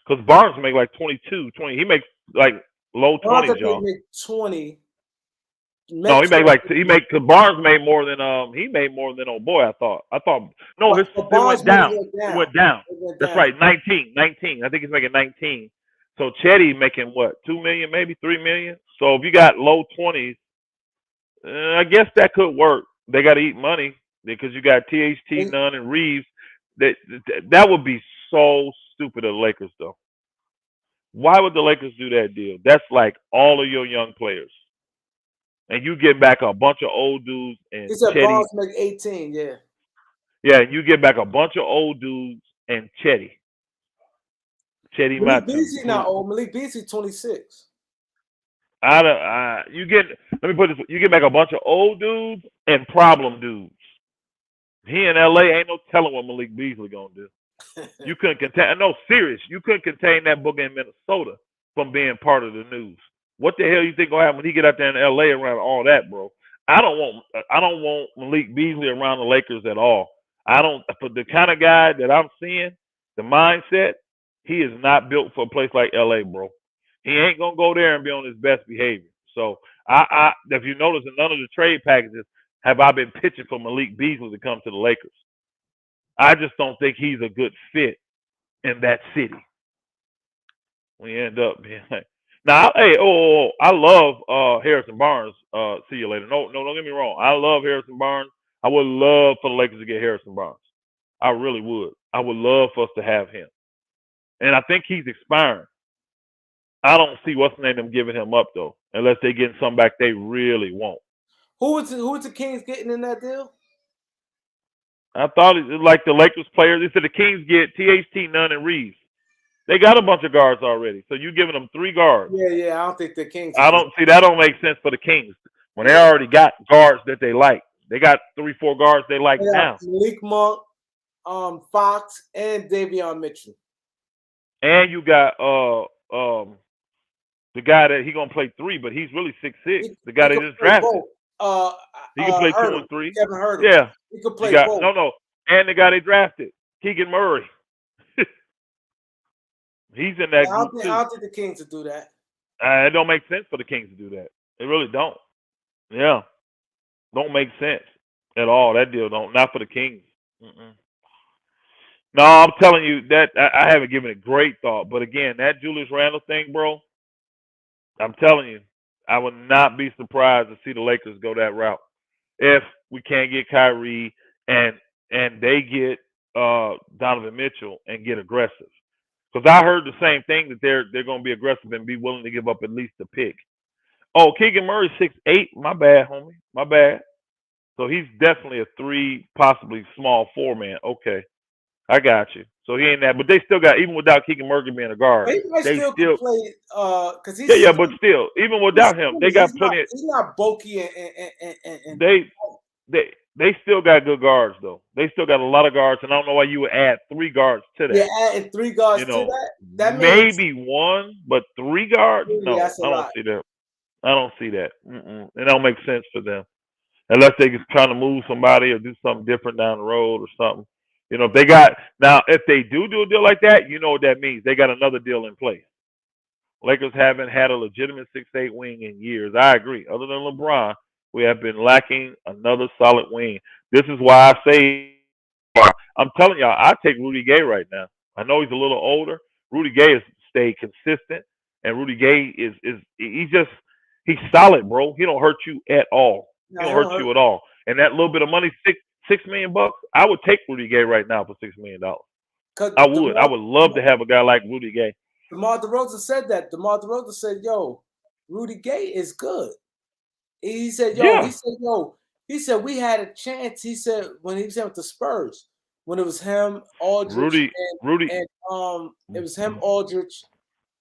Because Barnes make like 22, 20. He makes like low 20s, y'all. He make 20. No, because Barnes made more than old boy. I thought no, it went down. It went down. That's right, 19. I think he's making 19. So Chetty making what, 2 million, maybe 3 million. So if you got low 20s, I guess that could work. They got to eat money because you got THT, Nunn, and Reeves. That would be so stupid of the Lakers, though. Why would the Lakers do that deal? That's like all of your young players. and you get back a bunch of old dudes and He said Chetty. Bonds make 18. Yeah. Yeah, you get back a bunch of old dudes and Chetty Malik Matson, Beasley not who old. Malik Beasley 26. you get. Let me put this: you get back a bunch of old dudes and problem dudes. He in LA ain't no telling what Malik Beasley gonna do. You couldn't contain. No, serious. You couldn't contain that booger in Minnesota from being part of the news. What the hell you think gonna happen when he get out there in LA around all that, bro? I don't want Malik Beasley around the Lakers at all. I don't. For the kind of guy that I'm seeing, the mindset, he is not built for a place like LA, bro. He ain't gonna go there and be on his best behavior. So if you notice, in none of the trade packages have I been pitching for Malik Beasley to come to the Lakers. I just don't think he's a good fit in that city. We end up being like, now, hey, I love Harrison Barnes. See you later. No, don't get me wrong. I love Harrison Barnes. I would love for the Lakers to get Harrison Barnes. I really would. I would love for us to have him. And I think he's expiring. I don't see what's the name them giving him up though, unless they getting something back they really want. Who was the Kings getting in that deal? I thought it was like the Lakers players. They said the Kings get THT, Nunn, and Reeves. They got a bunch of guards already, so you giving them 3 guards. Yeah. I don't think the Kings. I don't see that. Don't make sense for the Kings when they already got guards that they like. They got 3-4 guards they like now. Malik Monk, Fox, and Davion Mitchell. And you got the guy that he gonna play 3, but he's really 6'6". The guy they just drafted. He can play 2 and 3. Kevin Herter. Yeah, he could play both. No, and the guy they drafted, Keegan Murray. He's in that group too. I don't think the Kings would do that. It don't make sense for the Kings to do that. It really don't. Yeah, don't make sense at all. That deal don't. Not for the Kings. No, I'm telling you that I haven't given it great thought. But again, that Julius Randle thing, bro. I'm telling you, I would not be surprised to see the Lakers go that route if we can't get Kyrie and they get Donovan Mitchell and get aggressive. Because I heard the same thing that they're going to be aggressive and be willing to give up at least a pick. Oh, Keegan Murray 6'8". My bad, homie. My bad. So he's definitely a 3, possibly small 4 man. Okay, I got you. So he ain't that, but they still got, even without Keegan Murray being a guard, they still can play. Because he's but still, even without him, they got plenty. He's not bulky and they still got good guards though. They still got a lot of guards, and I don't know why you would add 3 guards to that. Yeah, adding 3 guards to that. That means maybe 1, but 3 guards? No, I don't see that. I don't see that. It don't make sense for them unless they're trying to move somebody or do something different down the road or something. If they got if they do a deal like that, you know what that means. They got another deal in place. Lakers haven't had a legitimate 6'8" wing in years. I agree. Other than LeBron, we have been lacking another solid wing. This is why I say, I'm telling y'all, I take Rudy Gay right now. I know he's a little older. Rudy Gay has stayed consistent, and Rudy Gay he's solid, bro. He don't hurt you at all. He don't hurt you at all. And that little bit of money, $6 million, I would take Rudy Gay right now for $6 million. I would. I would love to have a guy like Rudy Gay. DeMar DeRozan said that. DeMar DeRozan said, "Yo, Rudy Gay is good." He said, he said we had a chance. He said when he was with the Spurs, when it was him, Aldridge, it was him, Aldridge,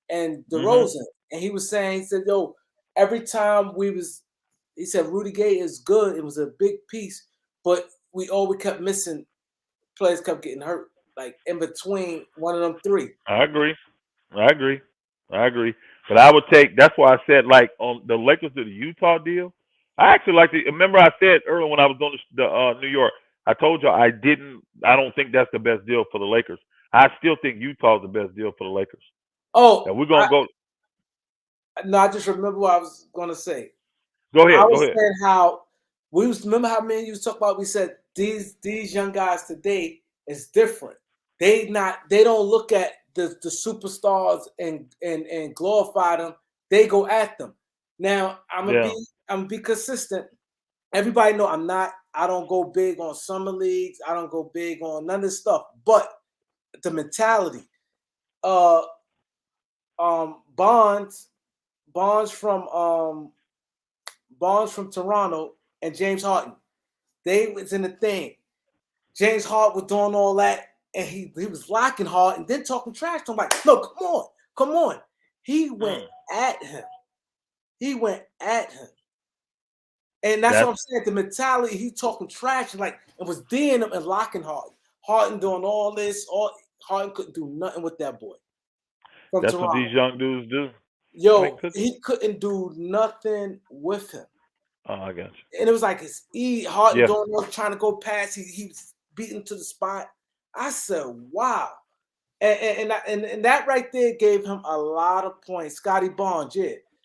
and DeRozan, and he was saying, he said, "Yo, every time he said Rudy Gay is good. It was a big piece, but we kept missing. Players kept getting hurt, like in between one of them 3." I agree. But I would take. That's why I said, like, on the Lakers to the Utah deal. I actually like to. Remember, I said earlier when I was on the New York, I told you I don't think that's the best deal for the Lakers. I still think Utah is the best deal for the Lakers. Oh, and we're gonna go. No, I just remember what I was gonna say. Go ahead. I was saying how remember how many you was talking about. We said these young guys today is different. They don't look at the superstars and glorify them. They go at them. Now I'm gonna be consistent. Everybody know I don't go big on summer leagues. I don't go big on none of this stuff. But the mentality, Bonds from Barnes from Toronto and James Harden. They was in the thing. James Harden was doing all that, and he was locking Harden, then talking trash to him like, no, come on. He went at him. He went at him. And that's what I'm saying. The mentality, he talking trash and was D'ing him and locking Harden. Harden doing all this. Harden couldn't do nothing with that boy. That's Toronto. What these young dudes do. Yo, he couldn't do nothing with him. Oh, I got you. And it was like Harden doing trying to go past. He was beaten to the spot. I said, wow. And that right there gave him a lot of points. Scotty Barnes,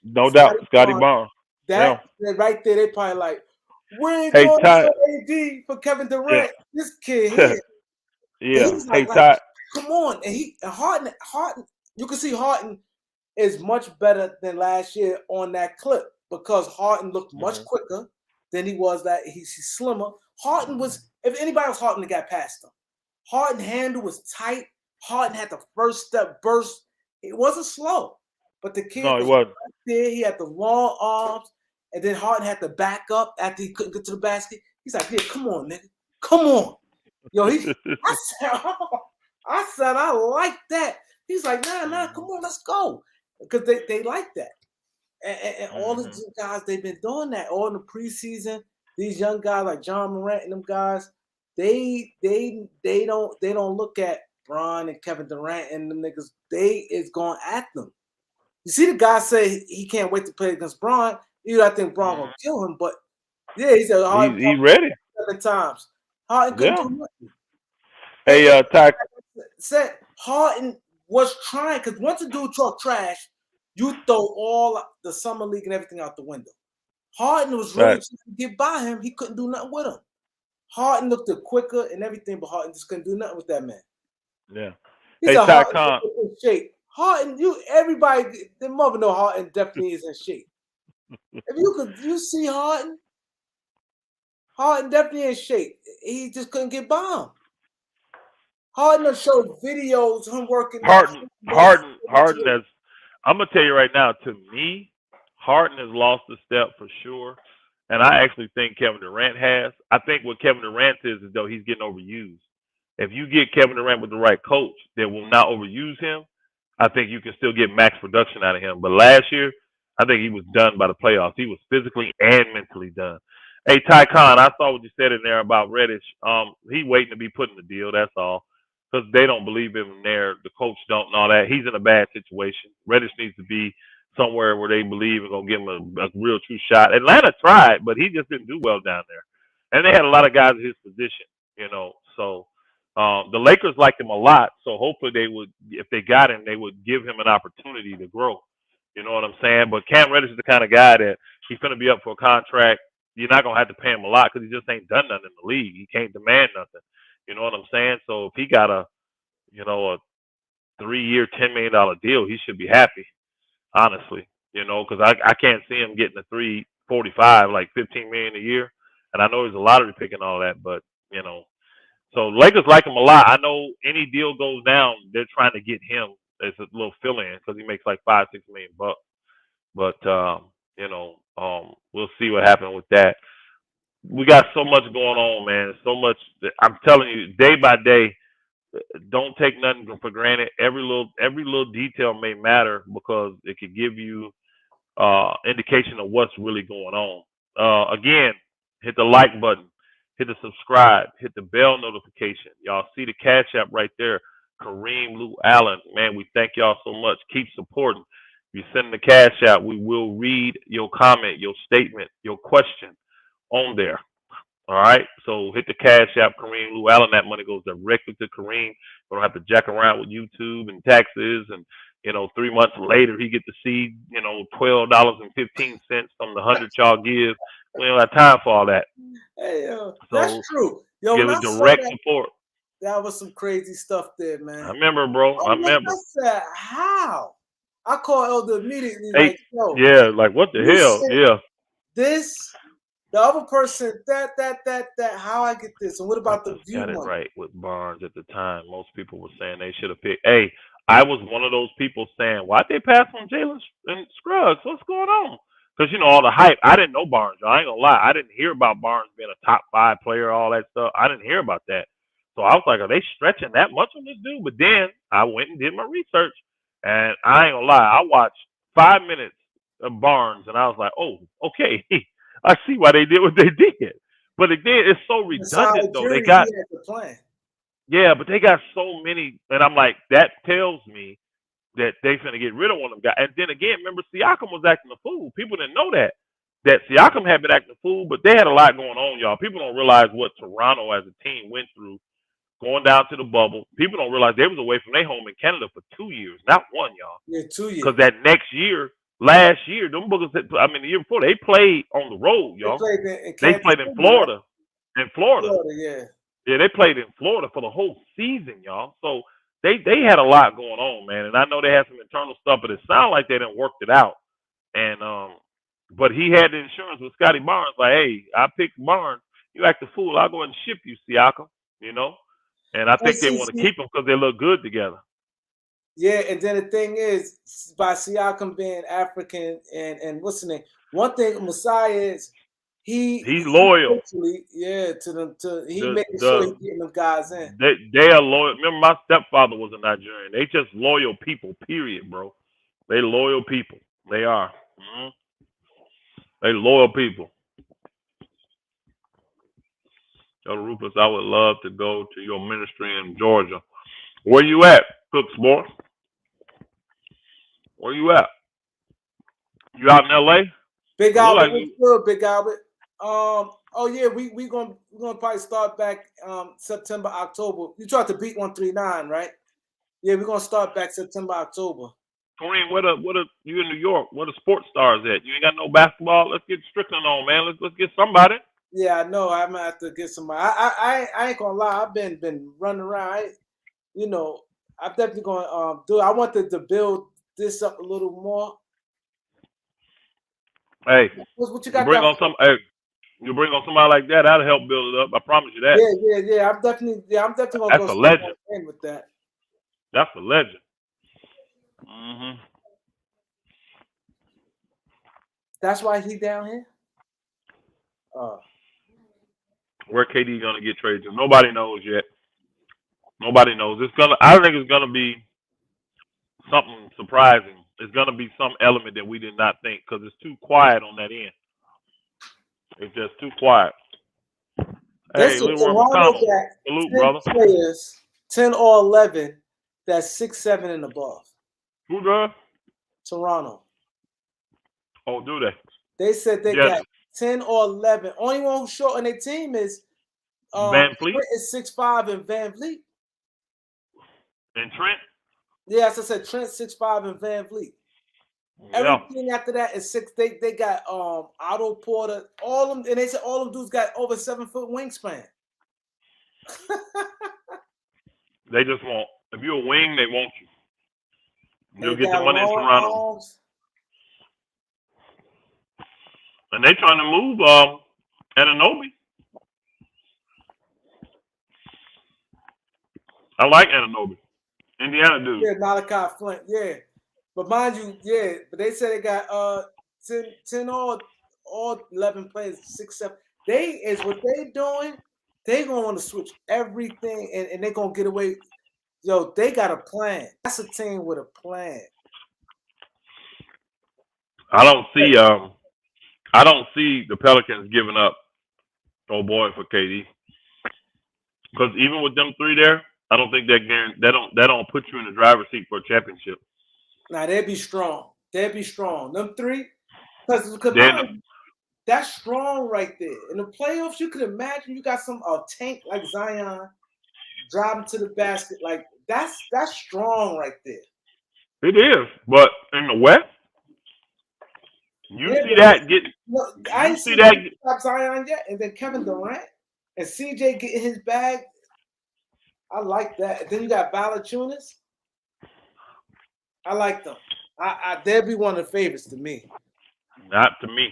no doubt, Scotty Barnes. That right there, they probably like, we ain't going to AD for Kevin Durant. This kid here. He's like, come on. And Harden, you can see Harden is much better than last year on that clip because Harden looked much quicker than he was. That he's slimmer. Harden was, if anybody was Harden, got past him. Harden handle was tight. Harden had the first step burst. It wasn't slow, but the kid was right there. He had the long arms. And then Harden had to back up after he couldn't get to the basket. He's like, yeah, come on, nigga. Come on. Yo, I said, I like that. He's like, nah, come on, let's go. Because they like that. And all these guys, they've been doing that all in the preseason. These young guys like John Morant and them guys, they don't look at Bron and Kevin Durant and them niggas. They is going at them. You see the guy say he can't wait to play against Bron. I think Bron will kill him, but he said Harden. He's ready. 7 times. Harden couldn't do nothing. Hey, Ty. Said Harden was trying because once a dude talk trash, you throw all the summer league and everything out the window. Harden was really trying to get by him. He couldn't do nothing with him. Harden looked quicker and everything, but Harden just couldn't do nothing with that man. Yeah. He said Harden in shape. Harden, everybody, the mother know Harden definitely is in shape. If you see Harden definitely in shape. He just couldn't get bombed. Harden showed videos him working. Harden has. I'm gonna tell you right now. To me, Harden has lost a step for sure, and I actually think Kevin Durant has. I think what Kevin Durant is though he's getting overused. If you get Kevin Durant with the right coach that will not overuse him, I think you can still get max production out of him. But last year, I think he was done by the playoffs. He was physically and mentally done. Hey, Ty Khan, I saw what you said in there about Reddish. He waiting to be put in the deal. That's all, because they don't believe him there. The coach don't know that. He's in a bad situation. Reddish needs to be somewhere where they believe and gonna give him a real true shot. Atlanta tried, but he just didn't do well down there. And they had a lot of guys in his position, So the Lakers liked him a lot. So hopefully they would, if they got him, they would give him an opportunity to grow. You know what I'm saying? But Cam Reddish is the kind of guy that he's going to be up for a contract. You're not going to have to pay him a lot because he just ain't done nothing in the league. He can't demand nothing. You know what I'm saying? So if he got a 3-year, $10 million deal, he should be happy, honestly. Because I can't see him getting a 345, like $15 million a year. And I know he's a lottery pick and all that, but so Lakers like him a lot. I know any deal goes down, they're trying to get him as a little fill-in because he makes like $5-6 million bucks. But we'll see what happens with that. We got so much going on, man. So much. I'm telling you, day by day, don't take nothing for granted. Every little detail may matter because it could give you indication of what's really going on. Again, hit the like button, hit the subscribe, hit the bell notification. Y'all see the Cash App right there, KAREEMLOUALLEN. Man, we thank y'all so much. Keep supporting. If you send the Cash App, we will read your comment, your statement, your question on there. All right, so hit the Cash App, KAREEMLOUALLEN. That money goes directly to Kareem. We don't have to jack around with YouTube and taxes. And 3 months later, he get to see $12.15 from the 100 y'all give. We don't have time for all that. Hey, that's true. Give a direct support. That was some crazy stuff there, man. I remember, bro. I remember. I said, how? I called Elder immediately. Hey, yeah, like what the hell? Yeah. This. The other person, that, how I get this, and what about the view? Got it right with Barnes at the time. Most people were saying they should have picked. Hey, I was one of those people saying, why'd they pass on Jalen and Scruggs? What's going on? because all the hype. I didn't know Barnes. I ain't gonna lie. I didn't hear about Barnes being a top 5 player, all that stuff. I didn't hear about that. So I was like, are they stretching that much on this dude? But then I went and did my research, and I ain't gonna lie. I watched 5 minutes of Barnes, and I was like, oh, okay. I see why they did what they did. But again, it's so redundant though. They got the plan. yeah, but they got so many, and I'm like, that tells me that they finna get rid of one of them guys. And then again, remember Siakam was acting a fool. People didn't know that. That Siakam had been acting a fool, but they had a lot going on, y'all. People don't realize what Toronto as a team went through going down to the bubble. People don't realize they was away from their home in Canada for 2 years, not one, y'all. Yeah, 2 years. Because that next year, last year, them boogers, the year before, they played on the road, y'all. They played in Florida. In Florida. Yeah. Yeah, they played in Florida for the whole season, y'all. So they had a lot going on, man. And I know they had some internal stuff, but it sounded like they didn't work it out. And but he had the insurance with Scotty Barnes, like, hey, I picked Barnes. You act a fool, I'll go ahead and ship you, Siakam. And I think they want to keep them because they look good together. Yeah, and then the thing is, by Siakam being African and what's the name? One thing Messiah is he's loyal. He making sure he's getting them guys in. They are loyal. Remember, my stepfather was a Nigerian. They just loyal people, period, bro. They loyal people. They are. Mm-hmm. They loyal people. Elder Rufus, I would love to go to your ministry in Georgia. Where you at, Cook Sports? Where you at? You out in LA? Big Albert, what's good, Big Albert? Oh yeah, we're gonna probably start back September, October. You tried to beat 139, right? Yeah, we're gonna start back September, October. Kareem, what you in New York? Where the sports stars at? You ain't got no basketball? Let's get Strickland on, man. Let's get somebody. Yeah, I know. I'm gonna have to get somebody. I ain't gonna lie. I've been running around. I'm definitely gonna do it. I wanted to build this up a little more. Hey, what you got? You bring on somebody like that, that'll help build it up. I promise you that. Yeah. I'm definitely gonna That's go a legend. in with that. That's a legend. Mm-hmm. That's why he down here. Where KD gonna get traded to? Nobody knows yet. Nobody knows. I think it's gonna be something surprising. It's gonna be some element that we did not think because it's too quiet on that end. It's just too quiet. Hey, Toronto got salute, brother. Players, 10 or 11, that's 6'7" and above. Who does? Toronto. Oh, do they? They said they got 10 or 11. Only one who's short on their team is Van Fleet. Trent is 6'5" and Van Fleet. And Trent? Yeah, as I said, Trent 6'5" and Van Fleet. Everything after that is 6. They got Otto Porter, all of them, and they said all of them dudes got over 7 foot wingspan. They just want, if you're a wing, they want you. You'll get the money in Toronto. Arms. And they trying to move Anunoby. I like Anunoby. Indiana dude. Yeah, Malachi Flint. Yeah. But mind you, but they said they got 10 or 11 players, 6, 7. What they doing, they gonna want to switch everything and they gonna get away. Yo, they got a plan. That's a team with a plan. I don't see the Pelicans giving up boy for KD. Because even with them 3 there, I don't think that don't put you in the driver's seat for a championship. Now they'd be strong. Them 3, because that's strong right there. In the playoffs, you could imagine you got a tank like Zion driving to the basket. Like that's strong right there. It is, but in the West, I ain't see that Zion yet, and then Kevin Durant and CJ getting his bag. I like that. And then you got Valanciunas. I like them. They'd be one of the favorites to me. Not to me.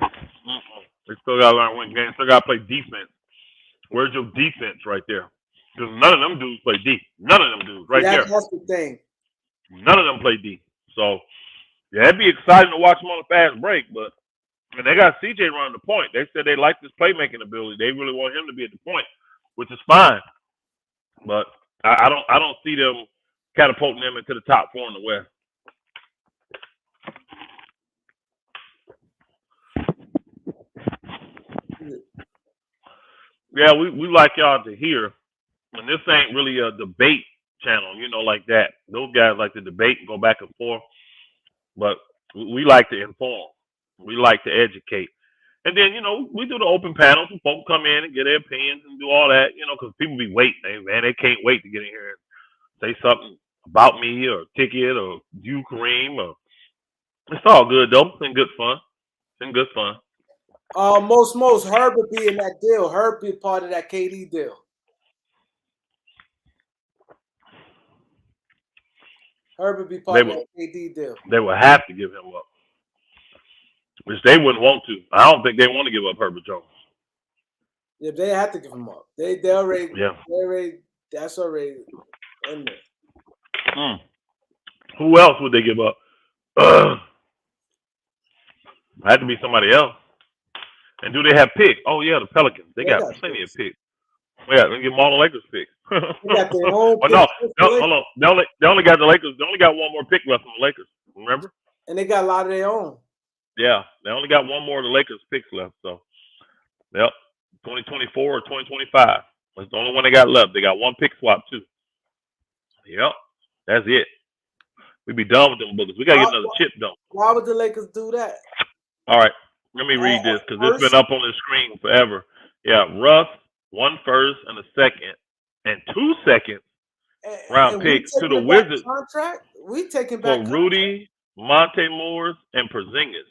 They still got to learn win games. Still got to play defense. Where's your defense right there? Because none of them dudes play D. None of them dudes right there. That's the thing. None of them play D. So Yeah, it'd be exciting to watch them on a fast break, but and they got CJ running the point. They said they like this playmaking ability. They really want him to be at the point, which is fine. But I don't see them catapulting them into the top 4 in the West. Yeah, we like y'all to hear, and this ain't really a debate channel, like that. Those guys like to debate and go back and forth, but we like to inform. We like to educate. And then, we do the open panels and folks come in and get their opinions and do all that, because people be waiting. They can't wait to get in here and say something about me or Ticket or you, Kareem. Or it's all good, though. It's been good fun. It's been good fun. Most Herbert be in that deal. Herb be part of that KD deal. Herbert be part of that KD deal. They would have to give him up, which they wouldn't want to. I don't think they want to give up Herbert Jones. Yeah, they have to give him up. They already. Yeah. That's already in there. Who else would they give up? Had to be somebody else. And do they have picks? Oh yeah, the Pelicans. They got plenty of picks. Yeah, they give them all the Lakers picks. They got their own picks. No, hold on. They only got the Lakers. They only got one more pick left from the Lakers. Remember? And they got a lot of their own. Yeah, they only got one more of the Lakers picks left. So, yep, 2024 or 2025. That's the only one they got left. They got one pick swap too. Yep, that's it. We be done with them boogers. We gotta get another chip done. Why would the Lakers do that? All right, let me read this because it's been up on the screen forever. Yeah, Russ, 1 first and a second, and 2 seconds round picks to the Wizards. Contract? We taking back for Rudy, Monte Morris, and Porzingis.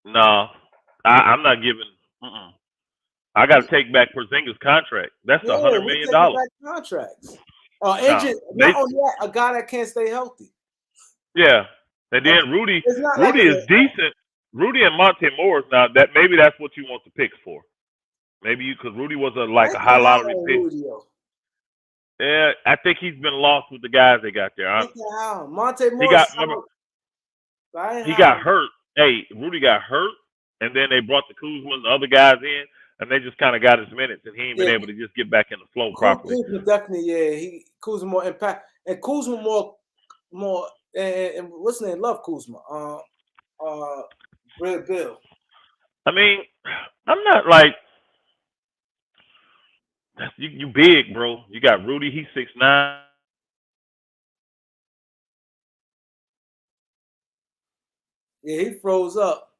No, I'm not giving. I got to take back Porzingis' contract. That's $100 million. Back contracts. Injured. Not only that, a guy that can't stay healthy. Yeah, and then Rudy is decent. Rudy and Monte Morris. Now maybe that's what you want the picks for. Maybe because Rudy was a high lottery pick. Yeah, I think he's been lost with the guys they got there. Monte Morris. He got hurt. Hey, Rudy got hurt, and then they brought the Kuzma and the other guys in, and they just kind of got his minutes, and he ain't been able to just get back in the flow properly. Kuzma definitely, Kuzma more impact, and Kuzma more, and what's his name? Love Kuzma. Bill. I mean, I'm not like you big, bro. You got Rudy. He's 6'9". Yeah, he froze up.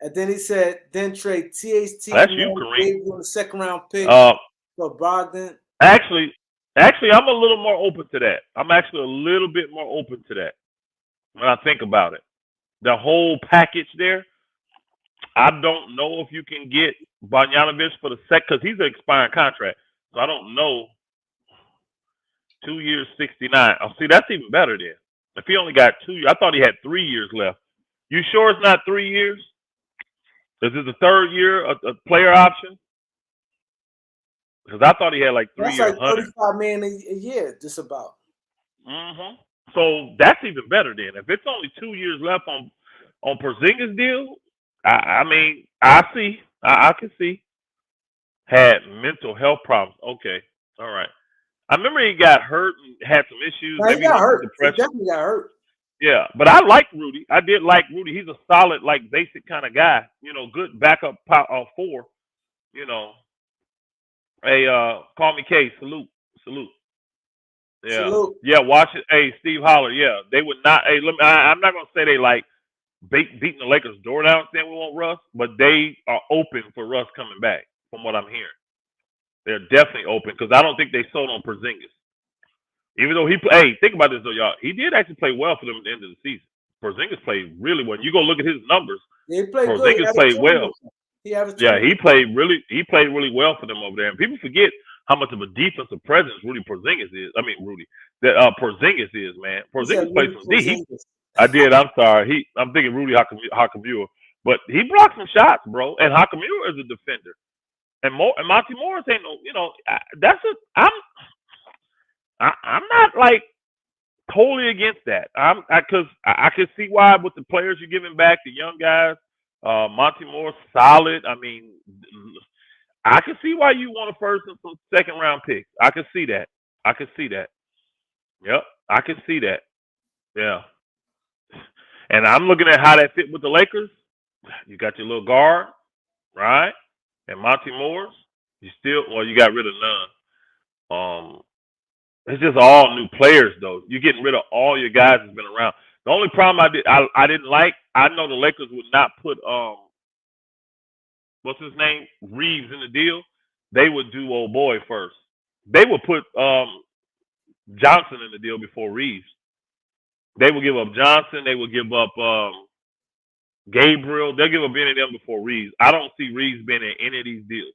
And then he said, then trade THT. That's you, Kareem. On the second round pick for Brogdon. Actually, I'm a little more open to that. I'm actually a little bit more open to that when I think about it. The whole package there, I don't know if you can get Bogdanovic for the because he's an expiring contract. So I don't know. 2 years, 69. Oh, see, that's even better then. If he only got 2 years, I thought he had 3 years left. You sure it's not 3 years? Is it the third year a player option? Because I thought he had like 3 years. That's like $35 million a year, just about. So that's even better then. If it's only 2 years left on Porzingis' deal, I mean, I can see. Had mental health problems. Okay, all right. I remember he got hurt and had some issues. Maybe he got hurt. He definitely got hurt. Yeah, but I like Rudy. I did like Rudy. He's a solid, like basic kind of guy. Good backup 4. Hey, call me K. Salute. Yeah, salute. Yeah. Watch it. Hey, Steve Holler. Yeah, they would not. Hey, I'm not gonna say they like beating the Lakers' door down saying we want Russ, but they are open for Russ coming back. From what I'm hearing, they're definitely open because I don't think they sold on Porzingis. Even though think about this though, y'all. He did actually play well for them at the end of the season. Porzingis played really well. You go look at his numbers. Yeah, he played Porzingis played well. He played really well for them over there. And people forget how much of a defensive presence Porzingis is. I mean, Porzingis is, man. Porzingis plays some D. I did. I'm sorry. I'm thinking Rudy Hakamura, but he blocked some shots, bro. And Hakamura is a defender. And Monte Morris ain't no. I'm not like totally against that. Because I can see why with the players you're giving back, the young guys, Monty Moore's solid. I mean, I can see why you want a first and some second round picks. I can see that. I can see that. Yep, I can see that. Yeah. And I'm looking at how that fit with the Lakers. You got your little guard, right? And Monty Moore's. You got rid of none. It's just all new players though. You're getting rid of all your guys that's been around. The only problem I didn't like, I know the Lakers would not put what's his name? Reeves in the deal. They would do old boy first. They would put Johnson in the deal before Reeves. They would give up Johnson. They would give up Gabriel. They'll give up any of them before Reeves. I don't see Reeves being in any of these deals.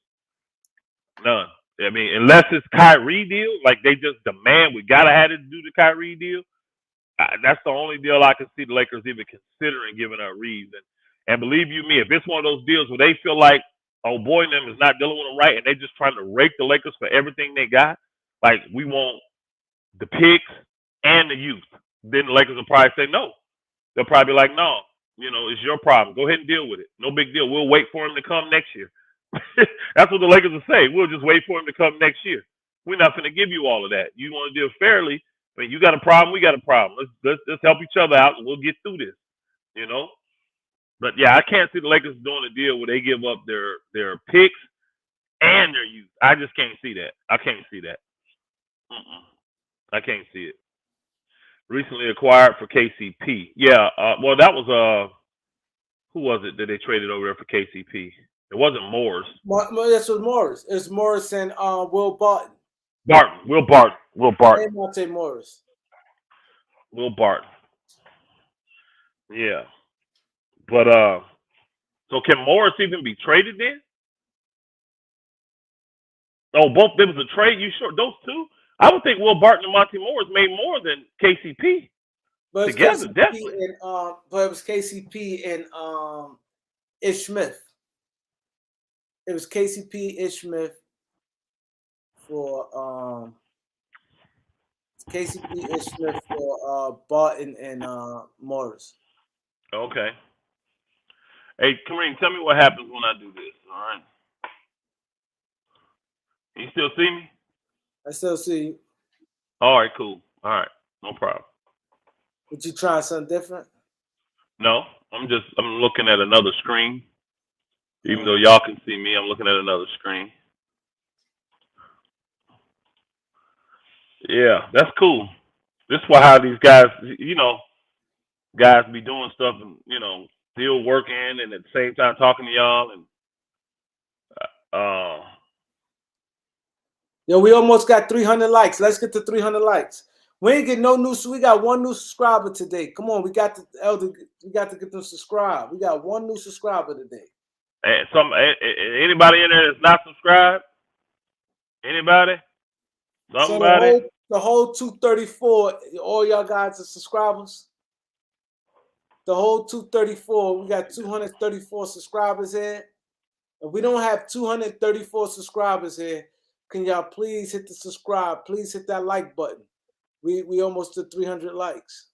None. I mean, unless it's Kyrie deal, like they just demand we gotta have to do the Kyrie deal. That's the only deal I can see the Lakers even considering giving up Reeves. And believe you me, if it's one of those deals where they feel like oh boy and them is not dealing with them right, and they just trying to rake the Lakers for everything they got, like we want the picks and the youth, then the Lakers will probably say no. They'll probably be like, no, it's your problem. Go ahead and deal with it. No big deal. We'll wait for him to come next year. That's what the Lakers will say. We'll just wait for him to come next year. We're not going to give you all of that. You want to deal fairly. I mean, you got a problem. We got a problem. Let's help each other out, and we'll get through this. But yeah, I can't see the Lakers doing a deal where they give up their picks and their youth. I just can't see that. I can't see that. I can't see it. Recently acquired for KCP. Yeah. Well, that was who was it that they traded over there for KCP? It wasn't Morris. This was Morris. It's Morris and Will Barton. Will Barton. And Monte Morris. Will Barton. Yeah. But so can Morris even be traded then? Oh, both there was a trade. You sure those two? I would think Will Barton and Monte Morris made more than KCP. But together, KCP definitely. And, but it was KCP and Ish Smith. It was KCP, Ish Smith for KCP, Ish Smith for Barton and Morris. Okay. Hey, Kareem, tell me what happens when I do this. All right. You still see me? I still see you. All right, cool. All right, no problem. Would you try something different? No, I'm looking at another screen. Even though y'all can see me, I'm looking at another screen. Yeah, that's cool. This is why how these guys, guys be doing stuff and, still working and at the same time talking to y'all. And Yo, we almost got 300 likes. Let's get to 300 likes. We ain't get no new. We got one new subscriber today. Come on, we got to get them subscribed. We got one new subscriber today. And anybody in there that's not subscribed? Anybody? Somebody? So the whole 234, all y'all guys are subscribers. The whole 234, we got 234 subscribers here. If we don't have 234 subscribers here, can y'all please hit the subscribe? Please hit that like button. We almost to 300 likes.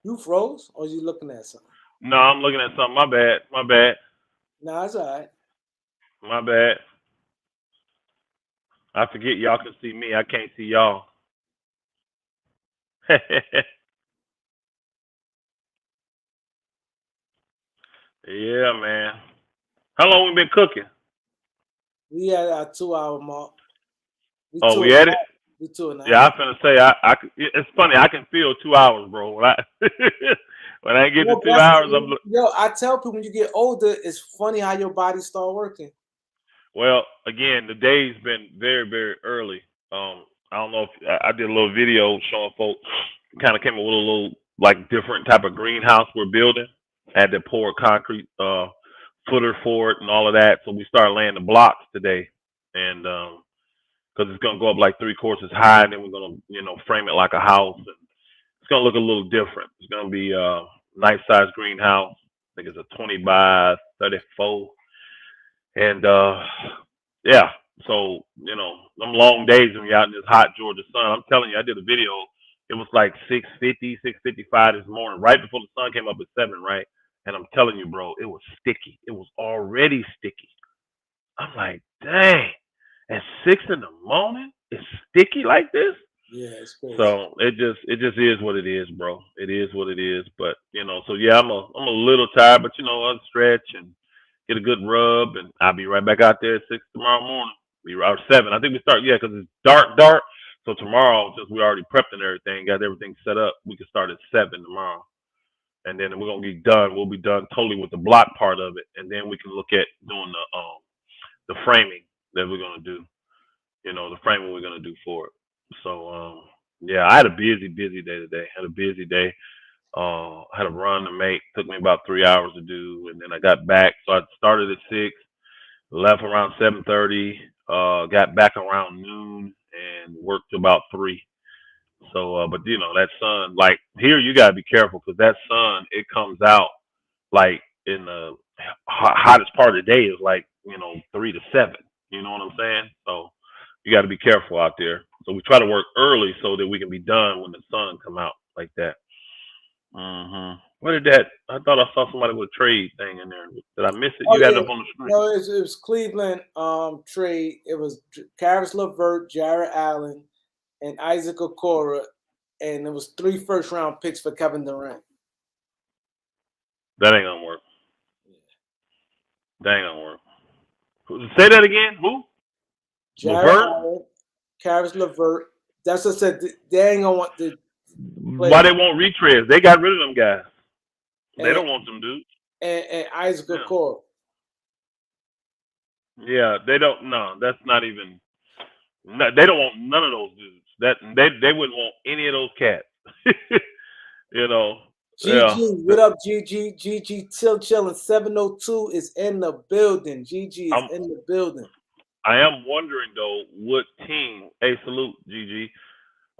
You froze, or you looking at something? No, I'm looking at something. My bad. No, it's all right. My bad. I forget y'all can see me. I can't see y'all. Yeah, man. How long we been cooking? We at our 2 hour mark. We at it? We 2.5. Yeah, I'm finna say it's funny. I can feel 2 hours, bro. When I get to 2 hours, I tell people when you get older, it's funny how your body start working. Well, again, the day's been very, very early. I don't know if I did a little video showing folks. Kind of came up with a little like different type of greenhouse we're building. Had to pour concrete footer for it and all of that. So we started laying the blocks today, and because it's gonna go up like 3 courses high, and then we're gonna frame it like a house. And it's gonna look a little different. It's gonna be a nice size greenhouse. I think it's a 20 by 34, and yeah. So them long days when you're out in this hot Georgia sun. I'm telling you, I did a video. It was like 6:50, 6:55 this morning, right before the sun came up at 7, right? And I'm telling you, bro, it was sticky. It was already sticky. I'm like, dang, at 6 in the morning, it's sticky like this. Yeah, it's crazy. So it just is what it is, bro. It is what it is. But so yeah, I'm a little tired, but I'll stretch and get a good rub, and I'll be right back out there at 6 tomorrow morning. We were out 7. I think we start, yeah, because it's dark. So tomorrow, since we already prepped and everything, got everything set up, we can start at 7 tomorrow, and then we're gonna be done. We'll be done totally with the block part of it, and then we can look at doing the framing that we're gonna do. The framing we're gonna do for it. So yeah, I had a busy day today. Had a busy day. Had a run to make. Took me about 3 hours to do, and then I got back. So I started at 6, left around 7:30, got back around noon, and worked till about 3. So, but that sun, like here, you gotta be careful because that sun, it comes out like in the hottest part of the day is like 3 to 7. You know what I'm saying? So you got to be careful out there. So we try to work early so that we can be done when the sun come out like that. What did that? I thought I saw somebody with a trade thing in there. Did I miss it? Oh, You had yeah. it up on the screen. No, it was Cleveland trade. It was Caris LeVert, Jared Allen, and Isaac Okoro, and it was 3 first-round picks for Kevin Durant. That ain't gonna work. That ain't gonna work. Say that again. Who? Jared LeVert? Allen, Caris LeVert. That's what I said. They ain't gonna want to. Why they won't retreads? They got rid of them guys. They don't want them dudes. And Isaac Okoro. Yeah, they don't. No, that's not even. No, they don't want none of those dudes. That they wouldn't want any of those cats. GG, what up, GG? GG Chill and 702 is in the building. GG is in the building. I am wondering though, what team? Hey, salute, GG.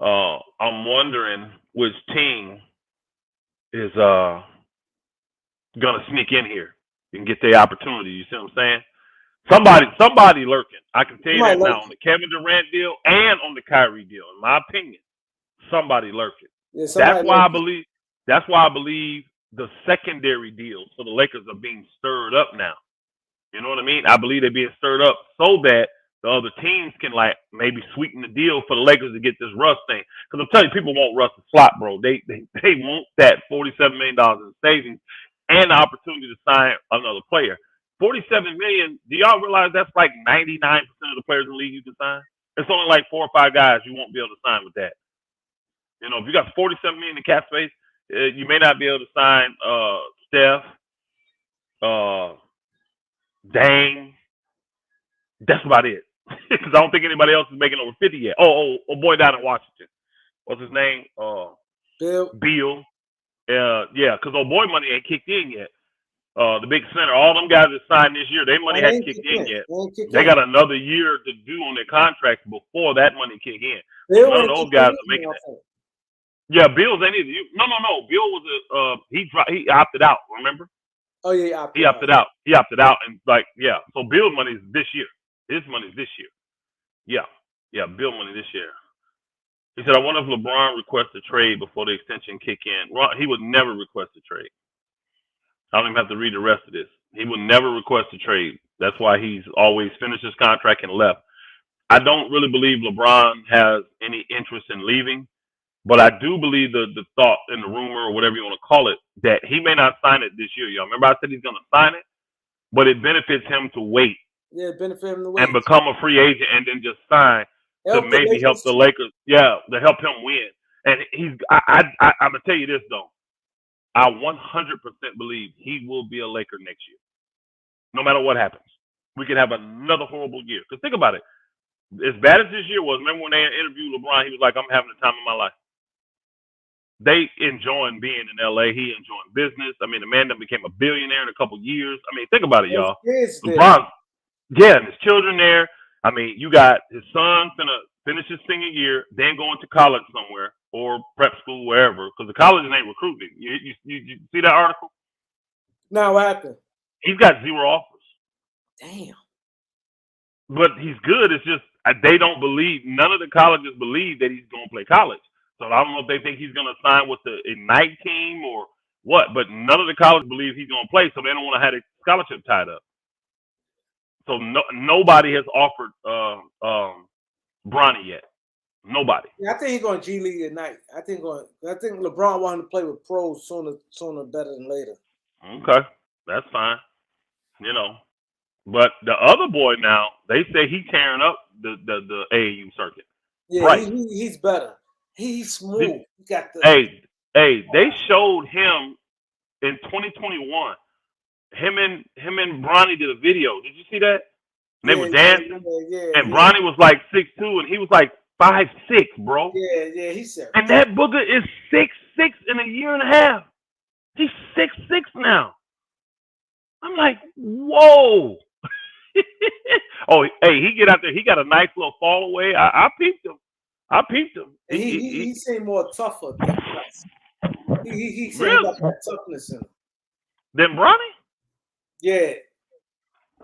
I'm wondering which team is gonna sneak in here and get their opportunity. You see what I'm saying? Somebody lurking. I can tell you that now on the Kevin Durant deal and on the Kyrie deal. In my opinion, somebody lurking. Yeah, that's why I believe the secondary deals for the Lakers are being stirred up now. You know what I mean? I believe they're being stirred up so that the other teams can like maybe sweeten the deal for the Lakers to get this Russ thing. Because I'm telling you, people want Russ to flop, bro. They want that $47 million in savings and the opportunity to sign another player. $47 million. Do y'all realize that's like 99% of the players in the league you can sign? It's only like 4 or 5 guys you won't be able to sign with that. If you got $47 million in cap space, you may not be able to sign Steph, Dame. That's about it. Because I don't think anybody else is making over 50 yet. Oh, boy down in Washington. What's his name? Beal. Yeah, because old boy money ain't kicked in yet. The big center, all them guys that signed this year, their money hadn't kicked in yet. They got another year to do on their contracts before that money kick in. None of those guys are making that. Yeah, Bills ain't either. No. Bill was he opted out. Remember? Oh yeah, he opted out. He opted out, and like So Bill's money is this year. His money is this year. Yeah. Bill money this year. He said, "I wonder if LeBron requests a trade before the extension kick in." Well, he would never request a trade. I don't even have to read the rest of this. He would never request a trade. That's why he's always finished his contract and left. I don't really believe LeBron has any interest in leaving, but I do believe the thought and the rumor or whatever you want to call it that he may not sign it this year. Y'all remember I said he's going to sign it, but it benefits him to wait. Yeah, it benefits him to wait and become a free agent and then just sign to maybe help the Lakers. Yeah, to help him win. And I'm gonna tell you this though. I 100% believe he will be a Laker next year. No matter what happens. We could have another horrible year. Because think about it. as bad as this year was, remember when they interviewed LeBron, he was like, I'm having the time of my life. They enjoying being in LA. He enjoying business. I mean, the man that became a billionaire in a couple years. I mean, think about it, y'all. LeBron, yeah, and his children there. I mean, you got his son gonna finish his senior year, then going to college somewhere or prep school, wherever, because the colleges ain't recruiting. You see that article? Now what happened? He's got 0 offers. Damn. But he's good. It's just they don't believe. None of the colleges believe that he's going to play college. So I don't know if they think he's going to sign with the Ignite team or what. But none of the colleges believe he's going to play, so they don't want to have a scholarship tied up. So nobody has offered Bronny yet. Nobody. Yeah, I think he's going to G League Ignite. I think LeBron wanted to play with pros sooner better than later. Okay, that's fine. You know. But the other boy now, they say he's tearing up the AAU circuit. Yeah, right. He's better. He's smooth. He got the they showed him in 2021. Him and Bronny did a video. Did you see that? And they were dancing. And Bronny was like 6'2", and he was like 5'6", bro. Yeah, he said. And that booger is 6'6" in a year and a half. He's 6'6" now. I'm like, whoa. Oh, hey, he get out there. He got a nice little fall away. I peeped him. He seemed more tougher than us. He seemed really? like that toughness in him. Then Bronny? Yeah.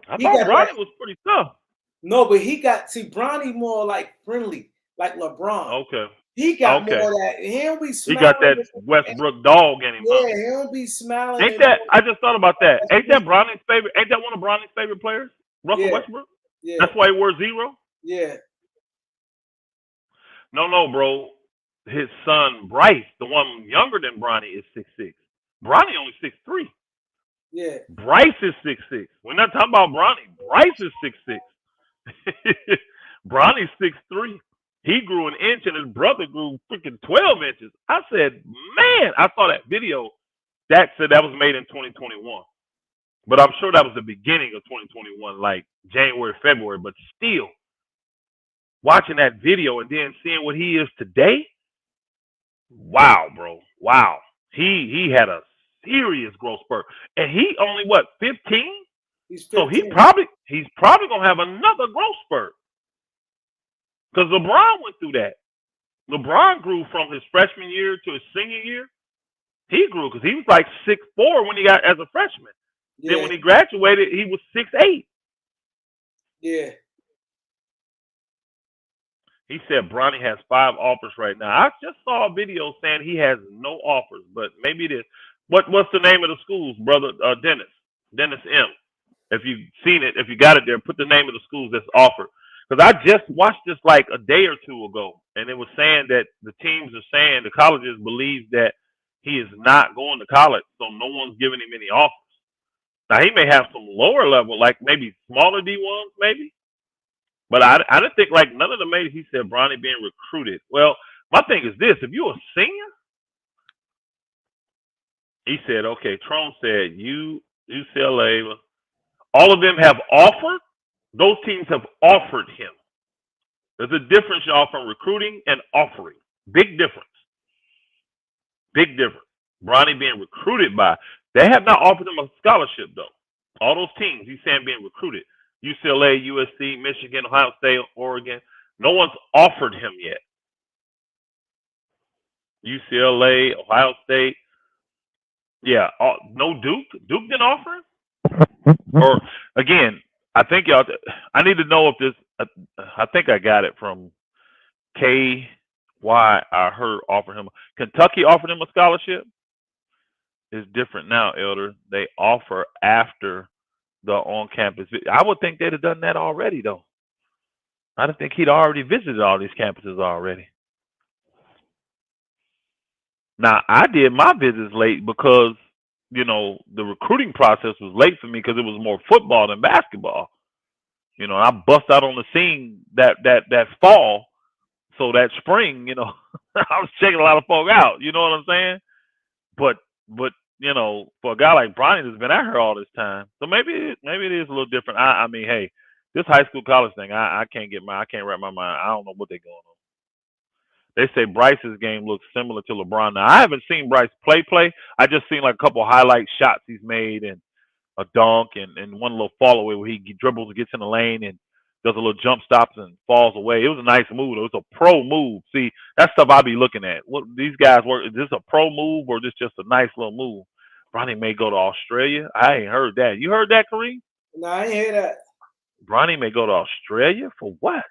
I thought Bronny was pretty tough. No, but Bronny more like friendly, like LeBron. Okay. He got more of that. He don't be smiling. He got that Westbrook dog in him. Yeah, he don't be smiling. Ain't that? I just thought about that. Ain't that Bronny's favorite? Ain't that one of Bronny's favorite players? Russell Westbrook. Yeah. That's why he wore 0. Yeah. No, bro. His son Bryce, the one younger than Bronny, is 6'6". Bronny only 6'3". Yeah. Bryce is 6'6". We're not talking about Bronny. Bryce is 6'6". Bronny's 6'3". He grew an inch and his brother grew freaking 12 inches. I said, man, I saw that video. That said that was made in 2021. But I'm sure that was the beginning of 2021, like January, February. But still, watching that video and then seeing what he is today, wow, bro. Wow. He had a serious growth spurt. And he only, 15? He's 15. So he's probably going to have another growth spurt. Because LeBron went through that. LeBron grew from his freshman year to his senior year. He grew because he was like 6'4" when he got as a freshman. Yeah. Then when he graduated, he was 6'8". Yeah. He said Bronny has 5 offers right now. I just saw a video saying he has no offers, but maybe it is. What's the name of the schools, brother? Dennis M. If you've seen it, if you got it there, put the name of the schools that's offered. Because I just watched this like a day or two ago, and it was saying that the teams are saying, the colleges believe that he is not going to college, so no one's giving him any offers. Now, he may have some lower level, like maybe smaller D1s, maybe. But I didn't think, like, none of the majors, he said Bronny being recruited. Well, my thing is this. If you're a senior, he said, okay, Trone said, UCLA, all of them have offered. Those teams have offered him. There's a difference, y'all, from recruiting and offering. Big difference. Big difference. Bronny being recruited by, they have not offered him a scholarship, though. All those teams, he's saying being recruited. UCLA, USC, Michigan, Ohio State, Oregon. No one's offered him yet. UCLA, Ohio State. Yeah, no Duke. Duke didn't offer him? Or, again, I think y'all, I need to know if this, I think I got it from KY. I heard offer him. Kentucky offered him a scholarship. It's different now, Elder. They offer after the on-campus. I would think they'd have done that already, though. I don't think he'd already visited all these campuses already. Now, I did my visits late because, you know, the recruiting process was late for me because it was more football than basketball. You know, I bust out on the scene that fall. So that spring, you know, I was checking a lot of folk out. You know what I'm saying? But you know, for a guy like Bronny that's been out here all this time, so maybe it is a little different. I mean, hey, This high school college thing, I can't wrap my mind. I don't know what they're going on. They say Bryce's game looks similar to LeBron. Now I haven't seen Bryce play. I just seen like a couple highlight shots he's made and a dunk and one little fall away where he dribbles, gets in the lane and does a little jump stops and falls away. It was a nice move. It was a pro move. See, that's stuff I be looking at. What these guys work? Is this a pro move or this just a nice little move? Bronny may go to Australia. I ain't heard that. You heard that, Kareem? No, I ain't hear that. Bronny may go to Australia for what?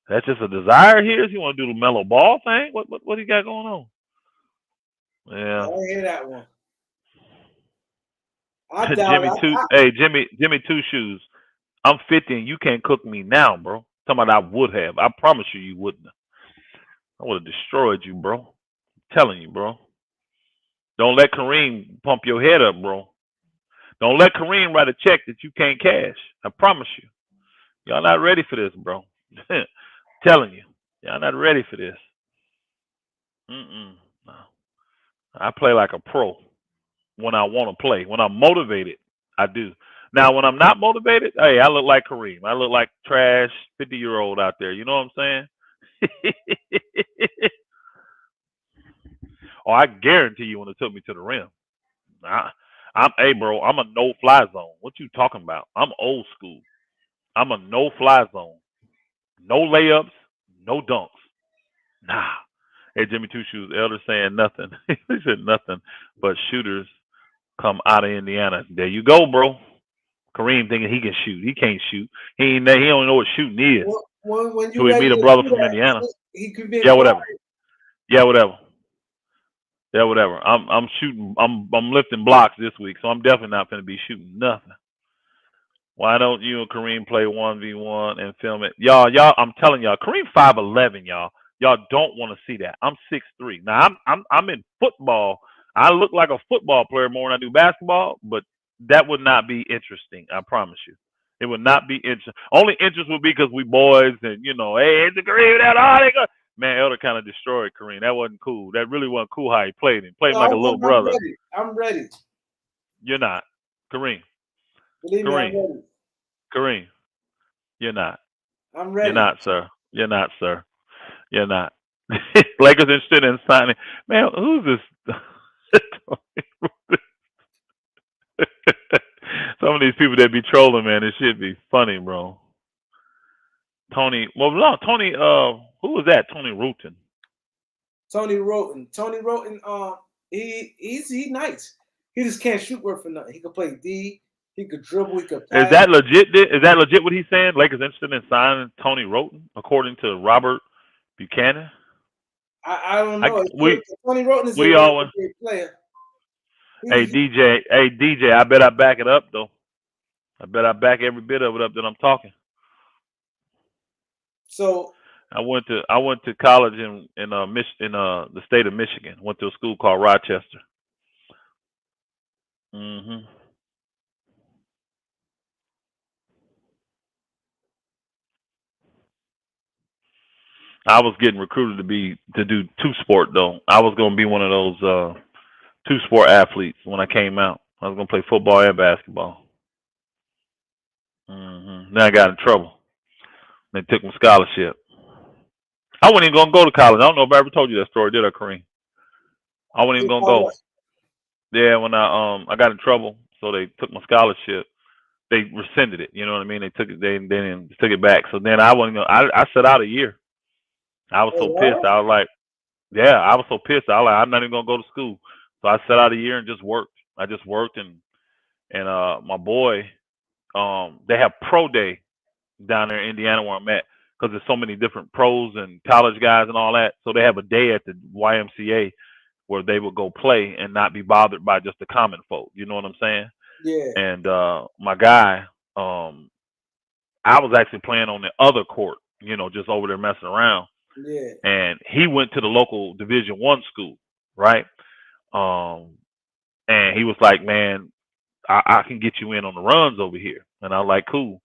That's just a desire here. Does he want to do the mellow ball thing? What he got going on? Yeah. I didn't hear that one. Jimmy Two Shoes. I'm 50 and you can't cook me now, bro. Talking about I would have. I promise you wouldn't have. I would have destroyed you, bro. I'm telling you, bro. Don't let Kareem pump your head up, bro. Don't let Kareem write a check that you can't cash. I promise you. Y'all not ready for this, bro. Telling you. Y'all not ready for this. No. I play like a pro when I want to play. When I'm motivated, I do. Now, when I'm not motivated, hey, I look like Kareem. I look like trash 50-year-old out there. You know what I'm saying? Oh, I guarantee you when it took me to the rim. Hey, bro, I'm a no-fly zone. What you talking about? I'm old school. I'm a no-fly zone. No layups, no dunks. Nah. Hey, Jimmy Two Shoes, Elder saying nothing. He said nothing but shooters come out of Indiana. There you go, bro. Kareem thinking he can shoot. He can't shoot. He don't know what shooting is. When so we meet a brother from Indiana. He could be whatever. Yeah, whatever. I'm shooting. I'm lifting blocks this week, so I'm definitely not going to be shooting nothing. Why don't you and Kareem play 1v1 and film it? Y'all, I'm telling y'all, Kareem 5'11", y'all. Y'all don't want to see that. I'm 6'3". Now I'm in football. I look like a football player more when I do basketball, but that would not be interesting. I promise you. It would not be interesting. Only interest would be because we boys and hey, it's a Kareem that all they go. Man, Elder kind of destroyed Kareem. That wasn't cool. That really wasn't cool how he played him. Played him like a little brother. I'm ready. You're not. Kareem. Believe me, I'm ready. Kareem. You're not. I'm ready. You're not, sir. You're not, sir. You're not. Lakers interested in signing. Man, who's this? Some of these people that be trolling, man, it should be funny, bro. Tony, who was that? Tony Roten. Tony Roten, he's nice. He just can't shoot worth for nothing. He could play D. He could dribble. He could pass. Is that legit? Is that legit what he's saying? Lakers interested in signing Tony Roten, according to Robert Buchanan? I don't know. Tony Roten is a great player. Hey DJ, I bet I back it up though. I bet I back every bit of it up that I'm talking. So I went to college in the state of Michigan. Went to a school called Rochester. I was getting recruited to do two-sport though. I was gonna be one of those two-sport athletes when I came out. I was gonna play football and basketball. Then I got in trouble. They took my scholarship. I wasn't even gonna go to college. I don't know if I ever told you that story, did I, Kareem? I wasn't even gonna go. Yeah, when I got in trouble, so they took my scholarship. They rescinded it. You know what I mean? They took it. They took it back. So then I wasn't gonna. I sat out a year. I was so pissed. I was like, yeah, I was so pissed. I was like, I'm not even gonna go to school. So I sat out a year and just worked. I just worked and my boy, they have pro day down there in Indiana where I'm at because there's so many different pros and college guys and all that. So they have a day at the YMCA where they would go play and not be bothered by just the common folk. You know what I'm saying? Yeah. And my guy, I was actually playing on the other court, just over there messing around. Yeah. And he went to the local Division I school, right? And he was like, man, I can get you in on the runs over here. And I was like, cool.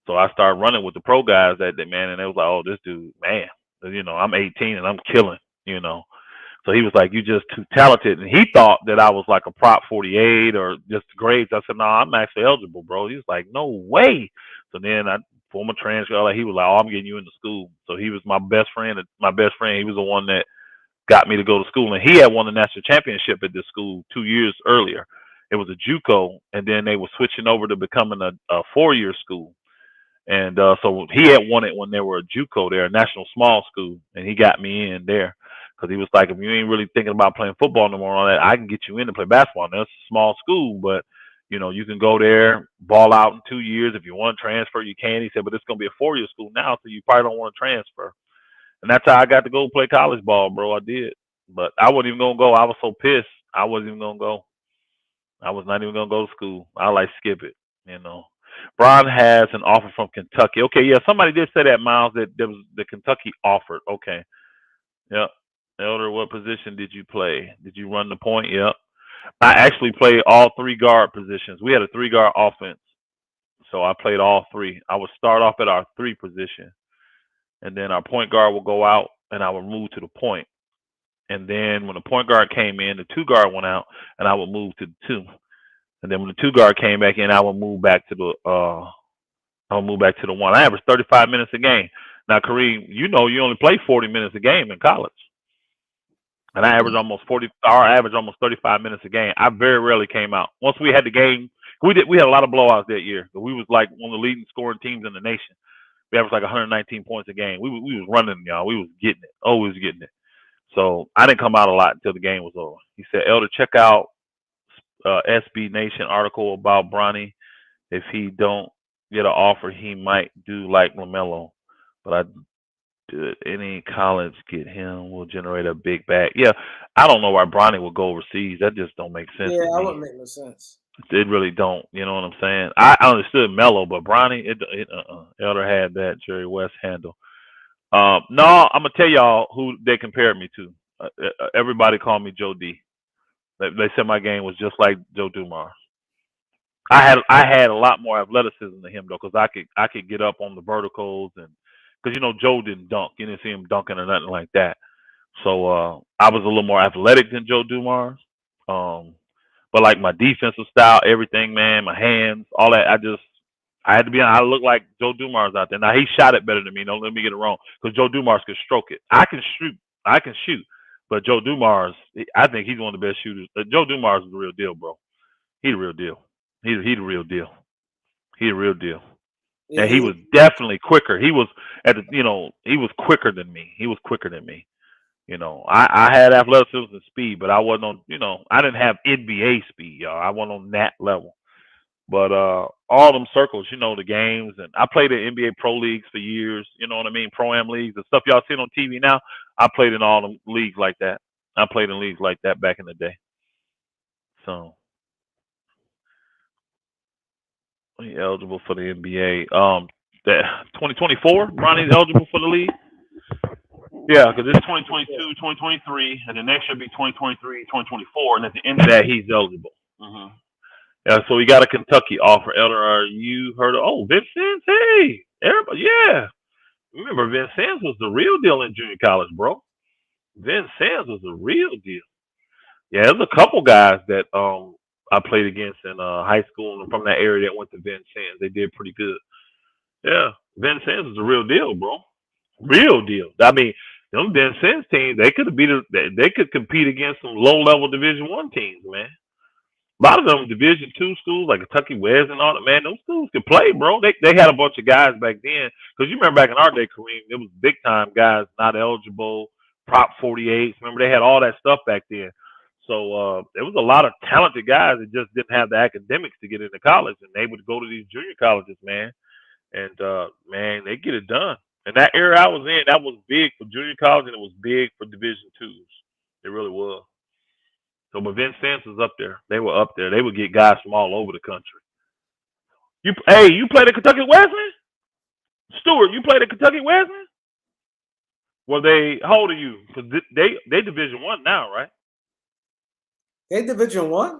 So I started running with the pro guys that day, man. And they was like, oh, this dude, man, I'm 18 and I'm killing, So he was like, you just too talented. And he thought that I was like a prop 48 or just grades. I said, no, I'm actually eligible, bro. He was like, no way. So then I former transfer, like he was like, "Oh, I'm getting you into school." So he was my best friend. My best friend. He was the one that got me to go to school, and he had won the national championship at this school 2 years earlier. It was a JUCO, and then they were switching over to becoming a 4-year school. And so he had won it when they were a JUCO, they're a national small school, and he got me in there because he was like, if you ain't really thinking about playing football no more, on that I can get you in to play basketball. Now it's a small school, but you can go there, ball out in 2 years. If you want to transfer, you can. He said, but it's gonna be a 4-year school now, so you probably don't want to transfer. And that's how I got to go play college ball, bro. I did, but I wasn't even gonna go. I was so pissed. I wasn't even gonna go. I was not even gonna go to school. I like skip it, you know. Bron has an offer from Kentucky. Okay, yeah, somebody did say that, Miles, that there was the Kentucky offered. Okay. Yep. Elder, what position did you play? Did you run the point? Yep. I actually played all 3 guard positions. We had a 3 guard offense. So I played all 3. I would start off at our 3 position. And then our point guard would go out and I would move to the point. And then when the point guard came in, the 2 guard went out and I would move to the 2. And then when the 2 guard came back in, I would move back to the 1. I averaged 35 minutes a game. Now, Kareem, you only play 40 minutes a game in college. And I averaged almost 35 minutes a game. I very rarely came out. Once we had the game, we had a lot of blowouts that year. We was like one of the leading scoring teams in the nation. We averaged like 119 points a game. We was running, y'all. We was getting it. Always getting it. So I didn't come out a lot until the game was over. He said, Elder, check out SB Nation article about Bronny. If he don't get an offer, he might do like LaMelo. But I did any college get him will generate a big bag. Yeah, I don't know why Bronny would go overseas. That just don't make sense. Yeah, that wouldn't make no sense. It really don't. You know what I'm saying? I understood Melo, but Bronny, Elder had that Jerry West handle. No, I'm gonna tell y'all who they compared me to. Everybody called me Joe D. They said my game was just like Joe Dumars. I had a lot more athleticism than him though, because I could get up on the verticals, and because Joe didn't dunk. You didn't see him dunking or nothing like that. So I was a little more athletic than Joe Dumars. But like my defensive style, everything, man, my hands, all that, I had to be on. I look like Joe Dumars out there. Now he shot it better than me. Don't let me get it wrong, because Joe Dumars could stroke it. I can shoot, but Joe Dumars, I think he's one of the best shooters. Joe Dumars is the real deal, bro. He's the real deal. He's the real deal. He's the real deal. Yeah, And he was definitely quicker. He was he was quicker than me. I had athleticism and speed, but I wasn't on, I didn't have N.B.A. speed, y'all. I wasn't on that level. But all them circles, the games, and I played in NBA Pro Leagues for years, you know what I mean? Pro-Am leagues, the stuff y'all seen on TV now, I played in all them leagues like that. I played in leagues like that back in the day. So, he eligible for the NBA. That 2024, Ronnie's eligible for the league. Yeah, because it's 2022, 2023, and the next year will be 2023, 2024, and at the end of that, he's eligible. Mm-hmm. Yeah, so we got a Kentucky offer. Elder, you heard of? Oh, Vince Sims. Hey, everybody, yeah. Remember, Vince Sims was the real deal in junior college, bro. Vince Sims was the real deal. Yeah, there's a couple guys that I played against in high school and from that area that went to Vince Sims. They did pretty good. Yeah, Vince Sims was the real deal, bro. Real deal. I mean, them Vince Sims teams, they could compete against some low level Division I teams, man. A lot of them Division II schools like Kentucky West and all that, man, those schools could play, bro. They had a bunch of guys back then. Because you remember back in our day, Kareem, it was big time guys not eligible, Prop 48s. Remember, they had all that stuff back then. So there was a lot of talented guys that just didn't have the academics to get into college, and they would go to these junior colleges, man. And man, they get it done. And that era I was in, that was big for junior college, and it was big for Division IIs. It really was. So, but Vince Sims was up there. They were up there. They would get guys from all over the country. You played at Kentucky Wesleyan? Stewart, you played at Kentucky Wesleyan? Well, how old are you? Because they Division I now, right? They Division I?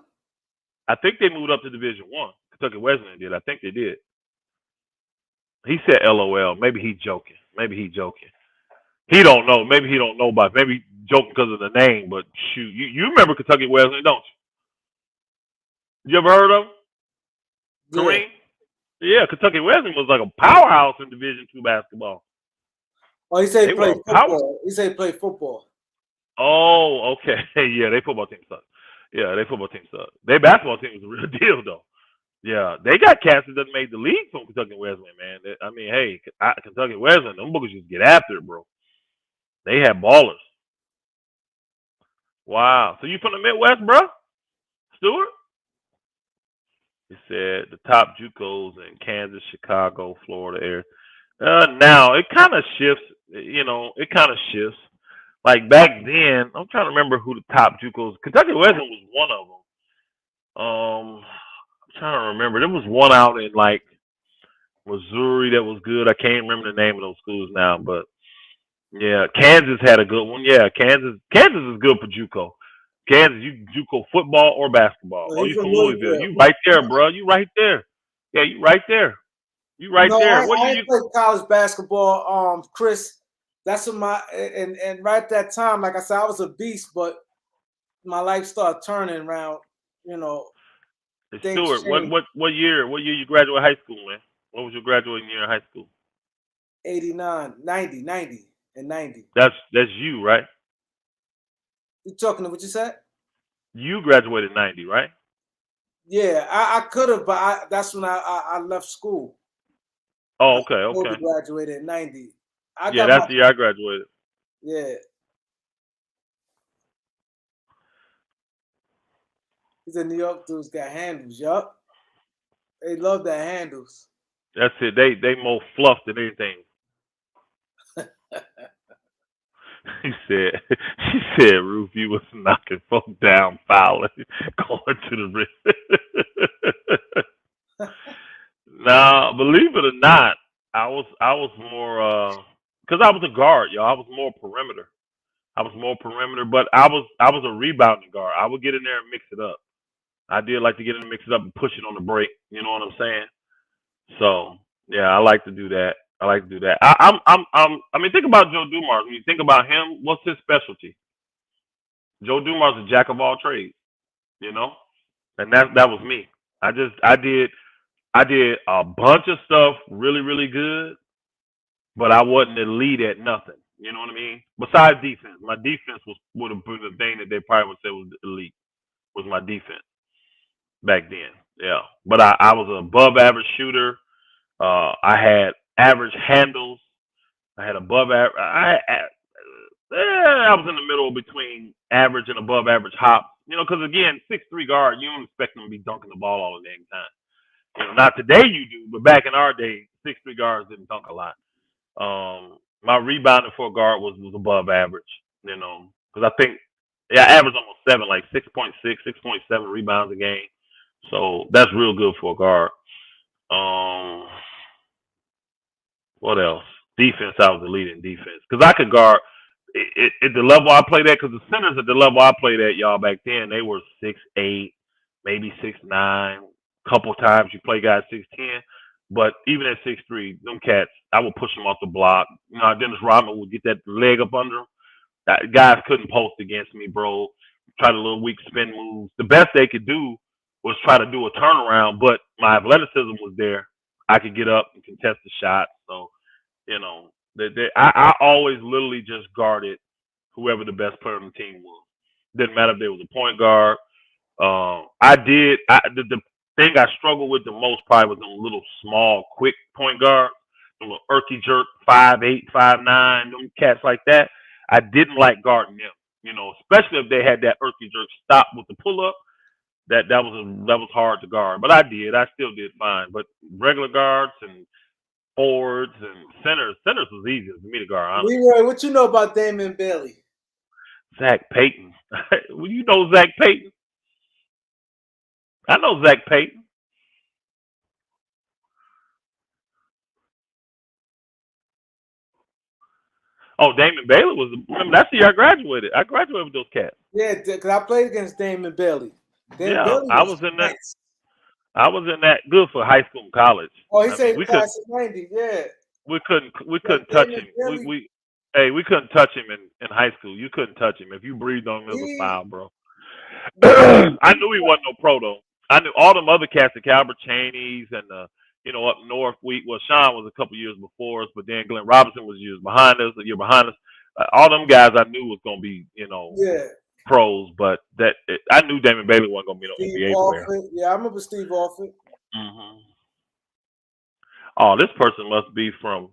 I think they moved up to Division I. Kentucky Wesleyan did. I think they did. He said LOL. Maybe he's joking. He don't know. Maybe he don't know about it. Maybe joking because of the name, but shoot, you remember Kentucky Wesleyan, don't you? You ever heard of him? Kareem? Yeah, Kentucky Wesleyan was like a powerhouse in Division II basketball. Oh, he said They he were played a power. football. He said he played football. Oh, okay. Yeah, they football team sucks. Yeah, they football team sucks. Their basketball team was a real deal though. Yeah, they got cats that doesn't make the league from Kentucky Wesleyan, man. I mean, hey, Kentucky Wesleyan, them bookers just get after it, bro. They had ballers. Wow. So you from the Midwest, bro? Stewart? He said the top JUCOs in Kansas, Chicago, Florida area. Now it kind of shifts. You know, it kind of shifts. Like back then, I'm trying to remember who the top JUCOs. Kentucky Wesleyan was one of them. I'm trying to remember. There was one out in like Missouri that was good. I can't remember the name of those schools now, but yeah, Kansas had a good one. Yeah, Kansas is good for JUCO. Kansas, you JUCO football or basketball. No, Oh, he you from from Louisville? Louisville. You right there, bro. You right there. Yeah, you right there. You right No, there. What I you? ain't played college basketball. Chris, that's what my and right at that time, like I said, I was a beast, but my life started turning around. You know, Hey, things Stewart, changed. what year? What year you graduated high school, man? What was your graduating year in high school? 89, 90, 90, and 90. That's you, right? You talking to what you said? You graduated 90, right? Yeah, I could have, but that's when I left school. Oh, I okay, supposed to okay. graduate at 90. I Yeah, got my that's the year I graduated. yeah. These New York dudes got handles, yup. They love their handles. That's it. They more fluff than anything. She said, Ruth, you was knocking folk down, fouling, going to the wrist. Now, believe it or not, I was more because I was a guard, y'all. I was more perimeter. I was more perimeter, but I was a rebounding guard. I would get in there and mix it up. I did like to get in and mix it up and push it on the break. You know what I'm saying? So yeah, I like to do that. I like to do that. I mean, think about Joe Dumars. When you think about him, what's his specialty? Joe Dumars is a jack of all trades. You know, and that was me. I did a bunch of stuff really good, but I wasn't elite at nothing. You know what I mean? Besides defense, my defense would have been the thing that they probably would say was elite. Was my defense back then. Yeah, but I was an above average shooter. I had average handles. I had above average. I was in the middle between average and above average hop. You know, because again, 6'3" guard, you don't expect them to be dunking the ball all the dang time. You know, not today you do, but back in our day, 6'3" guards didn't dunk a lot. My rebounding for a guard was above average. You know, because I think yeah, I averaged almost 7, like 6.6, 6.7 rebounds a game. So that's real good for a guard. Um, what else? Defense, I was elite in defense because I could guard at the level I played at. Because the centers at the level I played at, y'all back then, they were 6'8", maybe 6'9". Couple times you play guys 6'10", but even at 6'3", them cats, I would push them off the block. You know, Dennis Rodman would get that leg up under him. Guys couldn't post against me, bro. Try the little weak spin moves. The best they could do was try to do a turnaround, but my athleticism was there. I could get up and contest the shot. So, you know, I always literally just guarded whoever the best player on the team was. Didn't matter if they was a point guard. The thing I struggled with the most probably was them little small, quick point guards, them little Erky jerk, 5'8", 5'9", them cats like that. I didn't like guarding them, you know, especially if they had that Erky jerk stop with the pull up. That was hard to guard, but I did. I still did fine. But regular guards and forwards and centers was easier for me to guard. Honestly. Leroy, what you know about Damon Bailey? Zach Payton. Well, you know Zach Payton. I know Zach Payton. Oh, Damon Bailey was. Remember that's the year I graduated. I graduated with those cats. Yeah, because I played against Damon Bailey. Damon Yeah, Bailey I was was in that. nice. I was in that good for high school and college. Oh, he I mean, said class of 90, yeah. we couldn't touch Damon him. Bailey, We couldn't touch him in high school. You couldn't touch him. If you breathed on him, it was a he, foul, bro. he, I knew he wasn't no pro though. I knew all them other cats, the Calbert Cheneys and the up north. Sean was a couple years before us, but then Glenn Robinson was years behind us, a year behind us. All them guys I knew was gonna be, Yeah. pros, but I knew Damon Bailey wasn't gonna be no Steve NBA player. Alford. Yeah, I remember Steve Alford. Oh, this person must be from.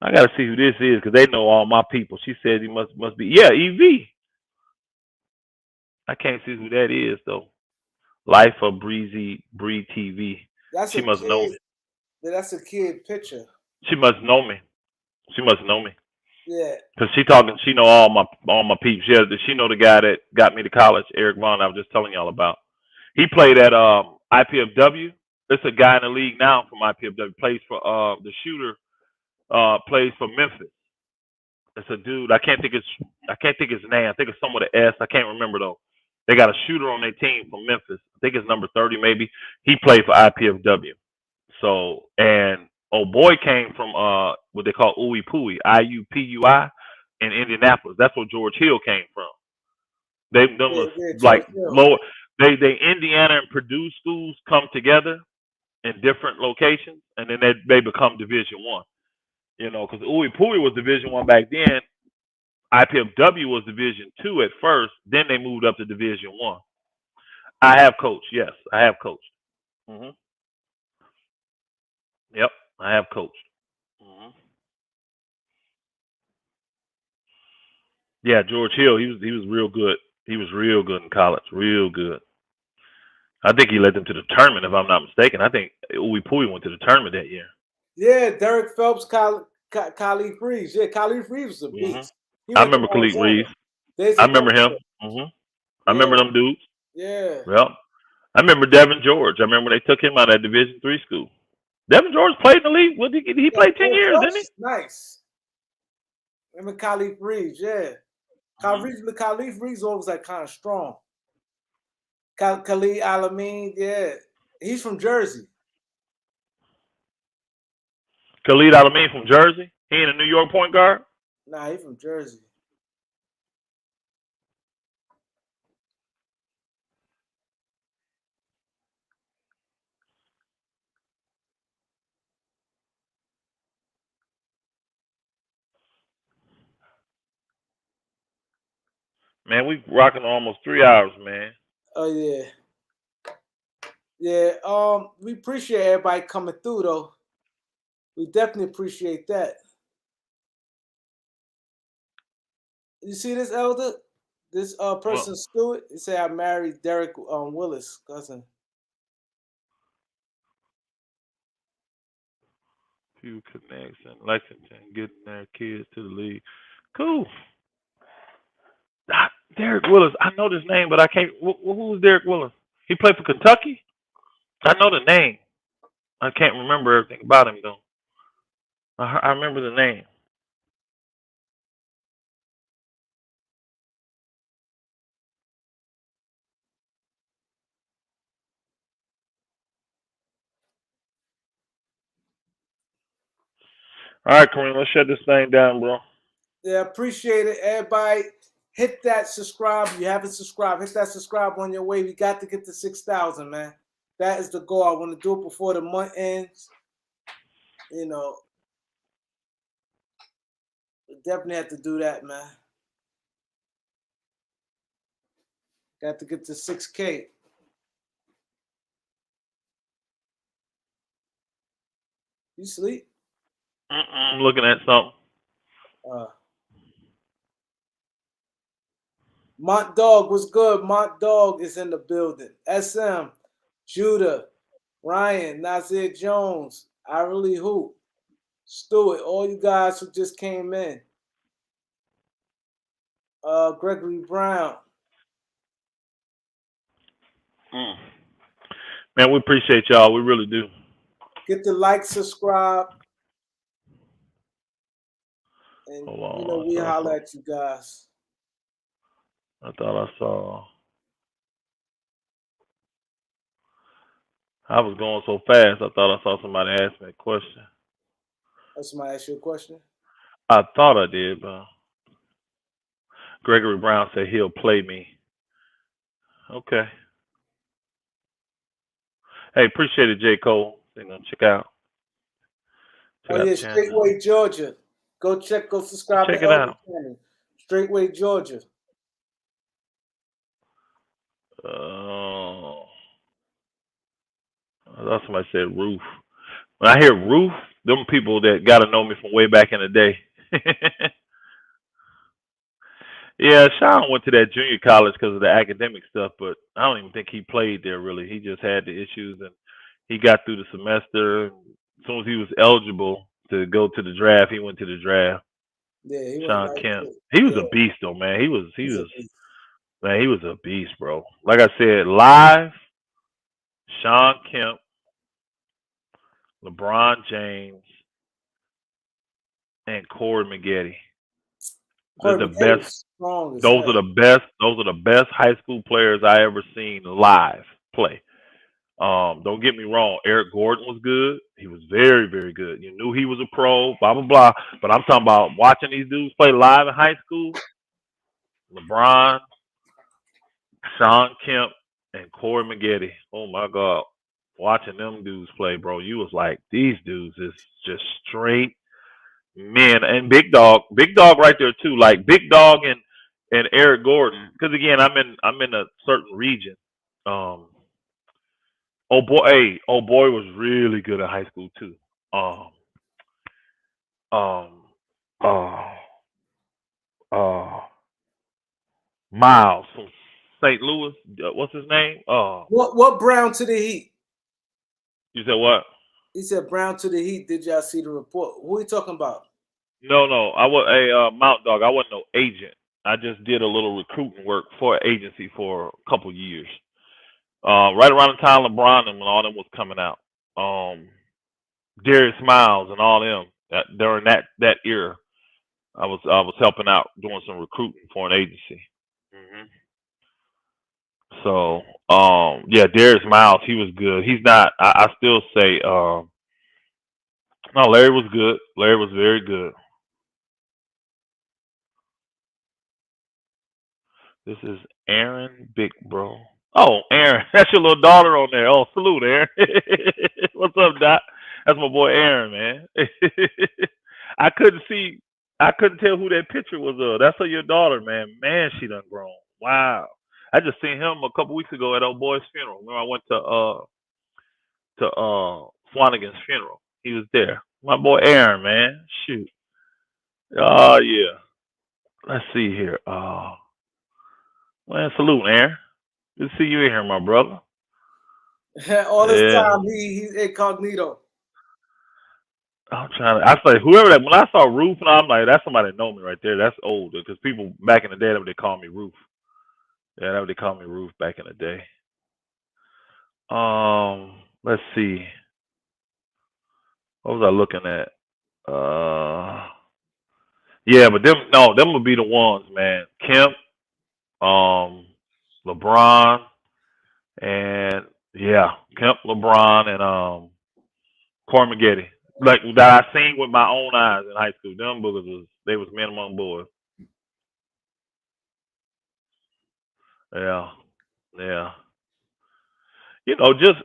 I gotta see who this is because they know all my people. She said he must be. Yeah, EV. I can't see who that is though. Life of Breezy Bree TV. That's She a must know kid. me. That's a kid picture. She must know me. She must know me. Yeah. Cause she know all my peeps. Yeah, she know the guy that got me to college, Eric Vaughn. I was just telling y'all about. He played at IPFW. There's a guy in the league now from IPFW. Plays for the shooter. Plays for Memphis. It's a dude. I can't think his name. I think it's someone with an S. I can't remember though. They got a shooter on their team from Memphis. I think it's number 30 maybe. He played for IPFW. So and boy came from what they call Ooey Pooey, IUPUI in Indianapolis. That's where George Hill came from. They them was like lower. They Indiana and Purdue schools come together in different locations, and then they become Division One. Because Ooey Pooey was Division One back then. IPFW was Division Two at first. Then they moved up to Division One. I have coached. Yes, I have coached. Yep, I have coached. Yeah, George Hill. He was real good. He was real good in college. Real good. I think he led them to the tournament, if I'm not mistaken. I think Ooey Pooey went to the tournament that year. Yeah, Derek Phelps, Khalid Reeves. Yeah, Khalid Reeves was a beast. I remember Khalid Reeves. I remember him. I remember them dudes. Yeah. Well, I remember Devin George. I remember they took him out of Division III school. Devin George played in the league. What he played 10 years, didn't he? Nice. I remember Khalid Reeves. Yeah. Khalid Reeves always like kind of strong. Khalid Alameen. Yeah. He's from Jersey. Khalid Alameen from Jersey. He ain't a New York point guard. Nah, he's from Jersey. Man, we rocking almost 3 hours, man. Oh yeah. Yeah. We appreciate everybody coming through though. We definitely appreciate that. You see this, Elder? This person, Stewart, he said I married Derek Willis' cousin. Few connects in Lexington getting their kids to the league. Cool. Derek Willis. I know this name, but I can't. Who was Derek Willis? He played for Kentucky? I know the name. I can't remember everything about him, though. I remember the name. All right, Kareem, let's shut this thing down, bro. Yeah, appreciate it. Everybody, hit that subscribe. If you haven't subscribed, hit that subscribe on your way. We got to get to 6,000, man. That is the goal. I want to do it before the month ends. We definitely have to do that, man. Got to get to 6K. You sleep? I'm looking at something. Mont Dog was good. Mont Dog is in the building. SM, Judah, Ryan, Nazir Jones, I Really Hoop, Stewart, all you guys who just came in. Gregory Brown. Man, we appreciate y'all. We really do. Get the like, subscribe. And Hold on, we holler at you guys. I thought I saw. I was going so fast. I thought I saw somebody ask me a question. Somebody ask you a question? I thought I did, but Gregory Brown said he'll play me. Okay. Hey, appreciate it, J. Cole. You know, check out Oh yeah, the channel. Straightway Georgia. Go subscribe Check to it Elder out. channel. Straightway Georgia. I thought somebody said Roof. When I hear Roof, them people that got to know me from way back in the day. Yeah, Sean went to that junior college because of the academic stuff, but I don't even think he played there really. He just had the issues, and he got through the semester. As soon as he was eligible to go to the draft, he went to the draft. Yeah, he went Sean right Kemp. to it. He was Yeah, a beast though, man. he's a beast. Man, he was a beast, bro. Like I said, live, Sean Kemp, LeBron James, and Corey Maggette. They're Corey the McGay best. was strong as Those are hell. the best. Those are the best high school players I ever seen live play. Don't get me wrong. Eric Gordon was good. He was very, very good. You knew he was a pro. Blah blah blah. But I'm talking about watching these dudes play live in high school. LeBron, Sean Kemp, and Corey Maggette. Oh my God. Watching them dudes play, bro, you was like, these dudes is just straight men. And Big Dog right there too. Like Big Dog and Eric Gordon. Because again, I'm in a certain region. Um, oh boy was really good in high school too. Um, um, uh, uh, Miles from St. Louis. What's his name? What Brown to the Heat? You said what? He said Brown to the Heat. Did y'all see the report? Who are you talking about? No. I was a Mount Dog. I wasn't no agent. I just did a little recruiting work for an agency for a couple years. Right around the time LeBron and all them was coming out. Darius Miles and all them. During that era, I was helping out doing some recruiting for an agency. So yeah, Darius Miles, he was good. He's not. I still say no. Larry was good. Larry was very good. This is Aaron Big Bro. Oh, Aaron, that's your little daughter on there. Oh, salute, Aaron. What's up, Doc? That's my boy Aaron, man. I couldn't see, I couldn't tell who that picture was of. That's of your daughter, man. Man, she done grown. Wow. I just seen him a couple weeks ago at old boy's funeral. Remember, I went to Flanagan's funeral. He was there. My boy Aaron, man. Shoot. Oh yeah. Let's see here. Man, salute, Aaron. Good to see you in here, my brother. All this Yeah. time he's incognito. I'm trying to. I say whoever that. When I saw Roof, and I'm like, that's somebody that know me right there. That's old because people back in the day, that what they call me Roof. Yeah, that what they call me Roof back in the day. Let's see. What was I looking at? Yeah, but them would be the ones, man. Kemp, LeBron, and yeah, Kemp, LeBron, and Corey Maggette. Like that I seen with my own eyes in high school. Them boogers was men among boys. Yeah, yeah. Just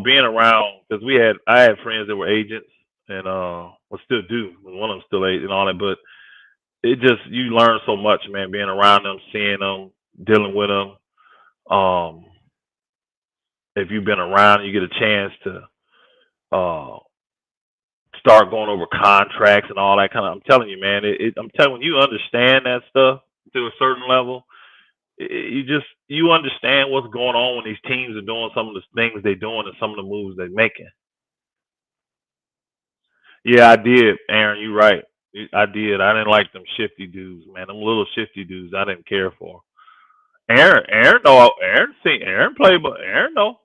being around because I had friends that were agents and well still do. One of them still agent and all that, but it just you learn so much, man, being around them, seeing them, dealing with them. Um, if you've been around, you get a chance to uh start going over contracts and all that kind of. I'm telling you, man. I'm telling you, when you understand that stuff to a certain level, you understand what's going on when these teams are doing some of the things they're doing and some of the moves they're making. Yeah, I did, Aaron. You right. I did. I didn't like them shifty dudes, man. Them little shifty dudes, I didn't care for. Aaron, no, Aaron played, but Aaron, no.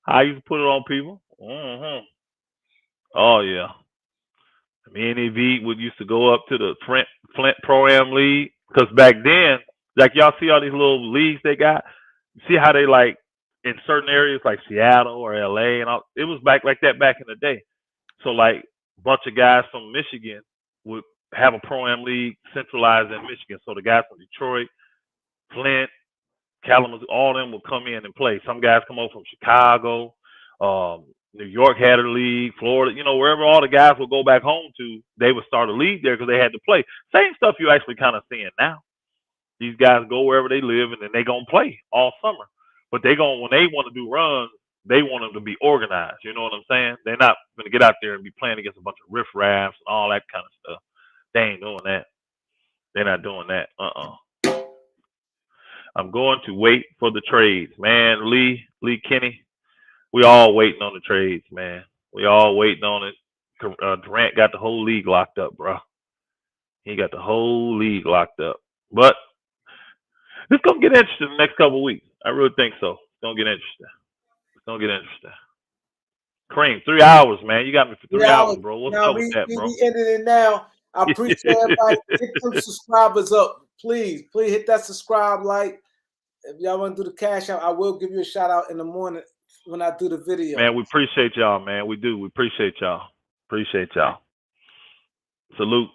How you put it on people? Oh yeah. Me and EV would used to go up to the Flint Pro Am League because back then, like y'all see all these little leagues they got. See how they like in certain areas like Seattle or LA and all. It was back like that back in the day. So like a bunch of guys from Michigan would have a Pro Am League centralized in Michigan. So the guys from Detroit, Flint, Kalamazoo, all of them would come in and play. Some guys come over from Chicago. New York had a league, Florida, wherever all the guys would go back home to, they would start a league there because they had to play. Same stuff you actually kind of seeing now. These guys go wherever they live and then they gonna play all summer. But when they want to do runs, they want them to be organized. You know what I'm saying? They're not gonna get out there and be playing against a bunch of riffraffs and all that kind of stuff. They ain't doing that. They're not doing that. I'm going to wait for the trades, man. Lee Kenny, we all waiting on the trades, man. We all waiting on it. Durant got the whole league locked up, bro. He got the whole league locked up. But it's gonna get interesting the next couple of weeks. I really think so. It's gonna get interesting. It's gonna get interesting. Kareem, 3 hours, man. You got me for 3 hours, bro. What's up with that, bro? We ended it now. I appreciate everybody. Hit some subscribers up, please. Please hit that subscribe like. If y'all want to do the cash out, I will give you a shout out in the morning when I do the video. Man, we appreciate y'all, man. We do. We appreciate y'all. Appreciate y'all. Salute.